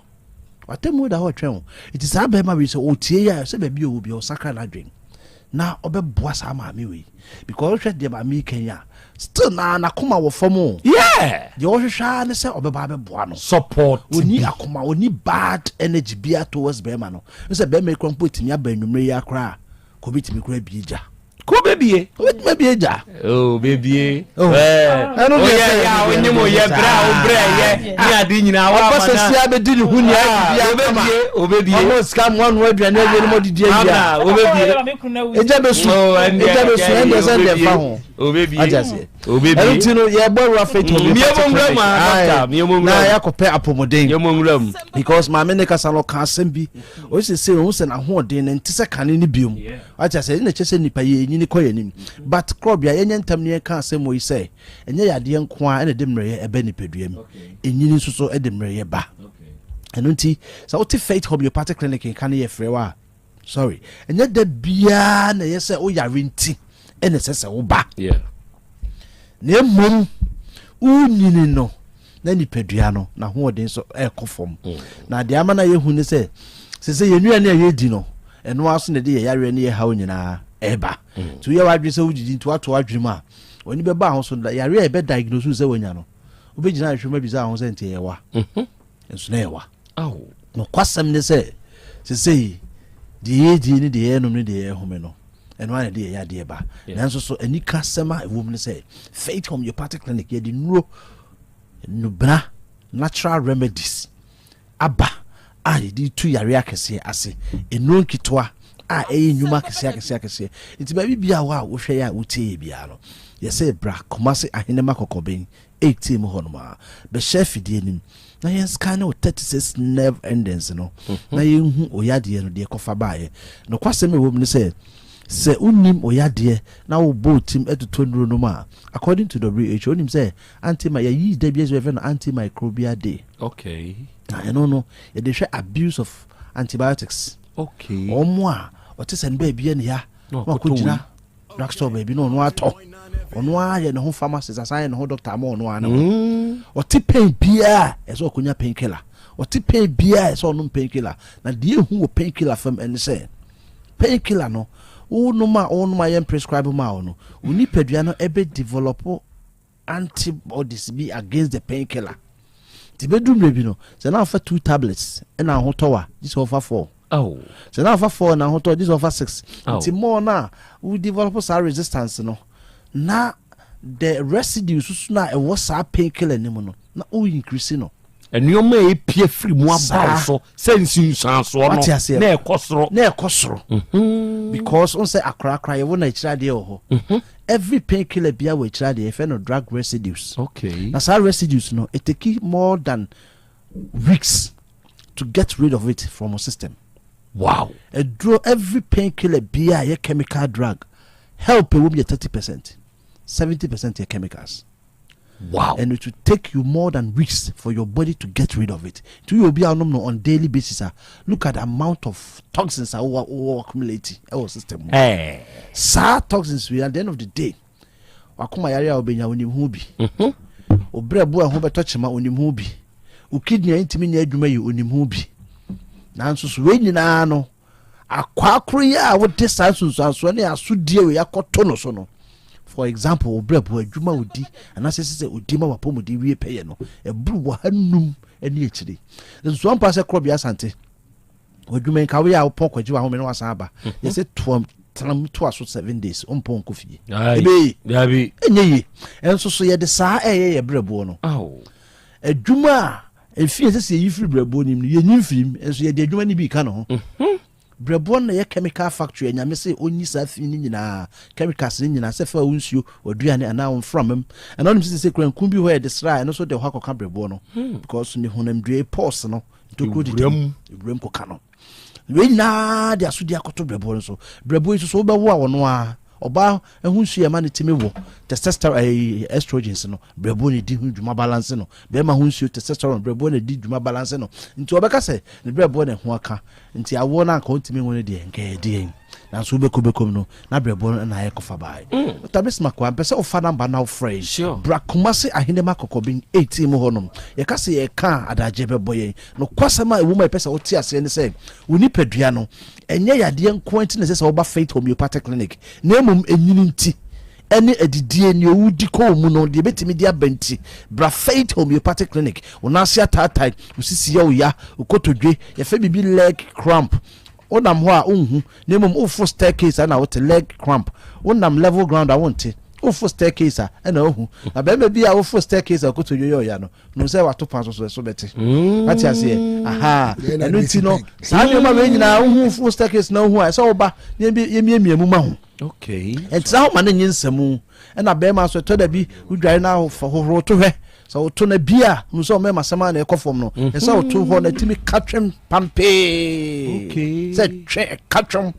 watemu da ho twen it is be ma we say o tie ya se be bi o bi o sakra na dwen na obeboa sa ma me we because hwe de ba me Kenya still na koma wo famo de o hwehwa ne se obeba be boa no support oni akoma oni bad energy bia towards be ma no se be me kron potimi abanumre ya kra ko bitimi kra bieja ko bebie ja oh bebie ya onye mo ye bra o bra ye ni adi nyina wa ma na sia be di ni huni bia obebie o scam one word ya na ye mo di dia ya obebie eja be su ende se de fa ho obebie ajase obebie elutino ye borwa faith of miemomram na ya ko pe apomoden miemomram because ma me ne kasa no ka asem bi o se o se na ho den nti se kane ni biom ajase ne chese nipa ye ni koyenim but Krobea yenye ntam ne ka asem o ise enye yade nko a ene de mreye ebe ni peduam enyini nsuso ede mreye ba eno nti so what faith homeopathic clinic kan ye frewa sorry enye de bia na ye se o yare nti ene sese wo ba ne mom unyini no na ni pedua no na ho odin so ekofom na de ama na ye hu ne se yenua ne ye di no eno aso ne de ye yare ne ye ha onyina eba to ye wadwe se wugidi to ato adwem a oni be ba ho so yare e be diagnose se wonya no obegina ahwema bi za ho se ntie ye wa enso na ye wa no kwasam ne se de ye di ni de ye no ne de ye home no eno ane de ye ya de ba nanso so ani kasema ewom ne se faith homeopathic clinic ye di nuro nubra natural remedies aba di tu yare akese ase enu nkitoa nyuma kese nti ba bibia wa wo hwe ya wotie bia no ye say bra komase ahene makokoben 18 mu honoma be chef die nim na yen scan o 36 nerve endings no na yen hu oyade no de kofa baaye no kwasem ewom ne se unim oyade na wo botim etuto nuro no ma according to the WHO onim say yi de bia so no antimicrobial day okay na no ye de hwe abuse of antibiotics okay omo a ote sen ba bia ne ya ma ko jina drugstore baby no ato ono a ye ne ho pharmacist asan ye ne ho doctor ma ono a na ote pain bia eso okonya painkiller ote pain bia eso ono painkiller na de hu wo painkiller fam en se painkiller no ono ma ye prescribe ma ono uni pedua no ebe develop antibodies be against the painkiller tibedum rebi no se na fa 2 tablets na ho towa this offer 4 so now for 4 now this over 6 it's more now we develop our resistance no na the residues na e was a painkiller nimo no na o increase no enu ma e pie free mu aba so sense nsanso no na ekosoro because on say akra ye wona ikira de ho every painkiller bia we ikira de e no drug residues okay na our residues no it take more than weeks to get rid of it from our system. Wow. A draw every painkiller be a chemical drug. Help will be 30%. 70% your chemicals. Wow. And it will take you more than weeks for your body to get rid of it. To you be on daily basis. Look at the amount of toxins that accumulate our system. Hey. Sa toxins we at the end of the day. Wakuma yari obenya onim hu bi. Obre bo ho beto ma onim hu bi. Ukidni intimi nya adwuma yi onim hu bi. Nanso so we nyina no akwakro ya wo de sanso ne asodie we yakoto no so no. For example, obrebo adwuma odi anase se odi ma wapomodi wie peye no ebru wa hanum eni echiri. So ampa se Krobea Asante. Adwuma nka we ya wo pokwaji wa ho me no wasan aba. Ye se tram to aso 7 days ompon kofi. Ebe Dabi enye yi. Enso so ye de saa ye brebo no. Adwuma efie se yi free brebo nim ye nyim firim enso ye de adwuma ni bi ka no ho. brebo na ye chemical factory nyame se onyi sa fi ni nyina chemicals ni nyina se fa wonsuo oduane ana on from em and onim se kran kun bi ho e desra no so de ho akoka brebo no because ni honam due pulse no to go di brem ko ka no we na de aso di akoto brebo no so brebo iso so be wo a wono a oba ehunsu ya ma ne timi wo testosterone estrogens no brebo ne di dwuma balance no be ma hunsu testosterone brebo ne di dwuma balance no nti obeka se ne brebo ne ho aka nti awo na aka ontimi wo ne de nke de na so bekom no na brebo na ye kofa bai tabis makwa pese o fa number now fresh brakumase ahinde makoko bin 18 mo honom ye ka se ye ka adaje beboye no kwasama ewu ma pese o ti ase ne se woni padua no enye yade nko anti ne se oba Faith Homeopathic Clinic na mum enyini nti ene adidie ne owudi ko mu no de betimi dia banti bra Faith Homeopathic Clinic ona sia tatai usisi ya uya ukotodwe ye fe bibi leg cramp onam ho a unhu na mum ofo staircase na what leg cramp onam level ground I want it ofo staircase na ohu na be bi a ofo staircase akotodwe yo ya no se wato pan so beti ati ase aha enu ti no sa ne ma we nyina ohu ofo staircase na ohu a se oba yemi mu ma ho okay enti how man nyinsemu na be ma so to da bi udware na ho to hwe so to na bia no so me masema na ekofom no e so to ho na timi katwem pampe okay se twe katwem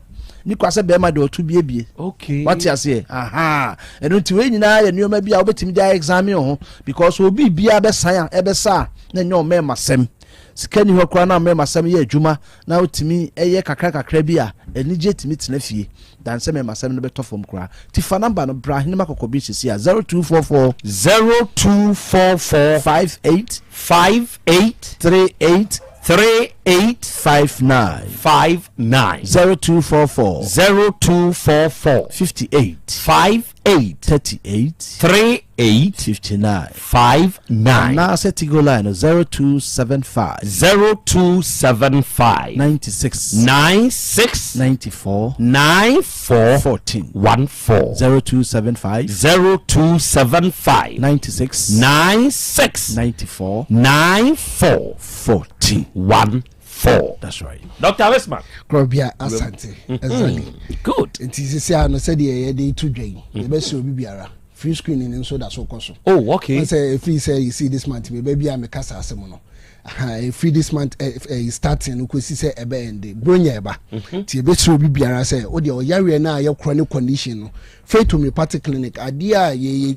ni kwase be ma de otu bie okay what you say aha eno ti we nyina ya nioma bia obetimi dia examine ho because obi bia be san e be sa na nyo me masem sikani ho kra na me masem ye adwuma na otimi eye kakra bia enije timi tena fie dan se me masem no beto fom kra ti fa number no bra hini makoko bi sisi a 0244 58 3859 0244 58 38 59 na setigo line 0275 96 94 14 0275 96 94 14 that's right Dr. Westman Krobea Asante exactly good it is say no said ye dey to dwen e be so bibiara free screening nso da so koso oh okay I say if you say you see this month baby am kasa asem no free this month starting ko si say ebe end bronya eba ti e be so bibiara say o de o yare na ye chronic condition no Faith Homeopathic Clinic adia ye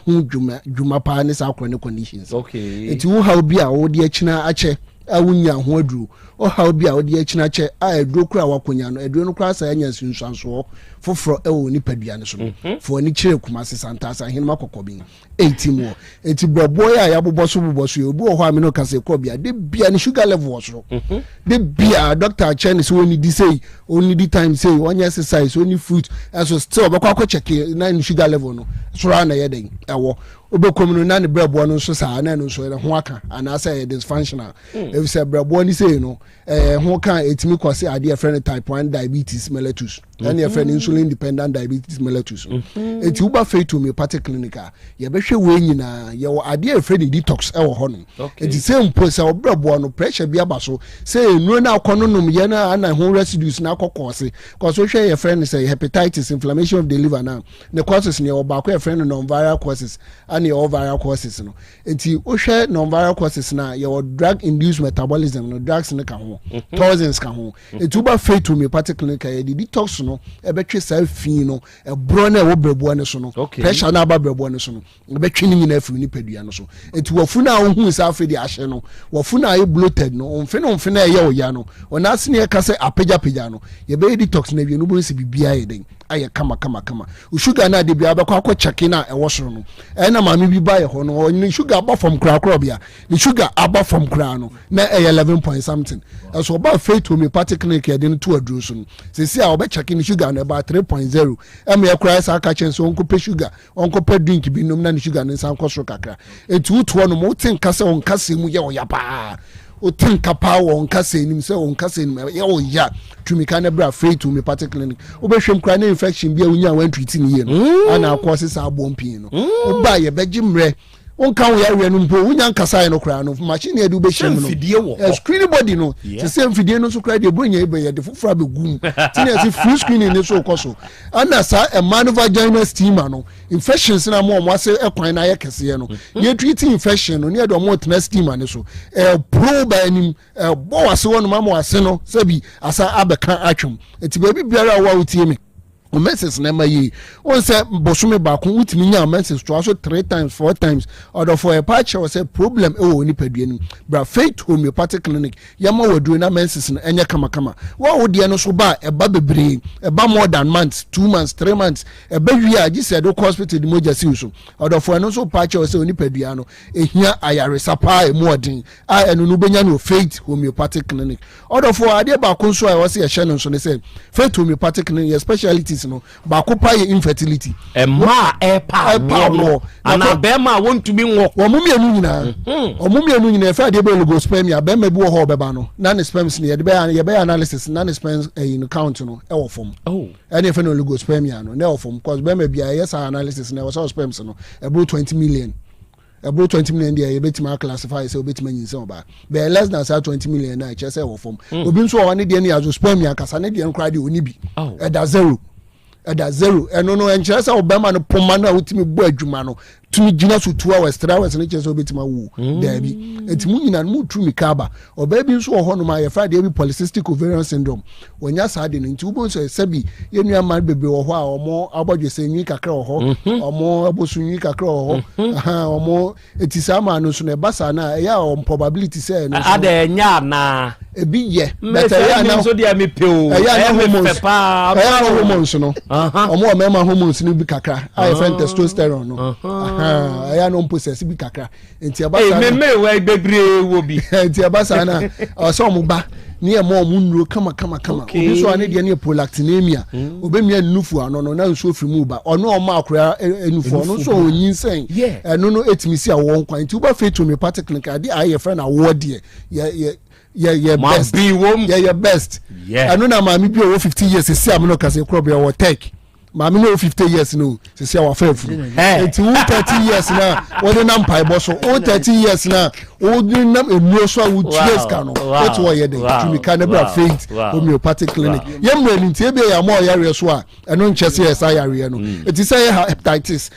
hu dwuma pa ne sa chronic conditions okay enti wo how bi a wo de akina ache awunya ho aduru o how bi a wo de akina ache a eduro kura wakonya no eduro no kura sa anya sunsuanso foforo ewo ni padua ne so no fo ni kire kuma se santasa hinma kokobin 18 mo enti boboy a yaboboso boboso obi o ho amino kase Krobea de bia ni sugar level so de bia doctor Chen so oni di say only the time say one exercise only fruit so still obakwa check na ni sugar level no so na ye den ewo obekom no na ne brabo no so sa na no so ho aka ana say dysfunctional if say brabo ni say no ho kan etimi kwase ade friend type 1 diabetes mellitus and your friend insulin dependent diabetes mellitus eti uba Faith Homeopathic Clinic ye behwe we nyina ye wo ade friend detox e wo ho no eti same pose o brabo no pressure bi aba so say enu na akono nom ye na ana ho residues na akokose cause we hwe your friend say hepatitis inflammation of the liver now the causes ne oba ko your friend non viral causes and your viral causes no enti o hwe non viral causes na your drug induced metabolism no drugs ne ka ho toxins ka ho eti uba Faith Homeopathic Clinic ye detox no ebetwe sa fi no ebro na wo brebo ne so no pressure na aba brebo ne so no ebetwe ni nyina afi ni padua no so enti wofu na ohun sa afi di ahye no wofu na e bloated no onfe na ye oya no ona asene e ka se apagya no ye be detox na wie no bo se bibia ye den aye kama o sugar na de bia abakwa check na e wo soro no e na ma mi bi ba ye ho no ni sugar aba from Krobea ni sugar aba from kra no na 11 point something so ba Faith Homeopathic Clinic ye den to aduro so no se si a oba check ni sugar na about 3.0 em ye kra sa ka chen so onko pe sugar onko pe drink bi nom na ni sugar ni san kwosoro kakra etu to no mo tin kase on kase mu ye oya pa o tin kapa on kase ni se on kase ni ye oya tumika na bra Faith Homeopathic Clinic obehwem kra na infection bi a unya wan treat ni ye no ana akwose sa abompin no oba ye begimre on kan we are no mpo wunya nkasa no kra no machine e do be shim no screen body no the same video no so kra de bonya e be ye de fofra be gum tin e free screening ne so koso ana sa e vaginal steamer no infections na mo ase e kwan na ye kese no ye treat infection no ne do mo tena steamer ne so pro ba anim bo wase won ma mo ase no sabi asa abeka atwum enti ba bi biara wa utie me o message na ma yi on say bosume ba ko utimi nya message to aso 3 times 4 times order for a patch or say problem e wo ni paduanim bra faith homeopathic clinic yama wadu na message na enya kama wa wo de no so ba e ba bebre e ba more than months 2 months 3 months e ba wi a gise do hospital di moja si so order for no so patch or say oni padua no e hia ayare sapa e modern a enu no benya no faith homeopathic clinic order for ade ba ko so a wo say e hye no so ne say faith homeopathic clinic specialties no ba ko pa ye infertility e ma e pa no ana be ma want to be wo mummy anu nyina o mummy anu nyina e fa de be oligospermia be ma bi wo ho be ba no na ne sperms ne ye be analysis na ne sperms in count no e wo fom and if no oligospermia no na wo fom cause be ma bia yes analysis na wo so sperms no e bro 20 million about 20 million there you betima classify say obetima nyinse oba be less than 20 million na che say wo fom obi nso wo ne de ne azospermia kasa ne de nkra de oni bi e da zero eno no enche say obema no poma na utimi bo adwuma no tumi gina so 2 hours 3 hours ne che say obetima wu Dabi entimu nyina mu tumi kaba oba bi nso wo ho no ma ye fa de bi polycystic ovarian syndrome wonya sa de nti ubo nso sabi ye nua man bebe wo ho a omo abodwe se nyi kakra wo ho omo abosu nyi kakra wo ho omo etisa ma no so ne basa na ya probability say no ada nya na ebi ye better ya na so dia me pe o ya me pa ya hormones no omo mema hormones ni bi kakra I find testosterone no ya no process bi kakra enti abasa me we gbebre wo bi enti abasa na so mo ba ni e mo nuro kama obi so ane de ne prolactinemia obemia nufu ano no na nso firi mu ba ono o ma akora enufu ono so onyinsen eno no etimi si awon kwan enti uba faith homeopathic clinic ade aye friend award ye best ye best eno na ma mi bi o 50 years si am no kase Krobea Otec Mami no 50 years no se se our fair food. Enti 30 years na wode na mpai bo so 30 years na wode na enu so a years ka no what wo ye dey tumi ka na bra faith homeopathic clinic yemre ni tie be ya mo yare so a eno nche se esa yare no eti say hepatitis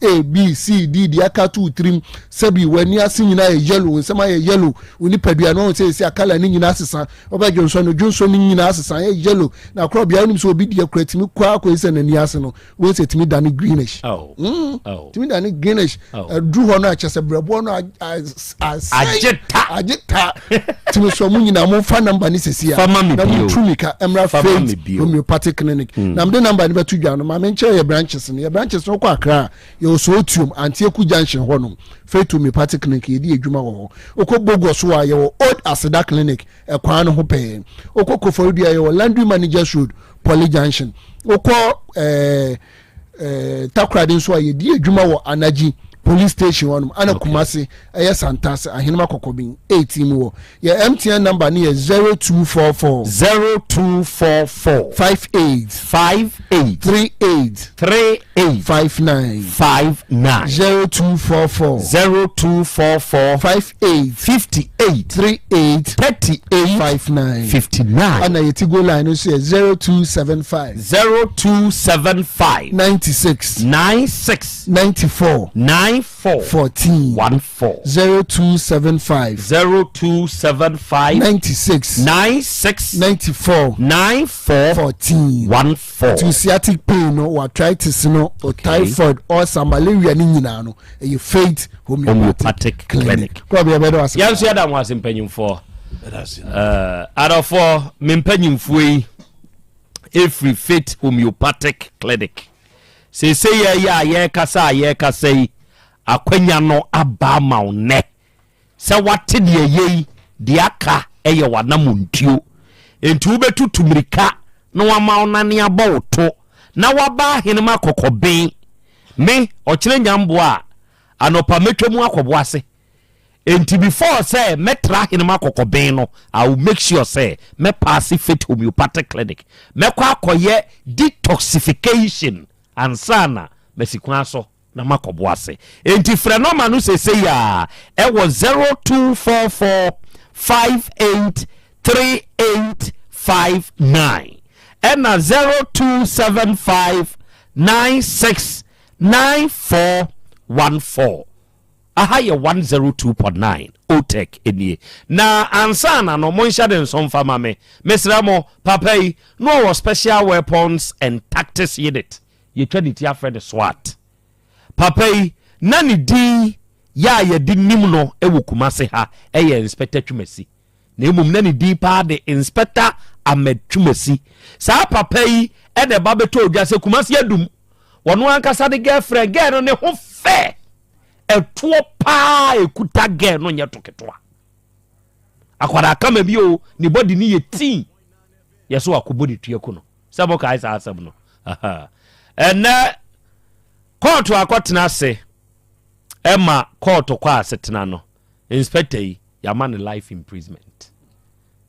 A B C D di aka 2 3 sabi wani asin nyina ye yellow nsema ye yellow uni padua no say se akala ni nyina asesa oba Johnson ni nyina asesa ye yellow na Krobea unim so obi di akratimi kwa is an enias no we say timi dani greenish timi dani greenish drew ho no a chese brebo no agita timi so mu nyina mo fa number ni sesia na mu tumika emra faith homeopathic clinic na mde number ni betu dwa no ma menche ye branches no kwa Accra ye Osotium Antieku junction ho no faith homeopathic clinic ye di adwuma ho okobogwo so a ye old Aseda clinic e kwan no ho pe okokoforu ye Landry Managers Road Poly Junction oko takrade so aye di adwuma wo Anaji police station wonum ana Kumasi santase ahenema kokobin 18 wo ye MTN number ni 0244 58 38 59 0244 58 38 59 ana yetigo line so 0275 96 94 14 0275 96 94 14 to sciatic pain no or arthritis no or typhoid or some malaria ni nyina no e faith homeopathic clinic Krobea bedo ase yanso yada mo ase mpanyimfo adofo mempanyimfo yi every faith homeopathic clinic se ye kasa yi akwanya no aba ma one se wate de yei de aka eye wanamontuo enti wo betutu mirika na wama onane aboto na waba henema kokoben me okire nyambo a anopa metwemu akobo ase enti before say metra henema kokoben no I will make sure say me pass faith homeopathic clinic me kwa akoye detoxification ansana mesikwa so na makobo ase enti frenoma no sese ya e was 0244 583859 and 0275 969414 aha ye 102.9 Otec enie na ansana no monsha den som fama me mesramo papai no was special weapons and tactics unit ye twaniti afred SWAT papai nani di ya ye di nim no ewo kumase ha eye inspector twumasi na emum nani di pa de inspector Ahmed twumasi sa papai e de babeto odwa se kumase adum wono ankasa de girlfriend girl no ne ho fe etuo pa ekuta girl no nya toketoa akwara kama bi o ni body ni yeti yeso akobodi tuyeku no sabo kai sa asem no aha ena court akotena se ema court kwa asetena no inspector yi yaman life imprisonment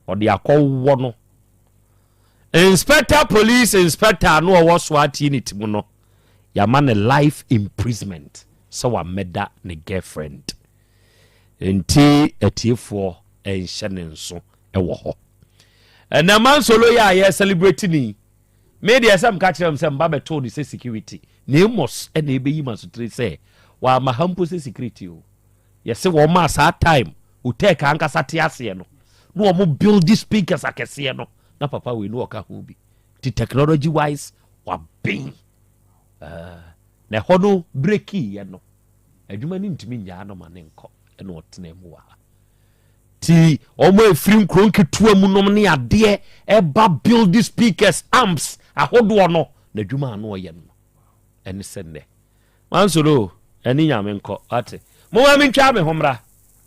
odi akọwọ no inspector police inspector no wo SWAT unit mu no yaman life imprisonment so wa meda ne girlfriend enti etiefo enhyene nso ewo ho na man solo ya celebrate ni media sam ka kire msem ba beto ni security na emos na ebeyi masotre say wa mahampo security o yese wo ma sa time OTEC anka sate ase no no mo build these speakers akese no na papa we no oka ho bi the technology wise wa bin na hono breaki ye no adwuma ni ntimi nya no ma ne nko na otena mu wa ti omo efrim kron ketua mu nom ne ade e ba build these speakers amps ahodo no na adwuma no ye no ene sende mansoro eni nya me nko ate mo wa mi ntwa me homra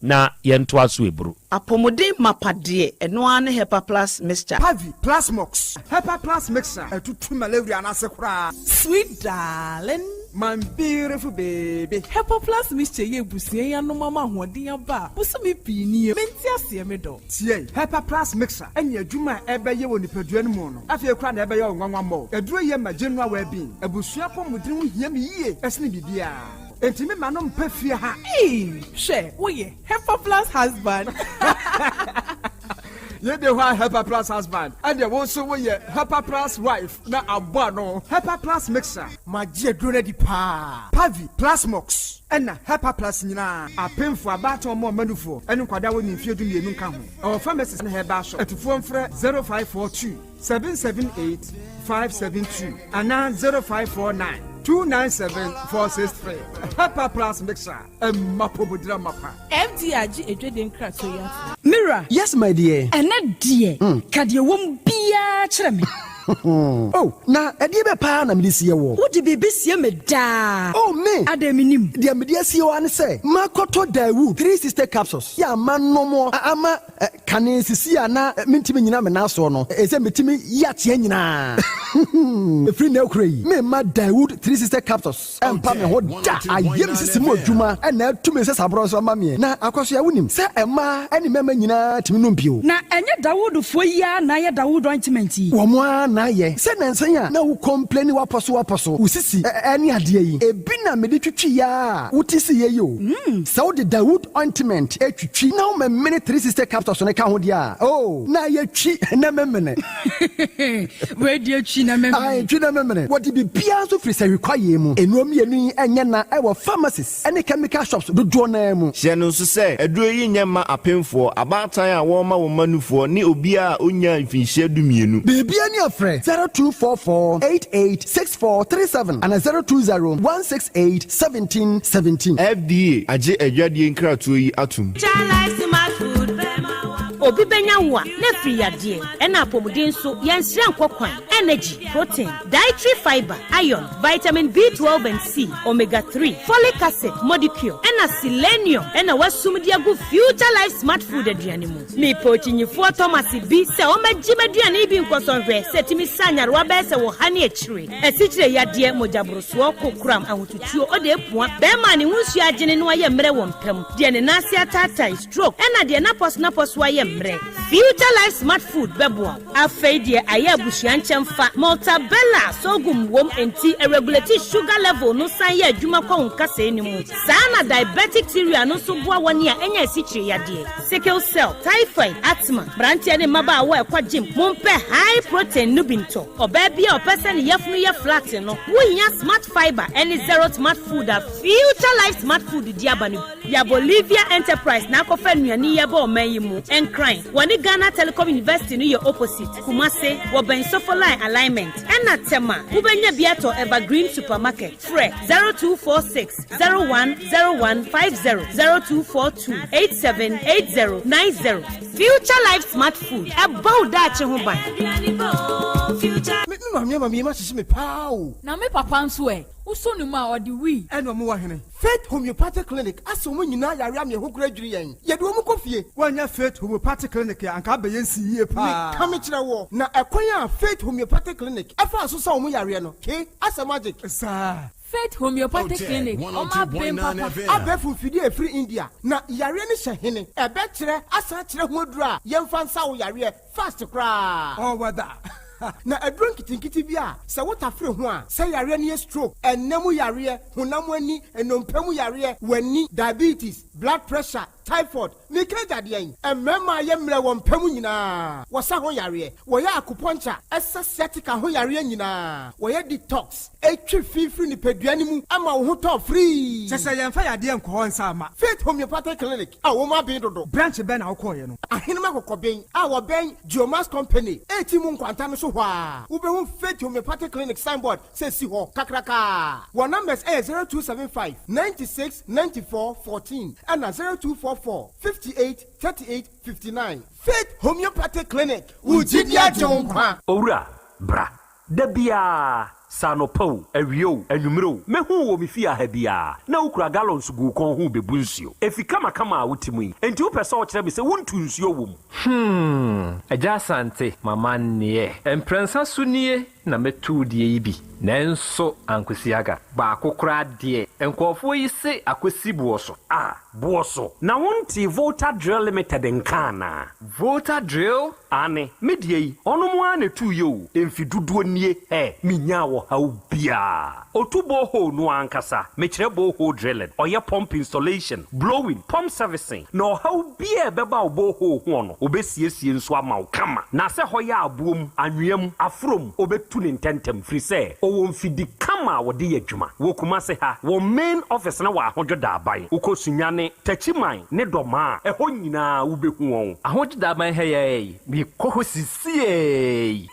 na yento aso eburu apomode mapade eno ane hepa plus mixture Pavi plus mox hepa plus mixture etutu malaria na sekura sweet darling my beautiful baby hepa plus mixture ye busie ya no mama hoden aba busumi pini menti ase me do tie hepa plus mixture enya adwuma ebeye woni padua no mu no afie kura na ebeye onwanwa mo eduro ye ma general well-being abusua pomodin ho hia me yie esne bibia enti me ma no mpafie ha she wo ye hepa plus husband ye de wa Hepa Plus husband and the so we Hepa Plus wife na abo no Hepa Plus mixer magie drone di pa Pavi Plus mox and Hepa Plus nyina apemfo abato mo manufo enu kwada woni mfie du mienu nka ho our pharmacist na heba shop etufo mfre 0542 778 572 and 0549 297-463. Hepa Plus mixer. Mapobudra mapa. MDRG edweden krato ya. Mira. Yes, my dear. Ene dear. Kadie wom bia kyerɛ me. Oh, na edie be pa na me sie wo. Wo de bebe sie me da. Oh, me. Adaminim. De me die sie wo an say. Makoto Dawood 360 capsules. Ya manom ama kane sisi ana mentimi nyina me na so no. Ese metimi ya tie nyina. Free na okrai. Me ma Dawood 360 capsules. Empa me ho da. Ayem sisi mo adwuma na atumi se sabro so ma me. Na akoso ya wonim. Se ema ani mema nyina timi no mpio. Na enye Dawood fo ya na ye Dawood ointment yi. Wo mo na ye. Se nansanya na wo complain waposo. Usisi ani ade yi. Ebi na me de twitwi ya. Utisi ye yo. Se wo de Dawood ointment etwitwi na wo me minute 360 capsules ne ka ho dia. Oh, na ye twi na memene. We de twi na memene. Ai twi na memene. What be bia so free say require mu. Enuom ye nu enye na e wo pharmacies any chemical shops do do na mu. Hye no so say eduro yi nyema apemfo abatan a wo ma wo manufo ni obi a onya mfinhye dumienu. Bibia ni afre 0244886437 and 0201681717. FDA age adwadie nkrato yi atum. Obi benya wa na free ade ena apomuden so yenhire nkokwan energy protein dietary fiber iron vitamin B12 and C omega 3 folic acid molecule ena selenium ena wasumdi agu future life smart food aduane mu me pochinyifo Thomas bi se o magime aduane bi nkosonhwe setimi sanyare wa be se wo hane akire asichire yade mojabroso kokram ahotutuo ode epua be ma ne hunsu agene no aye mre wo mpam de ne nase atata stroke ena de na pos wa ye mre Future Life Smart Food bebo afei de aye abusuan chemfa Maltabella sogum wom enti a regulate sugar level no san ye adwuma kwa nkasa enimu saa na diabetic theory no so boa wani a enya sichire yade sickle cell typhoid asthma branche ne maba wa ekwa gym mompe high protein no binto oba bia opese ne yefunu ye flat no wonya smart fiber any zero smart food a Future Life Smart Food diabanu ya Bolivia Enterprise na kofa nuani ye ba omayimu encrine wani Ghana Telecom University no ye opposite Kumase wo ben sofoline alignment ena tema ubenya biato Evergreen Supermarket fre 0246 010150 0242 878090 Future Life Smart Food about that chehuban me ma sisi me pao na me papa nso uso no ma odi wi eno mo wa hene Faith Homeopathic Clinic aso mo nyina yare am ye hokura dwiri yen ye de mo kofie wanya Faith Homeopathic Clinic ya anka be yensi yie pa ka me kire wo na ekwan ya Faith Homeopathic Clinic afa so sa mo yare no ke asa magic sa Faith Homeopathic Clinic oma bempa abefu fidi e free India na yare ne hye ebe kire asa kire ho dura ye mfa nsa wo yare fast kra oh wada na adron kitinkiti bia se wota free ho a se yare ne stroke enemu yare honam ani enompam yare wani diabetes blood pressure typhoid ni keja de yen emema ye mre wo mpam nyina wo sa ho yare wo ya acupuncture sciatica ho yare nyina wo ya detox etwi fifiri ni peduani mu ama wo ho to free se ye mfa yade enko ho nsa ama Faith Homeopathic Clinic a wo ma bin dodo branch be na wo koye no ahene ma kokoben a wo ben Geomas Company etimu nkwanta no so ho a wo be hu Faith Homeopathic Clinic signboard se si ho kakraka wo numbers 0275 96 94 14 and 0244 58 38 59 Faith Homeopathic Clinic Ujidia Jonkwa Owura bra Dabia Sanopo Awio Anumero mehu wo mifia ha bia na ukura gallons gu kon hu bebu nsuo efika makama wutimu enti wo pese o kire me se wontu nsuo wom Eja Asante mama nie emprensa sunie na metu die yibi nanso ankwesiaga ba akokora de enkofo yi se akwesi buoso buoso na wonti Volta Drill Limited nkana Volta Drill ane medie yi onomo ane tu yo emfiduduo nie minya wo haubia otubo ho no ankasa mekire bo ho drilling oye pump installation blowing pump servicing no haubia beba obo ho no obesiesie nso ama kama na se hoya abuom anwem afrom obetu ne ntentem free say owo mfidi kama wode yadwuma wo kuma se ha wo main office na wa ahojo dabai ukosunyane tachiman ne doma eho nyina wo behu won ahojo dabai he bi koho sisie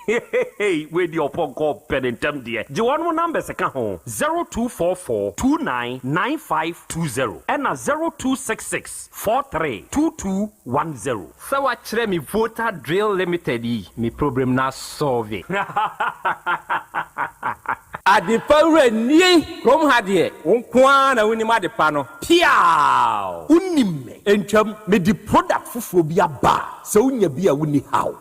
we di oponko pedentem de je won number se ka ho 0244299520 and 0266432210 so wa kire mi Volta Drill Limited yi mi problem na solve Adipawre ni krom hadie wonkwa na woni madepa no piao unimme entwam me di product fufuo bi aba se wonya bi a woni haw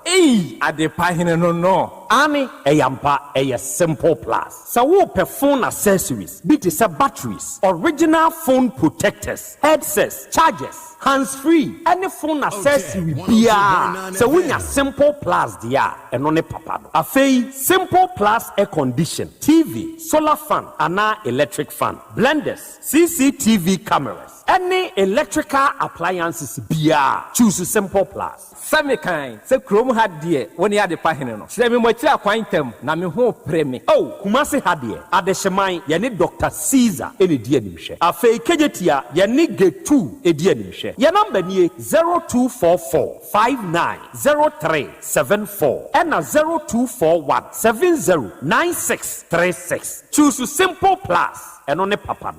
adepa hene no ani eyampa simple plus so wo phone accessories bit is batteries original phone protectors headsets chargers hands free any phone accessory bia so wonya simple plus dia eno ne papa no afei simple plus air condition TV solar fan ana electric fan blenders CCTV cameras any electrical appliances bia choose simple plus Same kind se krom hadie woni ade pa hene no se me mo kira kwantam na me ho premi kumase hadie adehyeman ye ne Dr. Caesar ene die nimhwe afei kejetia ye ne G2 edie nimhwe ye number nie 0244590374 and 0241709636 choose simple plus eno ne papa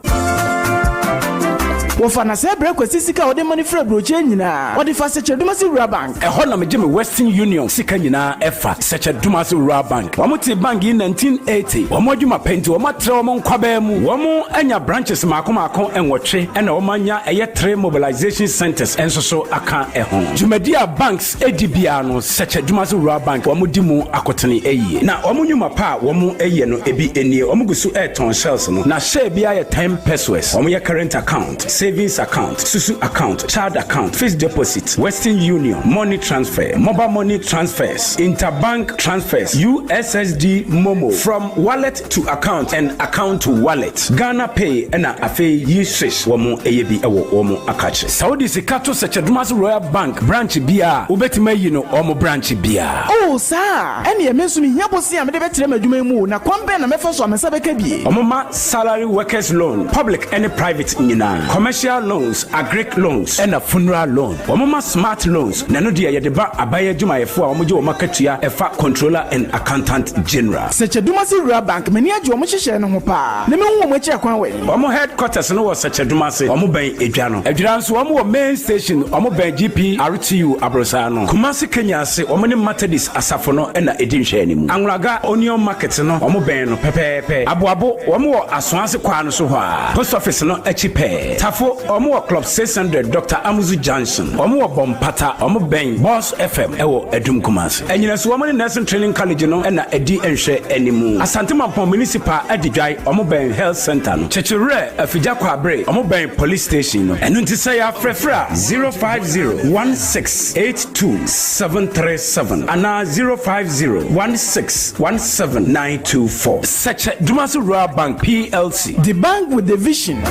Wofa na se breakfast sika ode money fra broche nyina ode fa seche dumasi rural bank e ho na me Western Union sika nyina efa seche dumasi rural bank wamuti bank in 1980 wamodwuma penti wamatre wamo nkwaba mu wamo anya branches maako enwotwe ena wamanya eye 3 mobilization centers ensoso aka ho Jumedia banks edibia no seche dumasi rural bank wamodi mu akotene eyi na wamunwuma pa wamo eye no ebi enie wamugusu airton shells no na share bia ye 10 pesos wamo ye current account savings account, susu account, child account, fixed deposit, Western Union, money transfer, mobile money transfers, interbank transfers, USSD Momo, from wallet to account and account to wallet, Ghana Pay, and Afe Yishish, Womo AAB, Womo Akache. Saudi Sikato Sechadumas Royal Bank, branch Bia, Ubetime, Omo branch Bia. Oh, sir, and you mentioned me, Yabosi, I'm the veteran of Jumemu, na Kwamben, and Mefos, and Sabekebi. Omoma salary workers loan, public and private Nina, commercial loans, agric loans, and a funeral loan. Omoma smart loans, Nanodia Yadeba, Abaya Juma, Omojo Makatia, EFA controller and accountant general. Such a Dumasi Rural Bank, many of your Musha and Hopa. Nemo Mocha Kwanway. Omo headquarters no was such a Dumasi, Omo Bay Adriano. Adrian's Omo main station, Omo Bay GP, RTU Abrosano. Kumasi Kenya say Omani Matadis Asafono and Edin Shenimu. Angraga Onion Markets no, Omo Ben, Pepe, Abuabo, Omo Aswansi Kwano Soha. Post office no Echipe. Tafo, Omo Club 600, Dr. Amuzu Johnson. Omo Bompata, Omo Ben, Boss FM, Ewo Edum Kumasi. And you know, Swamani Nursing Training College no, and Edi Enshe Enimu. Asante Mapo Municipal Edijai, Omo Ben Health Center no. Chechere, Afijakwa Bre, Omo Ben Police Station no. And Nuntisaya Frefra 050-1682-737 and 050-1617-924. Such a Dumasu Rural Bank PLC. The bank with the vision.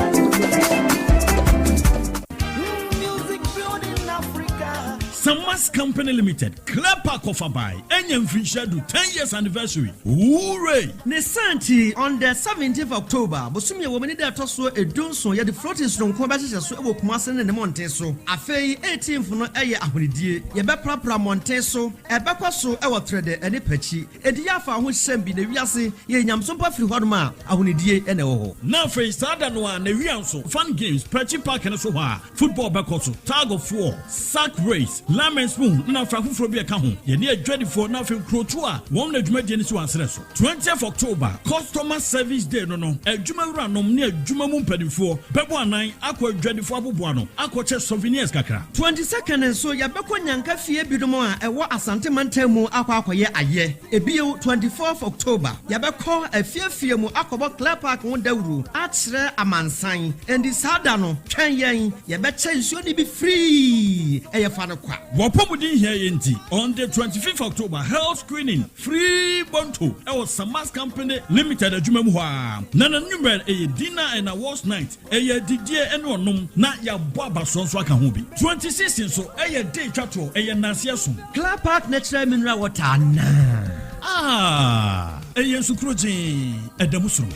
Samas Company Limited, Club Park of Abai, Enyem Fisher do 10 years anniversary. Hooray! Nesanti on the 17th of October, Bosumia woman that also a donso ya the floating stone combations so Kumasan and the Monteso. A fay 18 for no air ahudi, Yabapra Monteso, a Bapaso, our trader, and a pechi, a diafa who send be the Yasi, Yam Sopa Frihodma, Ahunidi and Oho. Now for Southern one, the Rianso, fun games, Pechi Park and Soha, football backcourt, tag of war, sack race. Lemon spoon, na Frafufrobia Kahu. Ye near dready for nothing Crotua. One let me Jenny to answer. 20th October, Customer Service Day, no, a Juma Ranum near Juma Mumpedi for Bebo 9, Aqua dready for Buano, Aqua Chess Souvenirs Kaka. 22nd and so Yabako Yanka Fie Bidomoa, and what Asante Mantemu Aqua ye a year. A bill 24th October, Yabako a fear mu Aqua Club Park on the roof, Atre a man sign, and this Hadano, Chanyan, Yabacha should be free. A fan kwa. Wapomudi here yenti on the 25th October health screening free bonto. Our Samas Company Limited adwumamuha. Nana number a dinner and awards night. A Didier and onum na ya baba sonso aka ho bi. 26 so a day chato a nasia so. Club Park natural mineral water na. Ah, a sukroji edamusuru.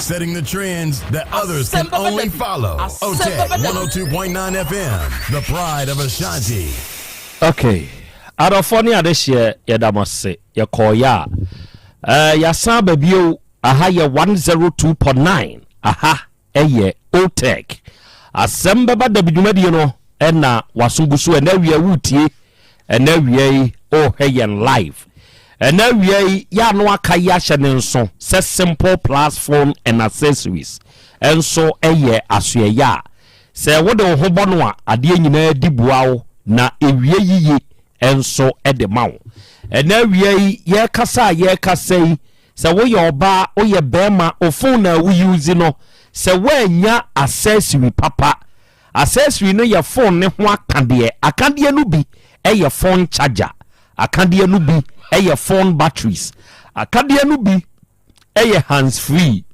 Setting the trends that others can only follow. OTEC 102.9 FM, the pride of Ashanti. Okay. Arafoni adeshye yedamase yakoya. Yasan babio aha ye 102.9. Aha eye OTEC. ASEMBEBADABI dumadi no ena wasungusu ena wiye wutie ena wiye heyen live. And now we ya no akaya shenenso se simple plus phone and accessories. And so eye asue ya. Se wode ho bono a ade nyina dibuawo na ewie yiye enso ede mawo. And now we ye kasa se wo ye oba o ye bema o phone na we use no se wanya accessory papa. Accessory no ye phone ne ho akade no bi eye phone charger. Akade no bi eye phone batteries. Akade no bi eye hands free.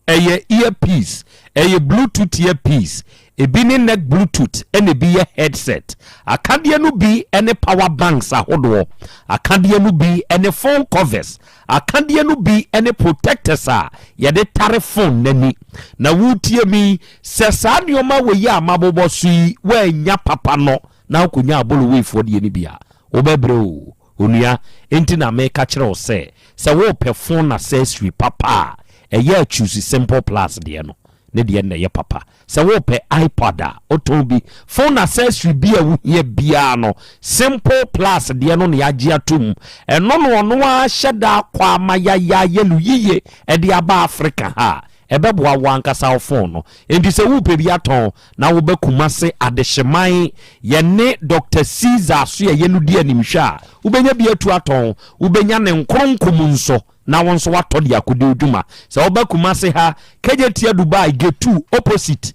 Eye earpiece, eye bluetooth earpiece, ebini neck bluetooth ene bi ye headset. Akade no bi ene power banks ahodo. Akade no bi ene phone covers. Akade no bi ene protectors a ye de tare phone nani. Na wutie mi se sa nioma we ya mabobo sui we nya papa no na akunya abolo we for de ni bia. Obebro onua enti na me ka kire o se wo phone accessory papa eye choose simple plus de no ne de na ye papa se wo pe iPad a otobi phone accessory bia wo ye bia no simple plus de no ne age atum eno no a hyeda kwa maya yelu yiye e de aba Africa ha ebeboa wankasa phone no enti se wo pe bia ton na wo be kumase adehyeman ye ne Dr. Caesar so ye no di animhwa wo benya bia tu aton wo benya ne nkronkom nso na won so wato de akode odwuma se oba Kumasi ha kejetia Dubai gate 2 opposite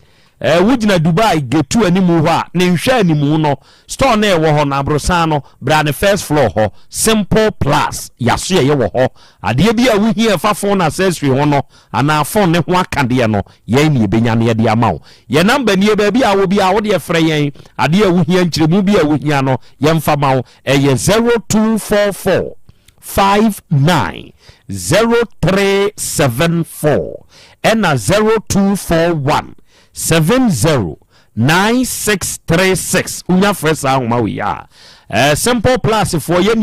wujina Dubai gate 2 animu ho a ne nhwe animu no store na ewo ho na abrosan no bra ne first floor ho Simple Plus yaso ye wo ho ade bia wo hia fa phone accessory ho no ana phone ne ho akade no ye ni ebenya ne de amawo ye number ni ba bia wo bia wo de frɛ yen ade wo hia nkyeremu bia wo hia no ye mfa mawo ye 0244 590374 and 0241 709636 unya fresa ahoma we ya Simple Plus for ye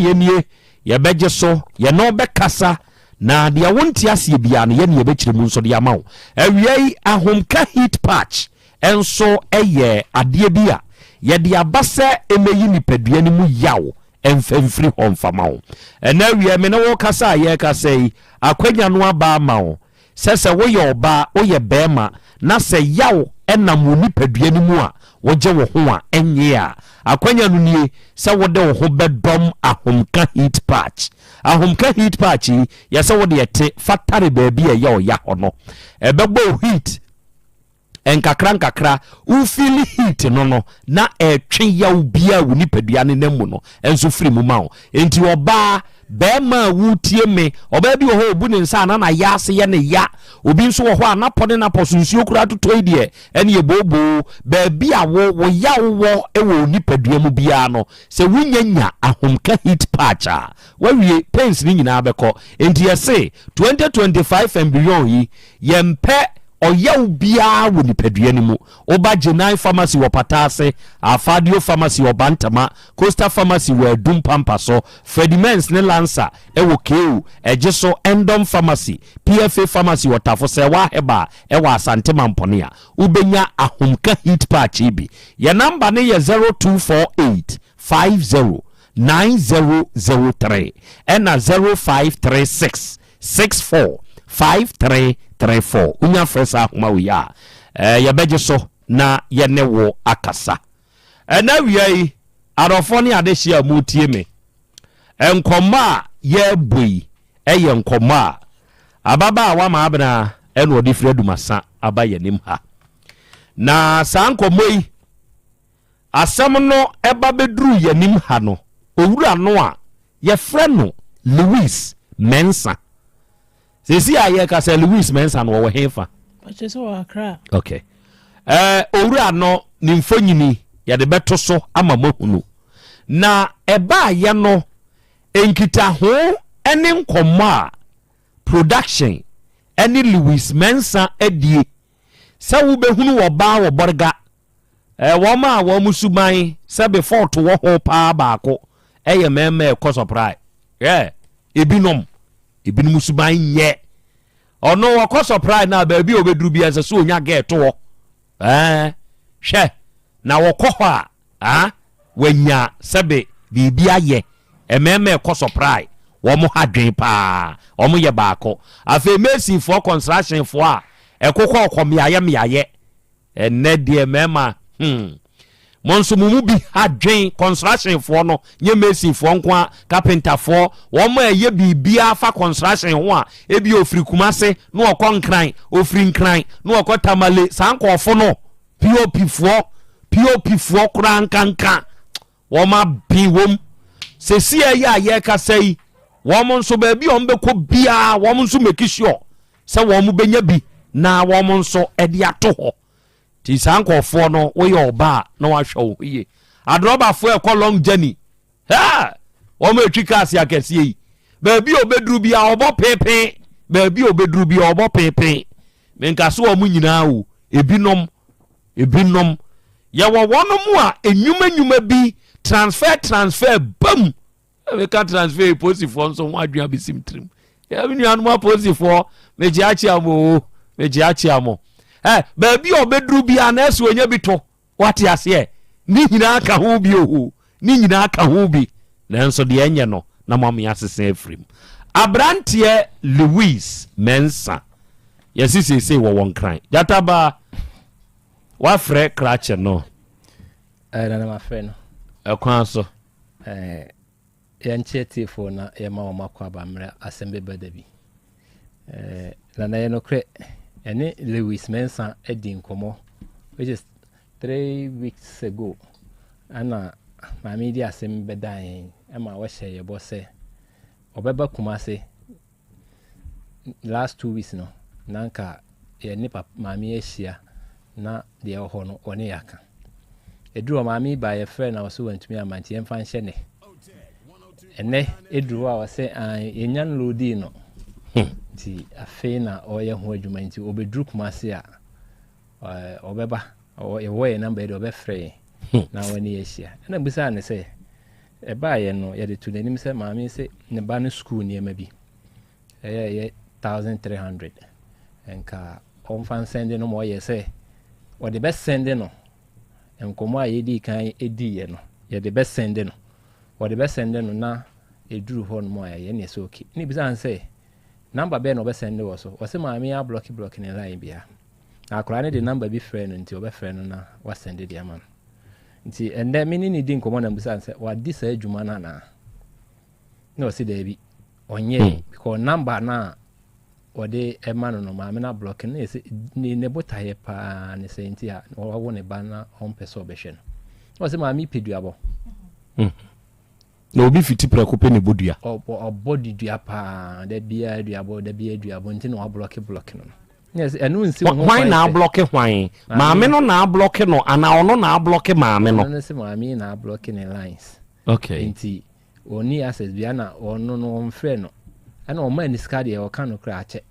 beje so ye no be kasa na dia wonti ase bia no ye ne be kyeremu nso dia mawo awiei ahomka heat patch enso eye ade bia ye dia base emeyi nipadua ni mu yawo emfemfiri homfamawo ena wie me ne wo kasa ye kasa yi akwanya no aba mawo sese wo ye oba wo ye bema na se yawo enam wo nipadua ni mu a wo je wo ho a enye a akwanya no nie se wo de wo ho bedom ahomka heat patch ya se wo de yete fatare baabi e ya o ya hono ebegbo heat enkakra ufili heat no na etwe ya ubia wo nipadua ne namu no enso firi mu ma wo enti oba bema wutie me oba bi wo ho obu ne nsa na ya ase ye ne ya obi nso wo ho anapode na posunsuo kura totoi de ene ye bobo baabi a wo ya wo e wo nipadua mu bia no se wunyanya ahomka heat patch a wawie pains ni nyina abekọ enti ye se 2025 and beyond yi ye mpe oyaw bia wo nipadua ni mu oba Jenai Pharmacy wo Patase Afadio Pharmacy wo Bantama Costa Pharmacy wo Adum Pampaso Fredimens ne Lancer ewo Keu ejeso Endom Pharmacy PFA Pharmacy wo Tafose wa heba ewo Asante Mamponia ubenya ahomka heat patch ibi ya number ne ye 0248 50 9003 and 0536 64 5334 unya fresa ahoma we ya ya beje so na ye ne wo akasa na wiai adofo ne adehia mutie me enkoma ye boi eye nkoma ababa wa ma abna eno odi fre dumasa aba yanim ha na sankomoi asem no eba bedru yanim ha no owura no a ye fre no Louis Mensa sisi aye ka se Louis Mensa no wo hefa acheso wa Accra okay owura no ni mfonyini ya de beto so ama mahunu na eba ye no enkita ho ene nkoma production ene Louis Mensa adie se wo behunu wo ba wo borga wo ma wo musuman se before to wo ho pa baako eye meme e surprise ebinom musuban ye ono wo surprise na ba bi obeduru bia se so onya get wo hwe na wo kɔ hɔ a wanya sebe bibia ye ememe e surprise wo mo hadwen pa wo mo ye baako afa mesi for construction for a ekokɔ okomiaye miaye enne de mema monso mumu bi hadwen construction for no nye mesi for nko carpenter for wo ma eye bibia fa construction ho a ebi ofiri Kumase no okɔ nkran ofiri nkran no okɔ Tamale sanko ofo no POP for kura nkanka wo ma bi wom sesi ya ye ka sei wo monso ba bi ombe ko bia wo monso make sure se wo mu benya bi na wo monso e de ato ho ti sanko ofo no wo ye oba na wa hwo ye adroba fo e ko long journey wo ma etwika ase akese yi ba bi obeduru bia obo pepe ba bi obeduru bia obo pepe menka so wo mu nyina o ebinom ya wo wono mu a enwuma bi transfer bam we can transfer positive so one adua besim trim ya bi nuanu ma positive meji achi amo ba bi obeduru bia na eso nya bi to wate ase ni nyina aka ho bi ohu ni nyina aka ho bi nanso de enye no na mam asese afrim abrantie Louis Mensa yesisi wo won kran jataba wa frɛ krache no na ma frɛ no ekwan so yanchete fo na ye ma makwa ba mra ASEMBEBADABI na na no kre ene Lewis Mensa edi nkomo which is 3 weeks ago ana mami di ASEMBEBADABI ema wa hye yebo se obeba kumase last 2 weeks no nanka ye nipa mami ehia na de ho no one yaka eduru mami ba ye friend na wo so wantumi amanti emfa nhye ne ene eduru a wo se enyan lodi no ti afe na oye ho adwuma nti obeduru kumase a obeba ye wo ye number de obefre na wani ehia na bisa ne se eba ye no ye de to nanim se mami se ne ba no school ni ema bi ye 1300 enka on sende no mo ye se o de best sende no enkomo a ye di kan edi ye no ye de best sende no o de best sende no na eduru ho no mo ye ne se okay ni bisa an se number be no be sende wo so o se mami a block ne line bia akora ne de number bi frɛ no nti o be frɛ no na wa sende dia man nti ende mini ni di nkomo na bisa an se wa di sa adwuma na no se da bi onye because number na ode emano no ma na block na ne botaye pa ne senti a wo ne ba na on peso obehwe no o se ma mi peduabo na obi fiti prako pe ne bodua o body dua pa da bia duabo nti no block no yes enu nsi why na block hwan maame no na block no ana ono na block maame no no se maame na block ne lines okay nti oni access bia na ono no mfre no ana o man iska de o kan no kra ache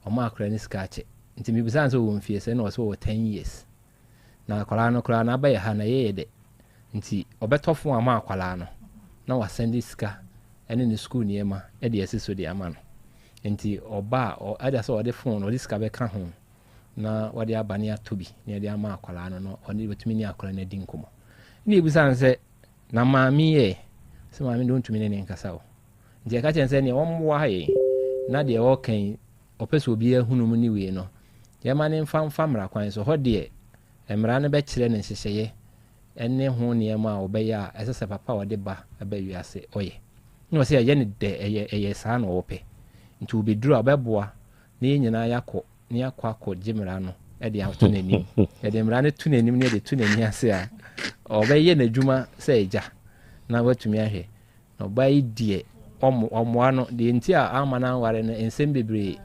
o ma kra ni iska ache nti mi bisa so wo mfie se na o so 10 years na akwala no kra na ba ye ha na ye de nti obetofo ama akwala no na wa send iska ene ni school ni ema e de asiso de ama no nti oba o ada so o de phone o de iska be ka ho na wa de abani atobi na de ama akwala no no oni betumi ni akwala na di nkomo ni bisa se na maami ye se maami don tumi ne nkasa o nti ka chen se ne wo mwa ha ye na de o kan opeso obi ehunum ni we no ye ma ne mfa mra kwan so ho de emra ne be kire ne hyehyeye enne ho ne ma obeya esese papa wo de ba aba wiase oye no se ye ne de eye sa na ope nti obeduru abeboa ne nyina yakọ ne yakọ jimra no e de ato nanim e de mra ne tu nanim ne de tu nani ase a obeye na dwuma se eja na watumi ahwe no bai die omo ano de nti a amana ware no ensem bebre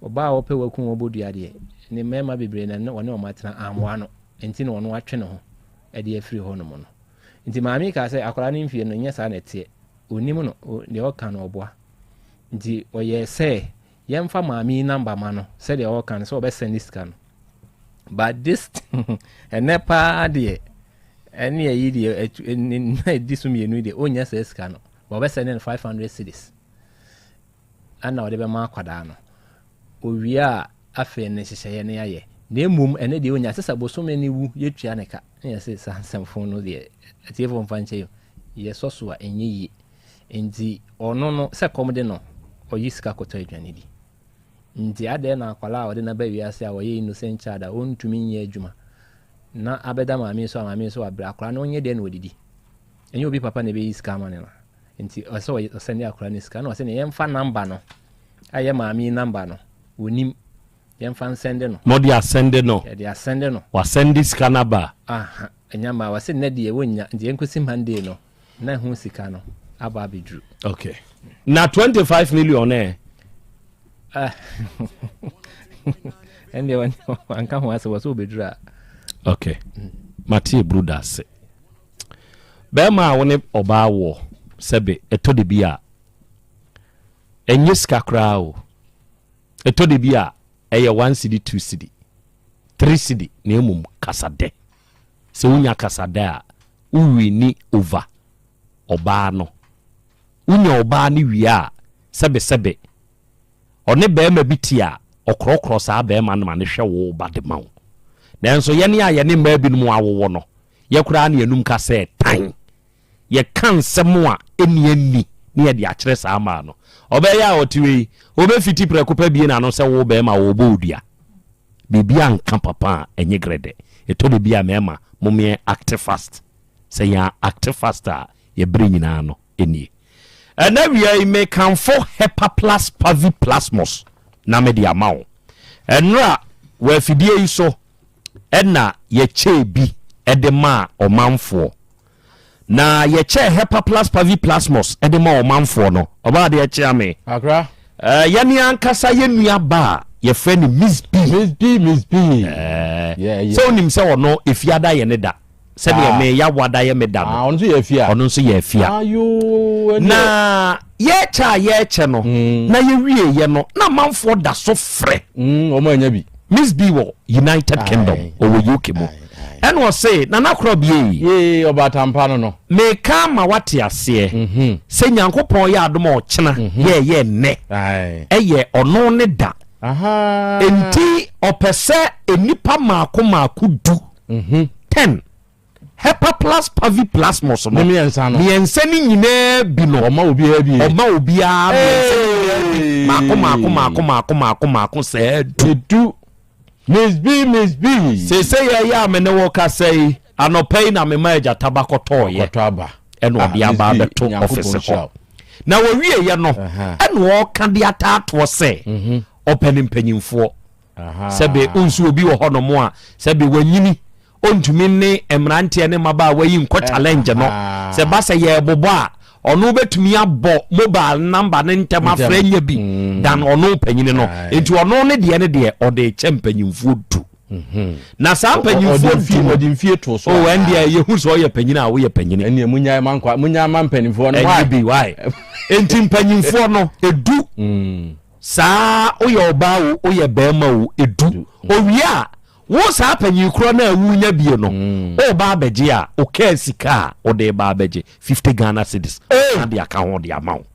oba ope wakun obodua de ne mema bebre na wone o matena amo ano nti no ono atwe ne ho e de afiri ho no mo no nti maami ka se akora ne mfie no nyesa na tie onim no de o kan oboa nti oye se yemfa maami number ma no se de o kan so obe send scan but this enepa de eni ayi de na disumi de onya se scan no obe send 500 cedis ana ode be ma kwada no owia afe ne hyehyeye ne aye na emum ene de onya sesa bosome ne wu yetua ne ka ne se sansamfo no de atiefo mfanche ye soso a enye yi nti ono no se komde no oyiska koto adwane di nti ade na akwala ode na ba wiase a oye innocent child a ontumi nye adwuma na abeda maami so abra akwala no nye de na odidi enye obi papa na be yiska ma ne na nti oso send akwala ni ska na o se ne yemfa number no aye maami number no wonim yemfa sende no mo dia sende no ya dia sende no wa send sika na ba aha enyama wa se ne de wonya nti enkosi mande no na hu sika no aba abidru okay na 25 million ende wanka ho ase waso obedru okay Mati bruda se be ma woni oba wo sebe etode bia enyeska kra o etode bia eye 1 cedi 2 cedi 3 cedi na emum kasade se unya kasade a uwi ni over oba no unya oba ni wi a sebe one be ma bitia okrokro sa be ma na ne hwe wo ba de ma wo nanso ye ne a ye ne ma bi no awowo no ye kura na enum ka se tan ye kan semo a eni ne ye de a kire sa ma no obeya otiwe obe fiti prekupa bie na no se wo be ma wo bodua bibia nka papa enye grede eto de bia mema momie active fast se ya active faster ye bring nyina no eni And then we make can for hepa plus pavi plasmos na me di amount. And ra we fidie so ena ye che bi edema o manfo. Na ye che hepa plus pavi plasmos edema o manfo no. Oba de ye che ame. Akra. Yani ankasa ye nua ba ye friend Miss B. Yeah. So nim se ono efiada ye ne da. Se be me ya wada ye me da no. Ono so ye fia. Ono so ye fia. Ayo. Na ye che no. Na ye wie ye no. Na manfo da so frɛ. Omo anya bi. Miss B wo United Kingdom or UK mo. And was say na Krobea ye obatampa no me ka ma wate ase se nyankopon ya adom o chena ye ne eye ono ne da enti opese enipa maako du 10 hepa plus pavi plasmos no me ensa ni nyina bi no oma obi a maako se du Miss B. Say ya me ne woka say anopay na me maja tabako toye. Eno odi aba beto office ho. Na wo wie ye no eno wo ka de atato se. Open mpanyimfo. Sebe unsu obi wo ho no mo a sebe wanyini ontumi ne emrante ne maba wayi nko challenge no. Se ba se ye bobo a ono betumi abo mobile number ne ntema frenya bi dan ono panyine no enti ono ne de o de chempanyimfo du na sa panyimfo odi mfie to so o ende ye hu so ye panyine a wo ye panyine ene munya man panyimfo no why enti panyimfo no edu sa o ye oba o ye bema o edu o wi a wo sa panyi kro na awunya bie no o ba beje a o ka sika o de ba beje 50 Ghana cedis na de aka ho de amount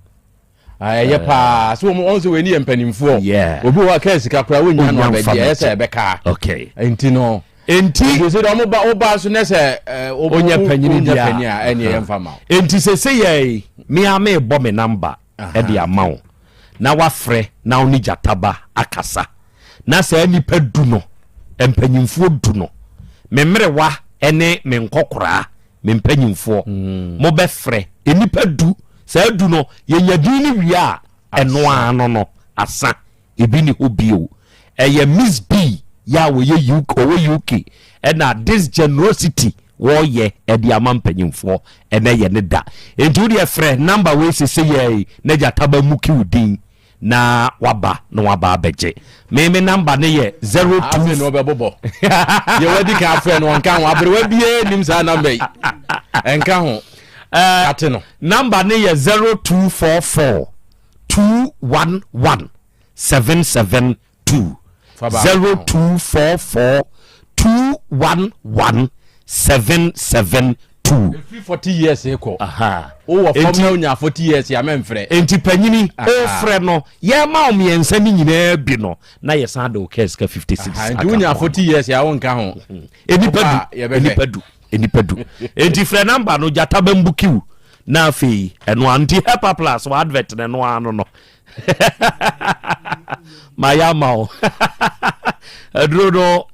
ye pa so mo onso we ni empanimfo obi wa ka sika kra wonya no beje ese beka okay enti no enti so do mo ba so ne se onya panyini dia ene ye mfama enti se ye me ame bo me number e de amount na wa frɛ na oni jataba akasa na se nipa du no empanyimfo du no memrewa ene me nkokora me mpanyimfo mo be frɛ enipa du se du no ye nyadini wi a eno ano no asa ebi ni obio eye Miss B ya wo ye UK na this generosity wo ye e di ama mpanyimfo ene ye ne da enti wo de frɛ number we se ye na jataba muki udin na waba beje me number ne ye 02 no be bobo ye wadi ka frɛ no nka ho abrewa bie nim sa number yi enka ho ate no number ne ye 0244 211 772 0244 211 772 every 40 years eko o from now nya 40 years ya memfrɛ enti panyini o frɛ no ye ma o miensa ni nyina bi no na ye san do case ka 56 enti nya 40 years ya wonka ho enipadu enti frɛ number no jata bambukiu na afi eno anti hepa plus wa advert ne no ano no mayama adro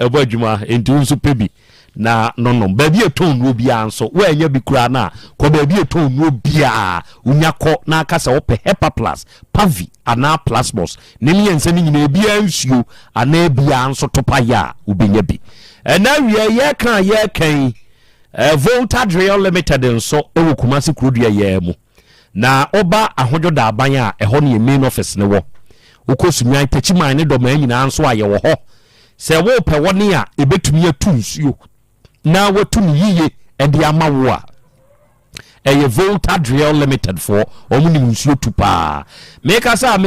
bodjuma enti unsu pebi na no baby eton no bia nso wa anya bi kura na ko baby eton no bia unyako na akasa wo pe hepa plus pavi ana plasmos ne miense ni nyina bia nsuo ana bia nso topa ya ubenya bi na wie ye kan Volta Drill Limited nso ewo Kumasi Krobea ye mu na oba ahojoda aban a eho ne main office ne wo ukosumyan tachiman ne do man nyina nso aye wo ho se wo pe woni a ebetumi atu nsuo na watu ni yiye edi amawo a eye Volta Drill Limited for omuni nsuo tupa meka sa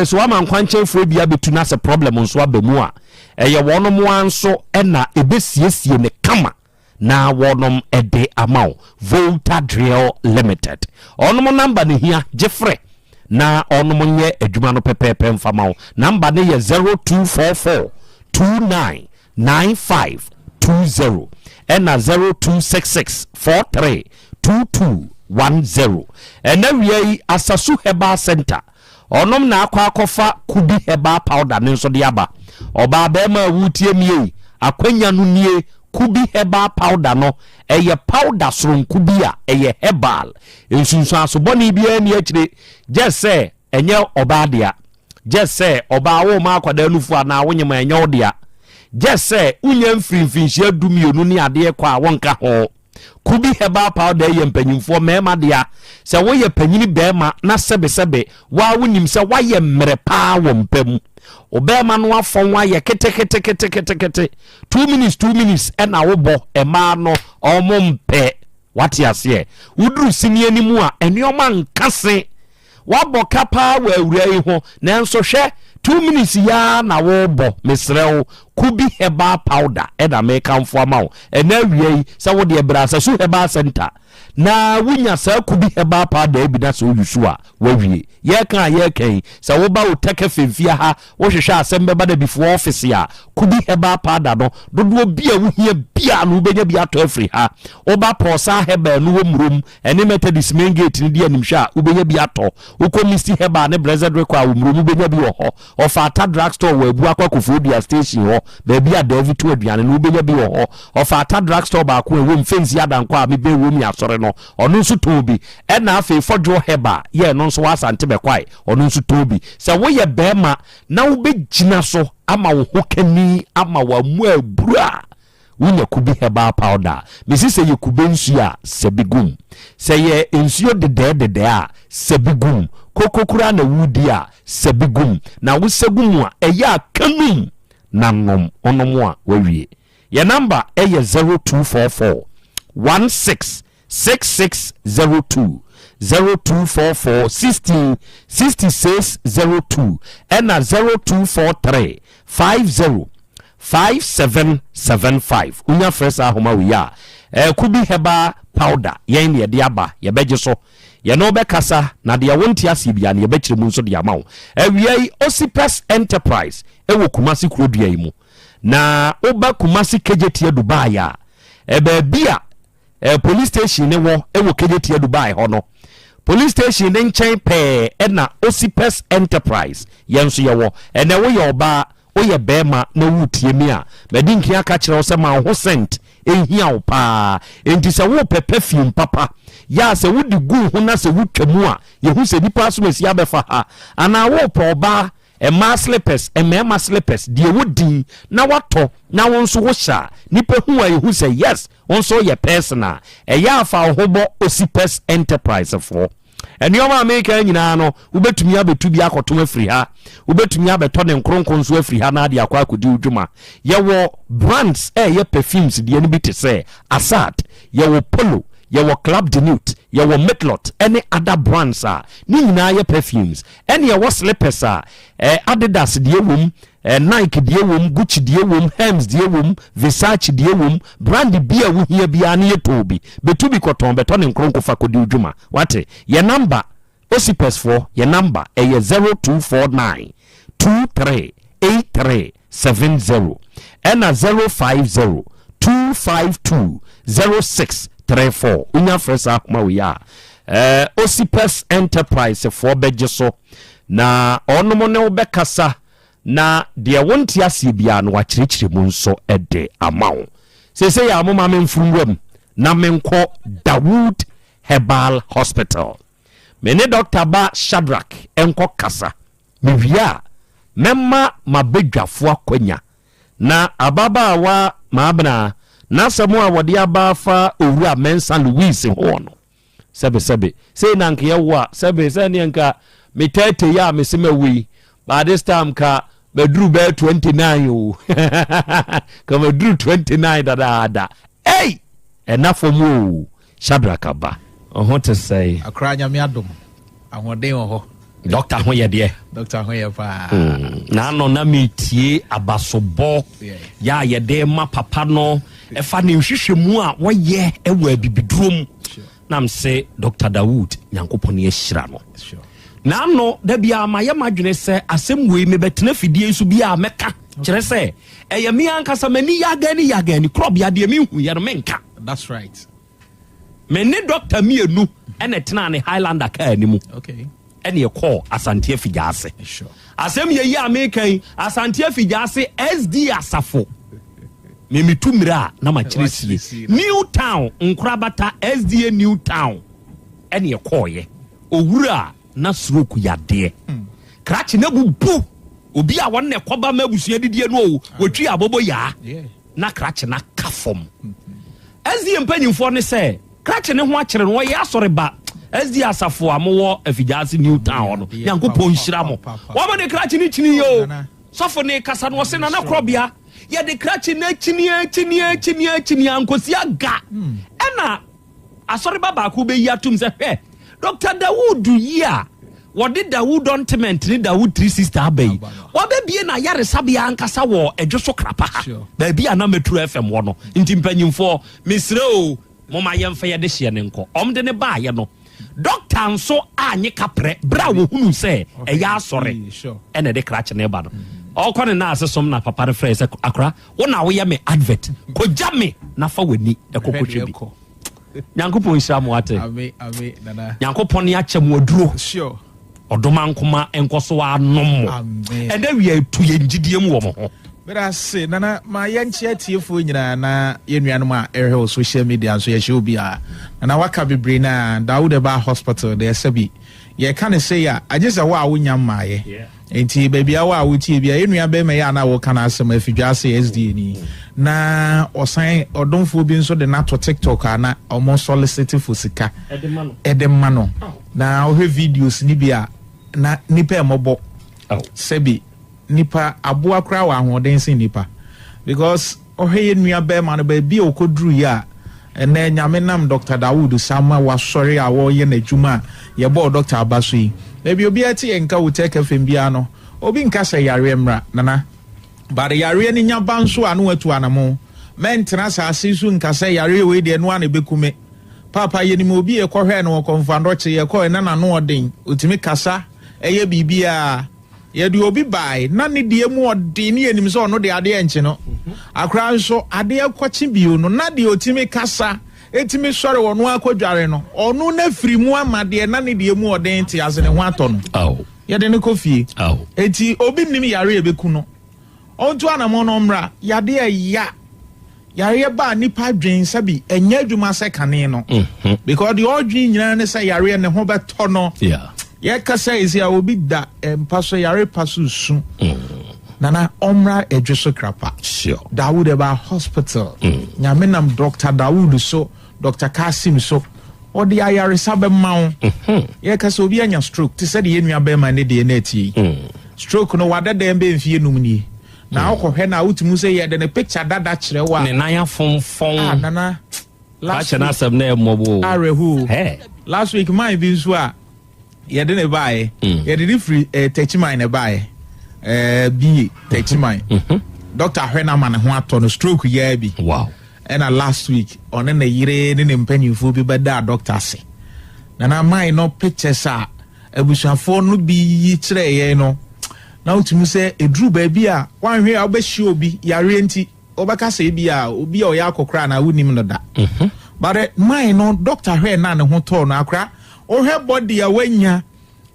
so ama nkwanche fo bia betu na se problem nso abamu a eye wono mo anso na ebesiesie ne kama na wonom ede amao Volta Drill Limited onom number ne hia jefre na onom nye adwuma no pepepe mfamao number ne ye 0244 299520 ena 0266 43 2210 ena wiei Asasu Herbal Center onom na akwa kubi herbal powder ne nso de aba oba ba ma wutie mie akwanya no nie kubi herbal powder no eye powder soronku bi a eye herbal ensunsu asoboni bia ni akire just say enye obadea just say oba wo ma akwada nufu ana wonyema enye odea just say unye mfrinfinhia dumionu ni ade kwa wonka ho kubi herbal powder ye mpanyimfo mema dia se wo ye panyini bema na sebe wa wonim se wa ye mrepa wo mpam obema no afon wa ye kete 2 minutes ena wo bo ema no omompe wati ase uduru sinie ni mu a enioma nkase wabo kapa wa awurai ho nanso hwe 2 minutes ya na wo bo mesrew kubi herbal powder eda make am for ma ena wiei se wo de brasa so herbal center na wunya sa kubi herbal powder bi na so yusu a wawie ye kan se wo ba OTECFM fia ha wo hwehwe ASEMBEBADABI before office ya kubi herbal powder no dodo bia wo hia bia no benya bia to afri ha oba posa herbal no wo murom ene methodist main gate ni dia nimhwa wo benya bia to wo komisi herbal ne blessed require wo murom benya bi wo ho ofa ata drugstore wo abu akwakofu dia station ho baby a Davi to aduane no benya bi wo ho ofa ata drugstore ba ko wo mfensi adankwa a mebe wo mi asore no ono nso tobi ena afi fodwo herbal ye no nso Asante bekwai ono nso tobi se wo ye bema na wo begina so ama wo hokani ama wa mu abura wunya kubi herbal powder mesi se ye kube nsu a sebigum se ye nsuo de a sebigum kokokura na wudi a sebigum na wo segum a eya kanum nanom onomo a wawie ye number eye 0244 166602 0244 16 6602 and 0243 50 5775 unya fresh ahoma we ya kubi heba powder yen ye de aba ye beje so ye no be kasa na de wonti asibia na ye be kire mu nso de amawo awiei Osipes Enterprise ewo Kumasi Krodua yi mu na oba Kumasi Kejetie Dubai ya ba bia police station ne wo ewo Kejetie Dubai ho no police station ne nchen pe na Osipes Enterprise yenso ye wo ene wo ye oba oye bema na wutie mi a medinki aka kire wo se ma ho sent ehia wo pa enti se wo perfume papa ya se wudi gu ho na se wutwamu a ye hu se dipa so mesi abefa ha ana wo pa oba ma slippers ma slippers die wodi na wato na won so wo sha nipa hu a ye hu se yes won so ye personal ya afa hobo Osipes Enterprise for enioma America nyina no ubetumi abetu bi akoto afri ha ubetumi abeto ne nkronkron so afri ha na ade akwa akodi udwuma yewo brands ye perfumes de ni bi te say Asante yewo Polo yewo Club de Nuit yewo Metlot any other brands ni nyina ye perfumes any yewo slippers Adidas de wom Nike de wom Gucci de wom Hermes de wom Versace de wom brand bia wo hia bia na yetobi betu bi koton beto ne nkronko fa kodi udwuma wate ye number Osipes for ye number 0249 238370 and 050 252 0634 unya fresa ma we ya Osipes Enterprise for bejeso na onomo ne obekasa na de wonti asibia no wakyerɛkyerɛ mu nso ede amawo sese ya mo ma memfurumwam na menko Dawood Herbal Hospital mene Dr. Ba Shadrack enko kasa mewia memma mabedwafo akwanya na ababa wa maabna na samu a wode abafa owura Mensa Louis ho no sebe sei nanka ye wo a sebe se ne nka metete ya mesema wi by this time ka bedru be 29 o ka bedru 29 da hey enough for mu Shadrack Aba ho to say akra nyame adom ahoden ho doctor ho ye de doctor ho ye pa na no na metie abasobo ya ye de ma papa no e fa ne hwehwemu a wo ye ewa bibidrom nam say Dr. Dawood nyankopon ye hyira no na no da bia ma ye madwene se asem wei me betena fidie nso bia meka kire se eye mi ankasa mani yaga ni Krobea de mi hu ye no menka that's right meni doctor mienu ene tena ne Highlander ka animu okay ene ye call Asante Afijase sure asem ye yi American Asante Afijase SD Asafo me tu mira na ma kyerɛ New Town Nkorabata SDA New Town ene ekoye owura na stroke yade krakye na bubu obi a won ne koba mabusua didie no wotwi abobo ya na krakye na kafom SDA mpanyimfo ne se krakye ne ho akyere no ye asore ba SDA asafo amowo afijase New Town no yankopon hyira mo wo ma ne krakye ne kyini yo sofo ne kasa no se na Krobea ye de krakye na kyini ankosi aga ena asore baba ko be yatum se hwe Dr. Dawood ya wode Dawood ointment ni Dawood 3 sister abey wabebie na yare sabia ankasa wo edwoso krapa ba bia na metro FM wo no nti mpanyimfo mesre o moma yemfa ye de hye ne nko omde ne ba ye no doctor nso anye kapre bra wo hunu se eya asore ene de krakye ne ba no okone na asesom na papa refresh akra wo na wo ye me advert ko jame na fa wani ekokotwe bi Nyankopon hyira mo ate nana Nyankopon ya kyem waduro sure odoma nkoma enkoso anom ende wi atu ye ngidie mu wo mo ho bera se nana ma yanchi atiefo nyina na yenuanom a ehwe social media so ye hye obi a nana waka bebre na Dawood Hospital de sabi ye ka ne say ya agesa wo a wonya maaye enti baby a wo a wotie bia yenua be me ya na wo kana asem afidwase SD ni na osan odomfo bi nso de na to TikTok ana omo solicit for sika edemano na ohwe videos ni bia na nipa emobo sebi nipa aboa kra wa ahoden sin nipa because ohwe yenua be ma no ba bi okodru ya ene nyame nam Dr. Dawood sama wa sori a wo ye na djuma ye bo Dr. Abasui ebi obi ati enka OTECFM bia no obi nka se yare mra nana but yare ni nya banso anu atu anamo mentena sa asisu nka se yare we de no ane bekume papa ye ni mo obi e kohwe no konfando che ye ko na no odin otimi kasa eye bibia ye de obi bai na ne de mu odin ne enim so no de ade enche no akra nso ade akwachi bio no na de otimi kasa etimi sore wono akwadware no onu na firi mu amade na ne de mu odin ti ase ne ho ato no ye de ne kofie eti obi nim yare ebeku no onto anamo no mra yade ya yare ba nipa dwen sabi enya adwuma se kane no because the odwen nyina ne say yare ne ho beto no ye ka say is ya obi da paso yare paso su nana omra edweso krapa sure Dawood Hospital nyame nam Dr. Dawood so Dr. Kasim so odi ayare sabe mawo ye ka say obi anya stroke ti say de enua be ma ne de na ati stroke no wada dem be mfie num ni na okohwe na utimu say ye de ne picture dada kire wa ne nan fonfon nana last na Asem na emobo arehu last week my bi so a ye de ne bae ye de free techimine ne bae bi techimine Dr. Hwena man ho ato no stroke ye bi wow and last week on na yire ne mpanyimfo bi beda doctor se nana my no pictures a abusuafo no bi kire ye no na utimu se edru ba bi a wanhwe a obehyi obi yare enti obaka se bi a obi a oya akokra na wonim no da but mine no Dr. Hwe na ne ho to no akra ohwe body a wanya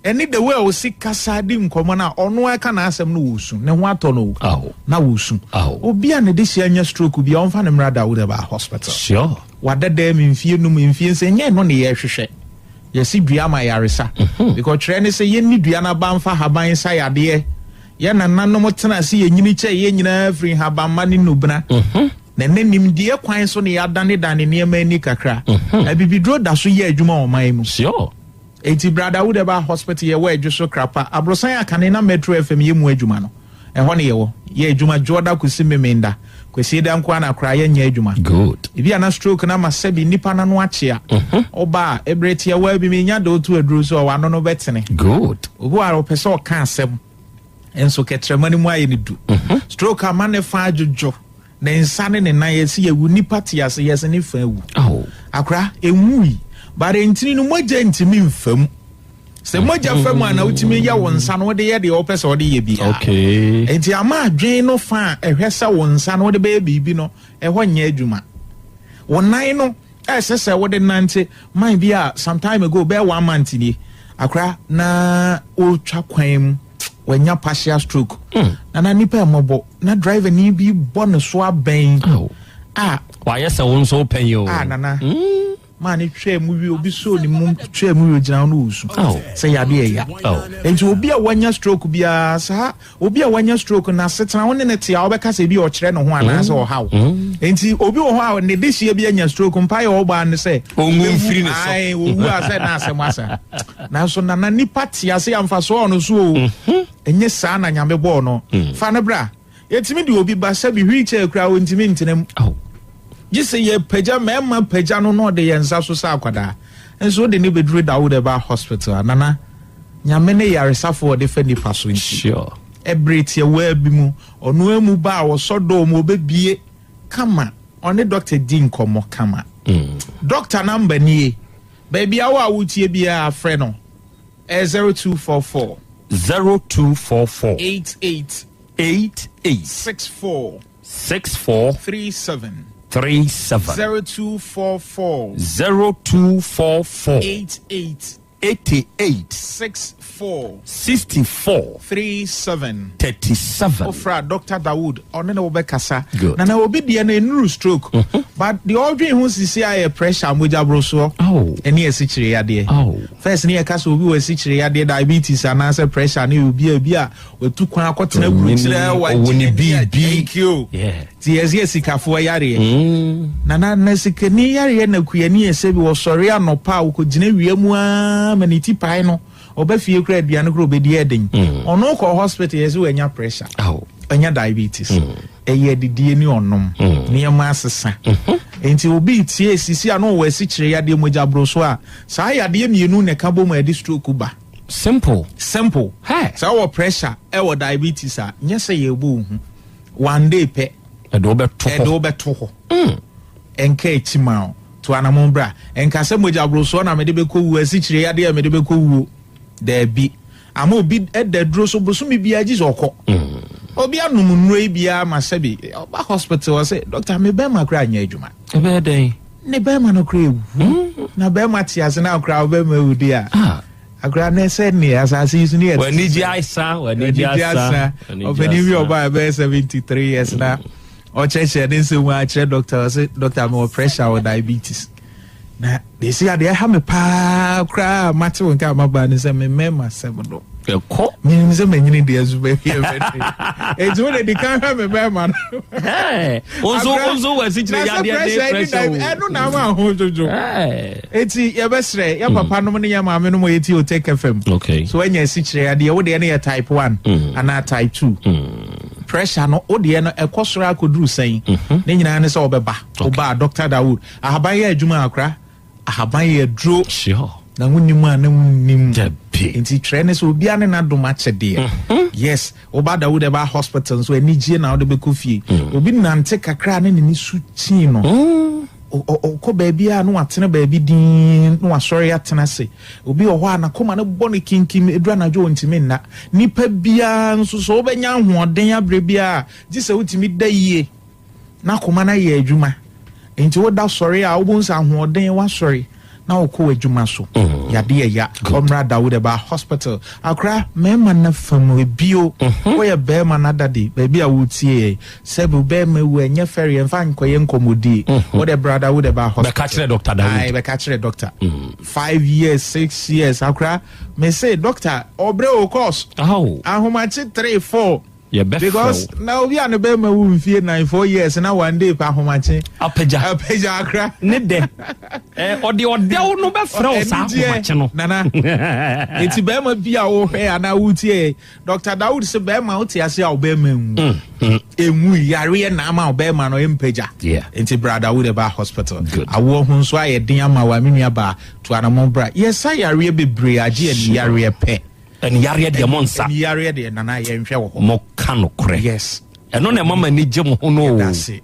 eni the way o sikasa di nkomo na ono aka na asem no wusu ne ho ato no na wusu obi a ne de sia nya stroke bi a onfa ne mra Dawood Hospital sure wadada mfie num mfie se nye no ne ye hwehwe yesi dua ma yaresa because trend say ye ni dua na banfa haban sa yade ye na nanom tena se ye nyini che ye nyina free haban ma ni nubna na nanim de kwan so ne yadane dane ne ma ni kakra abibidro da so ye adwuma o man mu sure eti brother Dawood Hospital ye wa adwoso krapa abrosan akane na Metro FM ye mu adwuma no ho ne ye wo ye adwuma joda kusi memenda kwesi da nkwa na kra ye nya adwuma good ibi ana stroke na masabi nipa na no achia oba ebreti ya wa bi me nya do to aduru so wa no betene good obo a opese o ka asem enso ketremani mu aye ni du stroke ama ne fa adwojo na insane ne na yesi yewu nipa ti ase yesi ne fa ewu akra enwui bare ntini no moja ntimi mfam se moja fam ana utimi ya wonsa no de ye de opese o de ye bi okay enti ama adwen no fa ehwesa wonsa no de be bibi no eho nya adwuma wonan no esese wo de nante man bi a some time ago be 1 month ni akra na o twa kwan when ya partial stroke na nipa emobo na driver ni bi bon so aben why yes won so pen yo nana man twa mu wi obi so ni mum twa mu wi gina no usu say ya de ya enti obi a wanya stroke bia sa obi a wanya stroke na setena won ne tia obeka se bi o kire no ho ana so haw enti obi wo ho a ne de hie bi anya stroke mpa ye oba ne se onwum firi ne so ai wo wu ase na asem asa na so na nipa tia se amfa so ono so enye sa na nyame bo no fa ne bra yetimi de obi ba se bi wheelchair kra wo ntimi ntenem Jise ye peja mema peja no de yensa so sa akwada enso de ne bedru Dawoodeba hospital nana nyame ne yaresafo de fani paso nti sure everything we bi mu onu emu ba wo sodo mu obebie kama one doctor din komo kama doctor number ni baby awa wutie bia afre no 0244 88 64 37 0244 88 64 37 Ofra Dr. Dawood on na obekasa na obi de na enuru stroke but the ordering who sisi aye pressure moja broso eni esichire yade first ni ekasa obi we esichire yade diabetes and answer pressure na obi a wetu kwan akotena gurutire woni bi ti esikafo yare na sikani yare na kuyani esebi wo sori anopa wo gina wiemu a maniti pai no obafie kura aduane kura obedi eden ono ko hospital yesu wenya pressure enya diabetes eye didie ni onom niema asesa enti obi tie sisi ano wo asichire yade moja broso a saa yade mienu ne ka bom edi stroke ba simple saa wo pressure e wo diabetes a nyese ye bu hu one day pe edo beto ho enka echima to anamombra enka se moja broso na me de be ko wu asichire yade me de be ko wu Dabi ama obi edadro so bosumi bia ji zoko obi anum nroi bia masabi oba hospital say doctor me be makra anya adwuma e be den ne be ma no kra ewu na be ma tiase na kra oba ma udi a akra na se ne asase isu ne wani ji asa obeni wi oba be 73 years na o cheche den se wa kire doctor say doctor me pressure or diabetes na they say they have me pa kra mate won ka maba ni say me mema sebodo ko me say me nyini de azube here e do de kan ha me mema onzo wasi chire ya de pressure e no na ma ho jojo eti ye besre ya papa no ne ya ma me no mo yeti OTECFM okay so enya si chire ya de wo de na ya type 1 ana type 2 pressure no o de no ekosoro akoduru sen ne nyina ne say obeba oba Dr. Dawood ahaban ya adwuma akra ahaban ye dro sure na wunimu a na wunim nti trainers obi ane na dom achede yes oba Dawoodeba hospital so enije na ode be kofie obi nante kakra ne ni su tin no ko baby a no atene baby din no asori atena se obi o ho ana koma na bone kinkim edura na jo ntimi nna nipa bia nso so obenya hoɔden abre bia gise wutimi da yie na koma na ye adwuma enti wo da sori a obunsa hoɔden wa sori na okọ adwuma so yade ya Omra Dawoodeba hospital akra mema na famu bio wo bema na dade baby a wutie sebu bema wu enye feri enfa nkoye nkomodi wo de brother Dawoodeba hospital be catch Dr. Dawood be catch doctor 5 years 6 years akra me say doctor obre o course ahomachi 3 4 because now we are no be ma wu fie 4 years na one day pa homachi apeja akra ne de ode no be fra sa homachi no nana eti be ma bia wo hwe ana wutie Dr. Dawood se be ma uti ase a be ma emu yare na ama be ma no empeja enti brother Dawoodeba hospital awo hu nso ayedin ama wa menua ba to anamon bra yes ayare bebre age en yare pe en yare de monsa yare de nana ye nhwe wo mo kanokre yes eno na mama ni gye mo no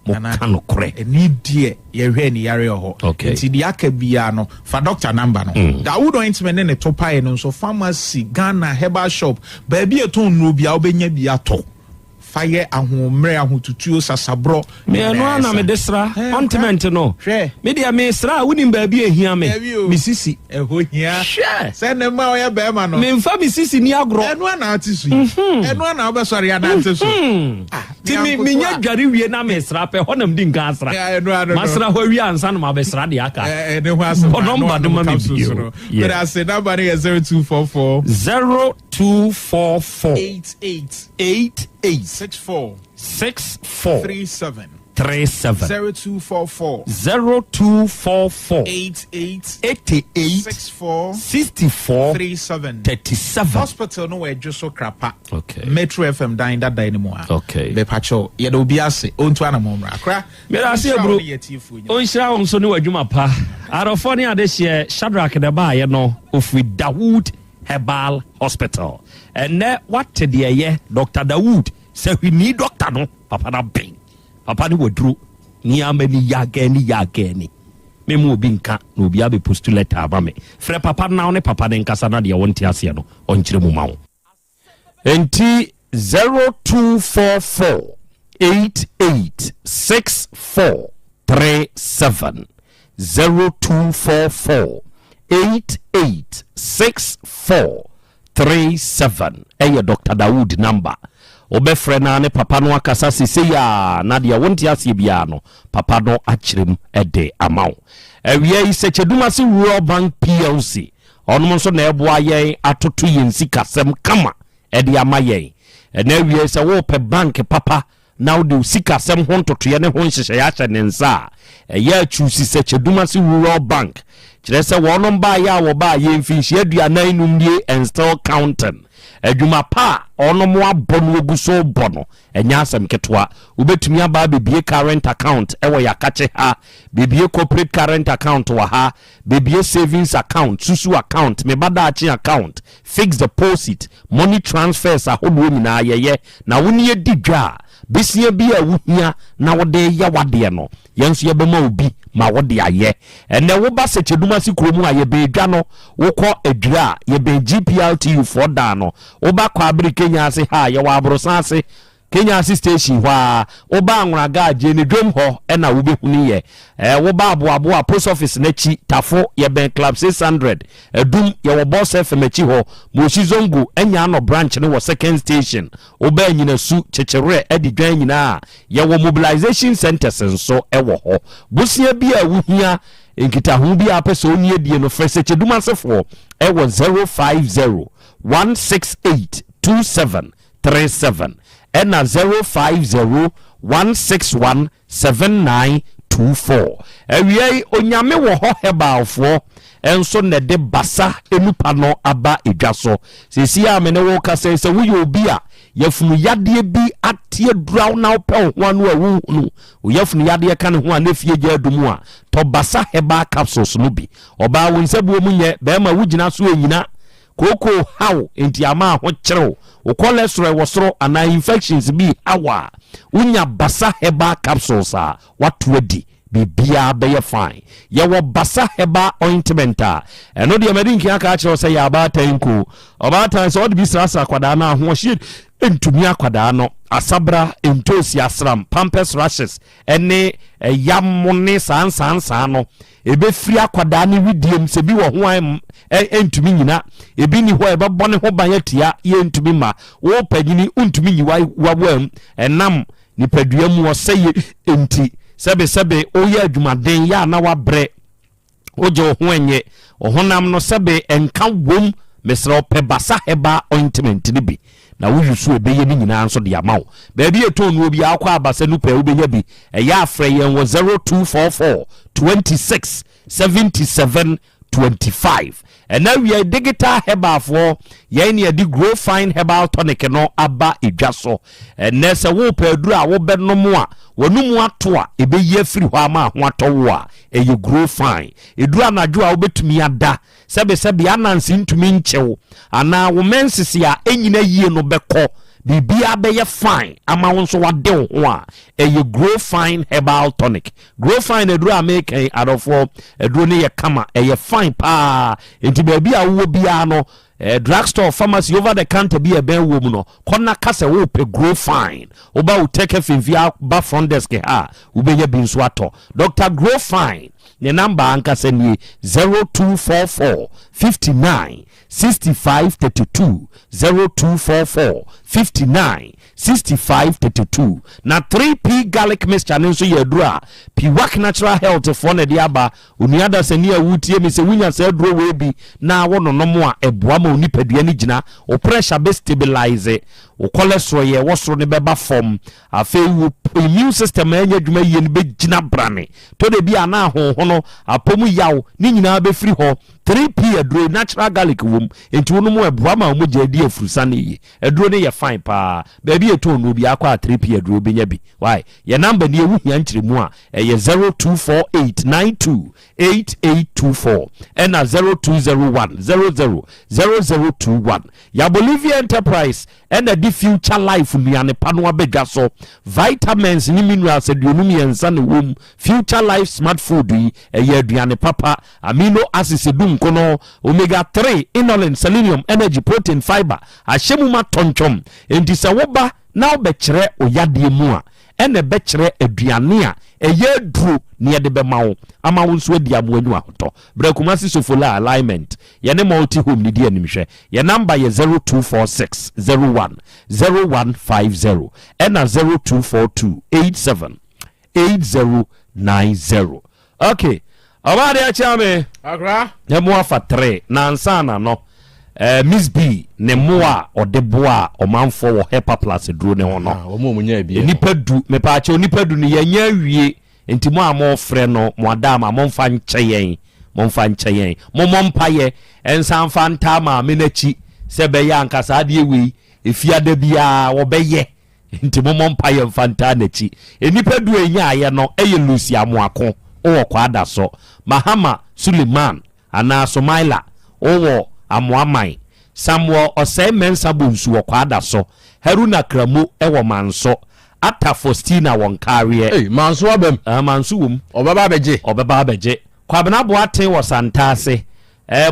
mo kanokre eni die ye hwe ni yare ho nti di aka bia no fa doctor number no Dawood ointment ne topae no so pharmacy Ghana herbal shop ba bia ton no bia obenya bia to fire ahomre ahotutuo sasabro me no ana me desra ointment no me dia me sra wonim ba bi ehia me misisi ehohia se ne ma oya be ma no me mfa misisi ni agro eno ana atisu eno ana obesori adante so ti mi nya dware wie na me sra pe honam di nka asra masra ho wi ansa na ma be sra de aka ne ho asra no mba do ma me bio but I said that body is 0244 88 64 37 0244 88 64 37 hospital no we just so crapa Metro FM dying that anymore be pacho ye do bi ase ontu anamomra kra me ase bro on shira on so ne wadwuma pa arofo ne ade hye Shadrack de ba ye no of with Dawood Herbal Hospital and what de ye Dr. Dawood say we need doctor no papa na ben papa ni wodru ni amani yageni me mu obi nka na obi abe postulate aba me frɛ papa na ne papa ne nkasa na de wonte ase no onkyere mu ma wo enti 0244 886437 0244 886437 eye Dr. Dawood number obefre na ne papa no akasa sese ya na de wonte ase bia no papa no akyerem ede amaw awia yi secheduma se Rural Bank PLC onum so na eboa yen atoto yen sikasem kama ede amayen na awia se wo pe bank papa na wo de sikasem ho ntoto ye ne ho nhyehyɛ ya hyɛ ne nsa ya chusi secheduma se Rural Bank kyerɛ sɛ wɔnom ba ya wo ba ye mfinhye aduanan numdie and still counting adwuma pa onomo abono oguso bono enya asem ketwa ubetumi aba bebie current account ewo yakache ha bebie corporate current account wa ha bebie savings account susu account mebada achi account fixed deposit money transfers ahodo nyina yeye na woni edidwa besia bi a wuhia na wode ya wade no yenso yebema obi ma wode aye ene wo ba secheduma si kromu aye be dwa no wokɔ adura ye be GPLTU for da no wo ba kwa abiri Kenya ase ha ye wa abrosan ase Kenya ase station hwa wo ba anwraga agye ne dwom ho na wo behuni ye wo ba aboabo post office na chi tafo ye ben club 600 edum ye wo boss FM chi ho moshi zongo enya no branch ne wo second station wo ba nyina su chechere edi dwan nyina ye wo mobilization centers nso wo ho busia bi a wuhia enkita hu bi a pese oni edie no frese cheduma sefo wo 050 168 2737 and 050-161-7924. Ewie onyame wo ho hebalfo enso ne de basa enupa no aba edwaso. Sisi a me ne wo ka se wo obi a yefunu yade bi atie draw na ope ho anu awu nu. Yefunu yade ka ne ho anefie gya adumu a to basa herbal capsules no bi. Oba wo nsabuo munye be ma wugina so enyina koko how enti ama ho kyerɛw o cholesterol wosoro ana infections bi awa unya basa herbal capsules a watwadi bibia be fine ye wo basa herbal ointment a eno de medinki aka kyerɛw sɛ ya abatan ko obatan sɛ odi bi srasa kwada na ho hye entumi akwada no asabra entosi asram pampers rashes ene yamone sansansa no ebe firi akwada ne widiem se bi wo ho entumi nyina ebi ni ho ebe bone ho ban atia ye entumi ma wo panyini untumi nyiwa wawam enam ni padua mu wo seye enti sebe oye adwumaden ya na wabre oje ho enye ohonam no sebe enka wom mesra pe basa heba ointment ni bi na wujusu ebeye ni nyina nso de amawo ba bi eto no obi akwa abasa nu pe obenya bi eya afre yen wo 0244 26 77 25 and now we are digital herbal for yen ye di grow fine herbal tonic no aba edwaso and nese wo pe aduru a wo benom a wonumu ato a ebeye firi ho ama ho atowo a eye grow fine eduru anadwo a wo betumi ada sebe anansi ntumi nchew ana wo mensisi a enyina yie no beko bibia be ye fine ama wo nso wade ho a eye grow fine herbal tonic grow fine eduru American adofo eduru ne ye kama eye fine pa enti ba bia wo bia no drugstore pharmacy over the counter bi e ben wo mu no kona kase wo pe grow fine oba OTECFM via ba front desk ha ubenya bi nso ato Dr. Grow Fine ne number anka se ni 0244 59 65 32 0244 59 65 32 na 3P garlic mixture nso yedura Piwak Natural Health for ne diaba onuada se ni awutie mi se wunya se duro we bi na wono no mo a eboa ma onipadua ni gina o pressure be stabilize o cholesterol ye wosoro ne beba form afei wo immune system anya dwuma ye ne be gina brane to de bia na hono apomu yaw ni nyina be free ho 3P aduro natural garlic wom enti wono mo eboa ma mo jadi afurusa ne ye aduro ne ye fine pa baby eto no bi akwa 3P aduro benya bi why ye number ne ewu hia nkyeremu a eye 0248928824 and 0201000021 ya Bolivia Enterprise and the future life nuane pano abedwa so vitamins ni minerals aduonum yensa ne wom future life smart food yi eye aduane papa amino acids dum kono omega 3 inulin selenium energy protein fiber ahyemu ma tonchom enti se woba na obekere oyade mu a ene bekere aduane a eye duru ne yede be mawo ama wo nso adi amoanyu ahoto brekumasi sofola alignment ye ne multi home ni di animhwe ye number ye 0246 01 0150 ena 0242 87 8090 okay awade achame agra ye mo afa 3 na ansana no Miss B ne moa odeboa omanfo wo Hepa Plus duro ne hono omo munya bia nipadu me pa ache nipadu ne yanya wie enti mo amo frɛ no mo adama mo mfa nkyɛyen mo mompaye ensan fanta ma menachi se be ya nkasa ade wi efiada bia wo beye enti mo mompaye mfanta nachi enipadu enya aye no eye Lucia Moako o kwada so Mahama Suleiman ana Somaila o Amoamai Samuel Osei Mensa Bonsu okwada so Haruna Kramo ewo manso Ata Faustina wonkare manso abem manso wom obaba beje kwabena boate wo santase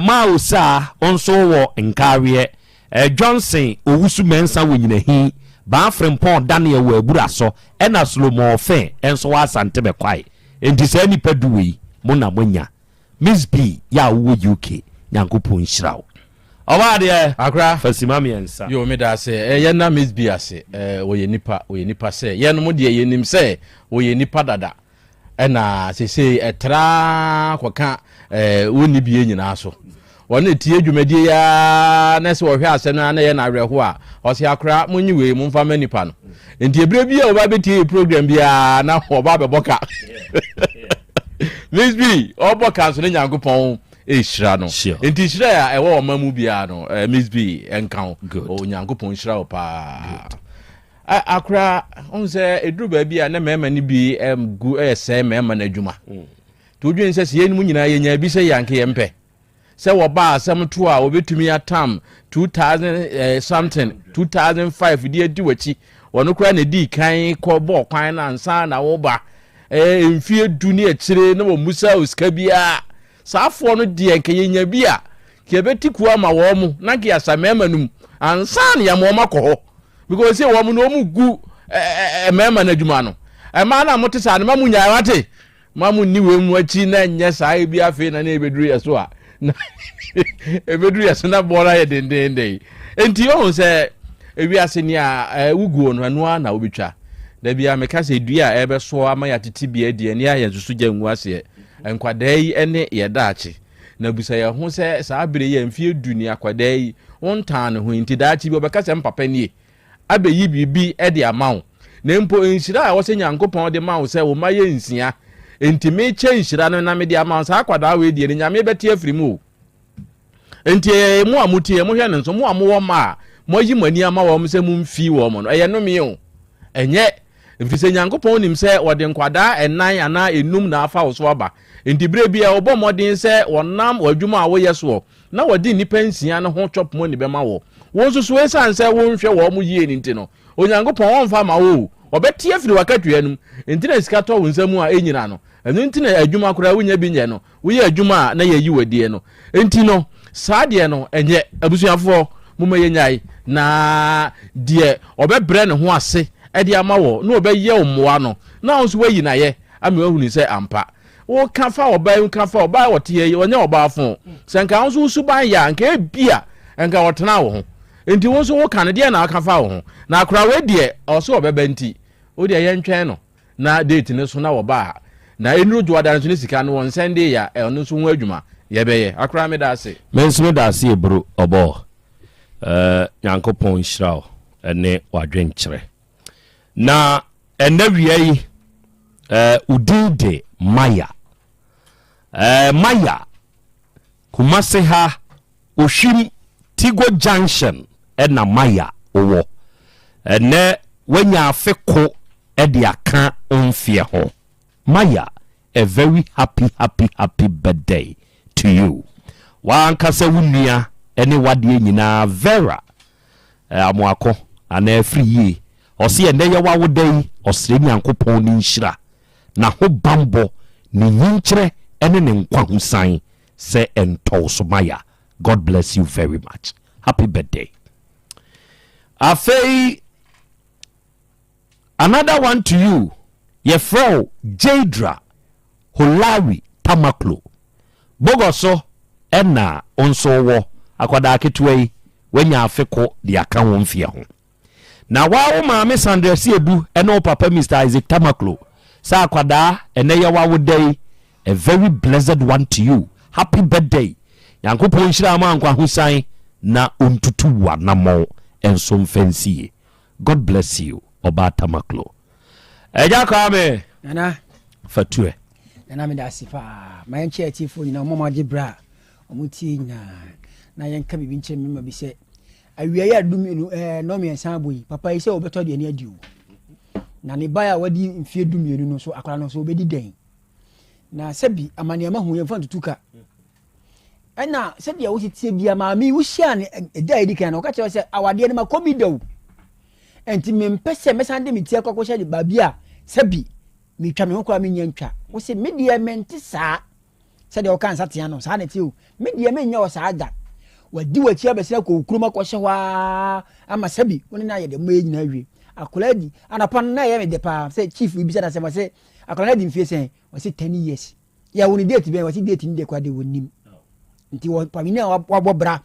ma osa onso wo nkare Johnson owusu Mensa wonyinahi ba Frempon Daniel wo abura so ena Solomon Ofe enso wa Asante bekwai enti se nipa duwe mo na monya Miss B ya wo UK Nyankopon hyirawo awade akra fasima miensa yo me da se ye na Miss B ase wo ye nipa se ye no mo de ye nim se wo ye nipa dada na se etra kwaka woni bie nyina so wona tie dwumadi ya na se wo hwe ase na ye na awerho a o se akra monyi we mo mfa manipa no enti ebre bia wo ba betie program bia na wo ba beboka Miss B oboka so ne Nyankopon shira no enti shira ya ewo omamu bia no Miss B enkan o Nyankopon shira o pa akra onse eduru ba bia na mema ni bi gu ese mema na adwuma to dwen se ye nmu nyina ye nya bi se yanke ye mpe se wo ba asem to a obetumi atam 2000 something 2005 di edi wachi wono kra na di kan ko bo kwan na ansa na wo ba mfie du ne akire na wo musa oska bia saafo no de enke yenya bia ke beti ku ama wo mu na ke asamema num ansa na ya mo makoho because say wo mu no mu gu mema na dwuma no ma na mote sa na ma mu nya wate ma mu ni we mu achi na nya saa bi afi na ebeduru yeso a ebeduru yeso na bora ye dendende enti o se ewi ase ni a wugu no anu na obetwa da bia meka se dua ebe so ama ya titi bia die ni aye susu gyanwu ase nkwadai ene yedaachi na busa ye ho se saa bere ye mfie duni akwadai wontan ne ho nti daachi bi obeka se mpapa nie abeyi bibi e de amawo na mpo enhira a wo se Nyankopon de mawo se wo maye nsia enti me che nhira no na me de amawo saa akwadaa we die nyame beti afirimu enti mu amutie mo hwe ne nso mo amowo ma mo yi mani ama wo se mu mfi wo mo no eye no me o enye mfise Nyankopon nim se wode nkwadaa enan ana enum na afa wo so aba enti bre bia obo modin se wonam wadwuma a wo yeso na wodi nipa nsia no ho chop mo ni be ma wo won so so esan se won hwe wo mo yie ni nti no Onyankopon won fa ma wo obetie afiri wakatwa num enti na sika to wo nsamu a enyina no enu enti na adwuma kora wonya bi nye no wo ye adwuma na ye yi wadie no enti no saa deɛ no ɛnyɛ abusuafoɔ moma yɛnyai na deɛ ɔbɛbrɛ ne ho ase ɛde ama wɔ na ɔbɛyɛ wo mmoa no na nso wayi na yɛ ama wahunu sɛ ampa wo ka fa ɔbaa wɔte yɛ ɔnyɛ ɔbaa fo sɛ nka nso usu ban ya nka ebia nka wɔtena wo ho enti wo nso wo ka ne deɛ na aka fa wo ho na akora we deɛ ɔso ɔbɛba nti wo deɛ yɛntwɛn no na date ne so na wɔba na enuru dwoada nso ne sika no won sende ya ɔno nso ho adwuma yɛbɛyɛ akora me da ase mensome da ase ebro ɔbɔ nyankopɔn hyiraw ɛne wadwenkyerɛ na ɛnawia yi udin de maya maya kumase ha ohwim Tigo Junction ɛna maya owo ɛnɛ wanya afeko ɛde aka onfie ho maya a very happy birthday to you wa ankasa wunua ɛne wade nyina vera amoako ana free ye ɔse ɛnɛ yɛ wawodai ɔsere nyankopɔn ne nhyira na ho bambo ne nyinkyerɛ ɛne ne nkwa ho san sɛ ɛntɔw so maya. God bless you very much. Happy birthday. Afei, another one to you. Your friend Jadra Holari Tamaklo. Bogoso ena onso wo akwada ketwe wenya afeko de aka won fie ho. Na wa maame Sandra Siebu ena papa Mr. Isaac Tamaklo. Sa akwada ene ye wa wodai a very blessed one to you. Happy birthday. Yankopɔn hyira ma nkwa husan na ontutu wa namo enso mfansie. God bless you Oba Tamaklo. Eja kame nana fatue nana me da sifa ma yenche atifo nyina mama de bra omuti na yenka bibi nche mema bi se awia ya dum no me ensan boyi papa yi se obeto de ani adi o na ne baya wadi mfie dum yenu no so akra no so obedi den na sebi amaniama hu yemfa tutuka ena sɛde a wotitie bia maami wo hia ne da edi kan na ɔka kyerɛ sɛ awade ne makobi daw enti mempɛ sɛ mesande metie akɔkɔ hyɛ de babia sɛbi metwa me ho kwa me nyantwa wo sɛ media mente saa sɛde ɔka nsatea no saa na tie o media menya wo saa da wadi wachi abɛsɛ kɔ kuruma kɔ hyɛ hwa ama sɛbi wo ne na yɛ de mo nyina wie akola di anapa na yɛ me de pa sɛ chief bi sɛ na sɛ sɛ akola di mfie sɛ wo sɛ 10 years ya wo ni date bɛn wo sɛ date ni de kwa de wonim nti wo pamini a wabɔ bra